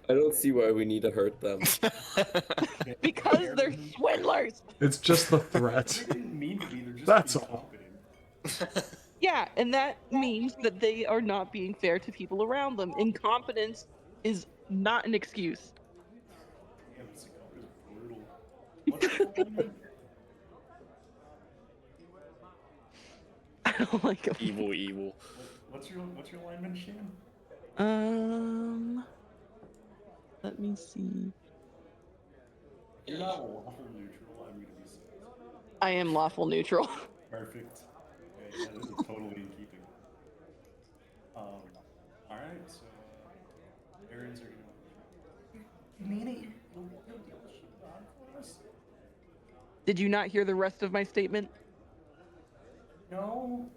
I don't see why we need to hurt them. Because they're swindlers! It's just the threat. They didn't mean to be. They're just That's all. incompetent. Yeah, and that means that they are not being fair to people around them. Incompetence is not an excuse. Damn, this is brutal. What's your alignment? I don't like them. evil. What's your alignment, Shan? Let me see. You're not lawful neutral. I'm gonna be so I am lawful neutral. perfect. Okay, yeah, this is totally in keeping. All right, so errands are gonna. You mean it? You'll deal with shit on for us? Did you not hear the rest of my statement? No,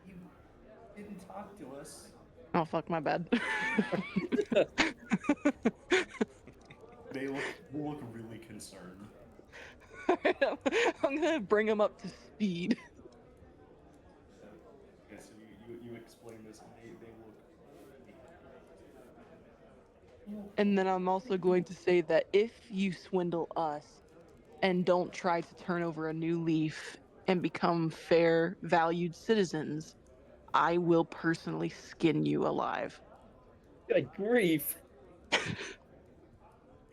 you didn't talk to us. Oh, fuck, my bad. They look really concerned. I'm gonna bring them up to speed. Okay, so you explain this, and they look. And then I'm also going to say that if you swindle us and don't try to turn over a new leaf and become fair, valued citizens, I will personally skin you alive. Good grief.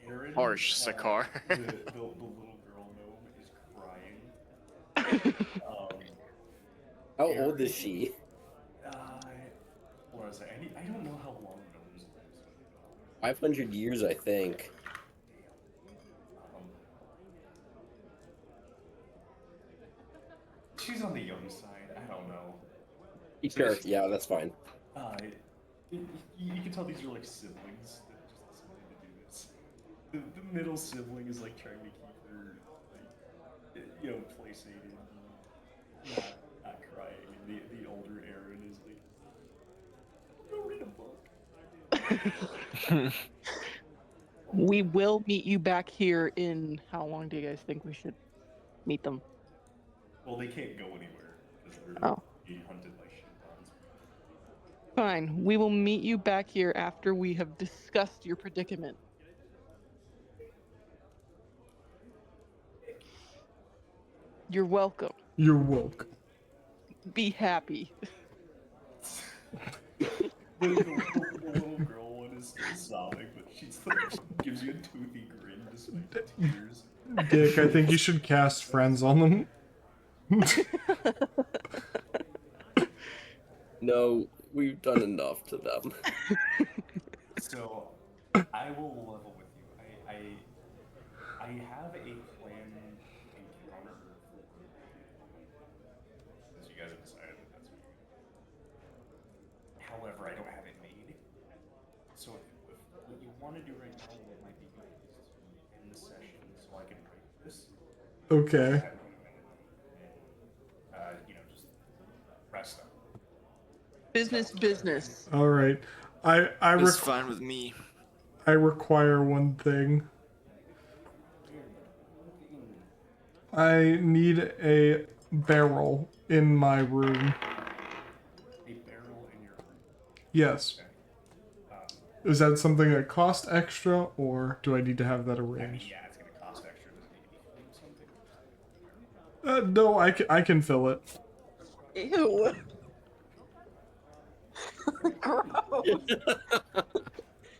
Aaron, Harsh, Sakar. the little girl gnome is crying. How old is she? What was I? I don't know how long gnomes live. 500 years, I think. Um, she's on the young side. I don't know. Sure, yeah, that's fine. You can tell these are like siblings that just decided to do this. The middle sibling is like trying to keep her, like, placated, and not crying, and the older Aaron is like, go read a book. We will meet you back here in how long do you guys think we should meet them? Well, they can't go anywhere because they're Oh. being hunted by shitons. Fine. We will meet you back here after we have discussed your predicament. You're welcome. You're woke. Be happy. The little girl one is still sobbing, but she gives you a toothy grin despite the tears. Dick, I think you should cast friends on them. No, we've done enough to them. So, I will level with you. I have a planned encounter for since you guys have decided that that's what you're gonna do. However, I don't have it made. So, if what you want to do right now, what might be good is to end the session so I can write this. Okay. And, just rest up. Business. All right. I It's fine with me. I require one thing. I need a barrel in my room. A barrel in your room. Yes. Okay. Is that something that costs extra, or do I need to have that I mean, arranged? yeah, it's gonna cost extra. Does it need to be filled with something? No, I can fill it. Ew. Gross.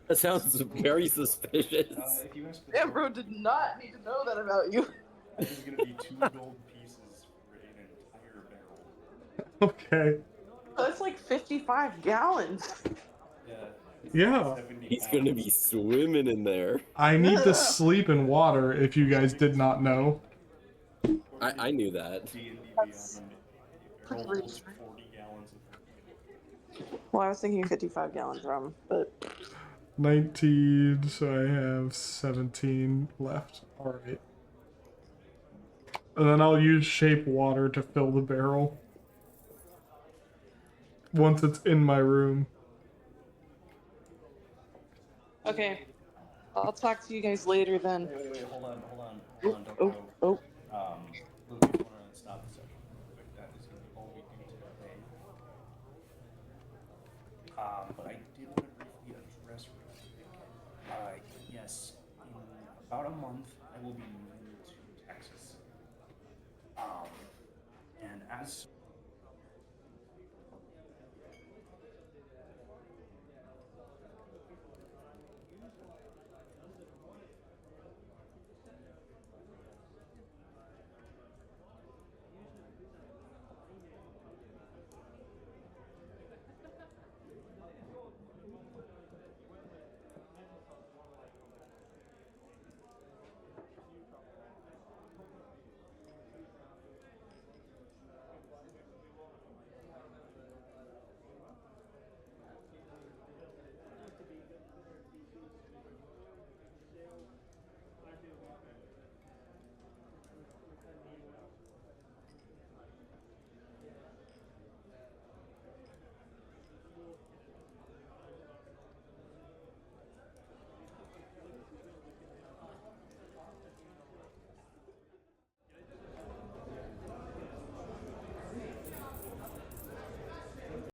That sounds very suspicious. If you ask the Damn, bro, did not need to know that about you. that is gonna be 2 gold pieces for an entire barrel. Okay. That's like 55 gallons. Yeah. Yeah. 70 He's gonna be pounds. swimming in there. I need to Ugh. sleep in water, if you guys did not know. I knew that. D&D That's Beyond, a barrel pretty holds reasonable. 40 gallons of liquid. Well, I was thinking 55 gallons rum, but 19, so I have 17 left. Alright. And then I'll use shape water to fill the barrel. Once it's in my room. okay. I'll talk to you guys later then. Wait, hold on, don't Oh, go. oh. Luke, I just wanna stop the session real quick. That is gonna be all we do today. But I did want to briefly address real quick. Yes, in about a month, I will be moving to Texas. And as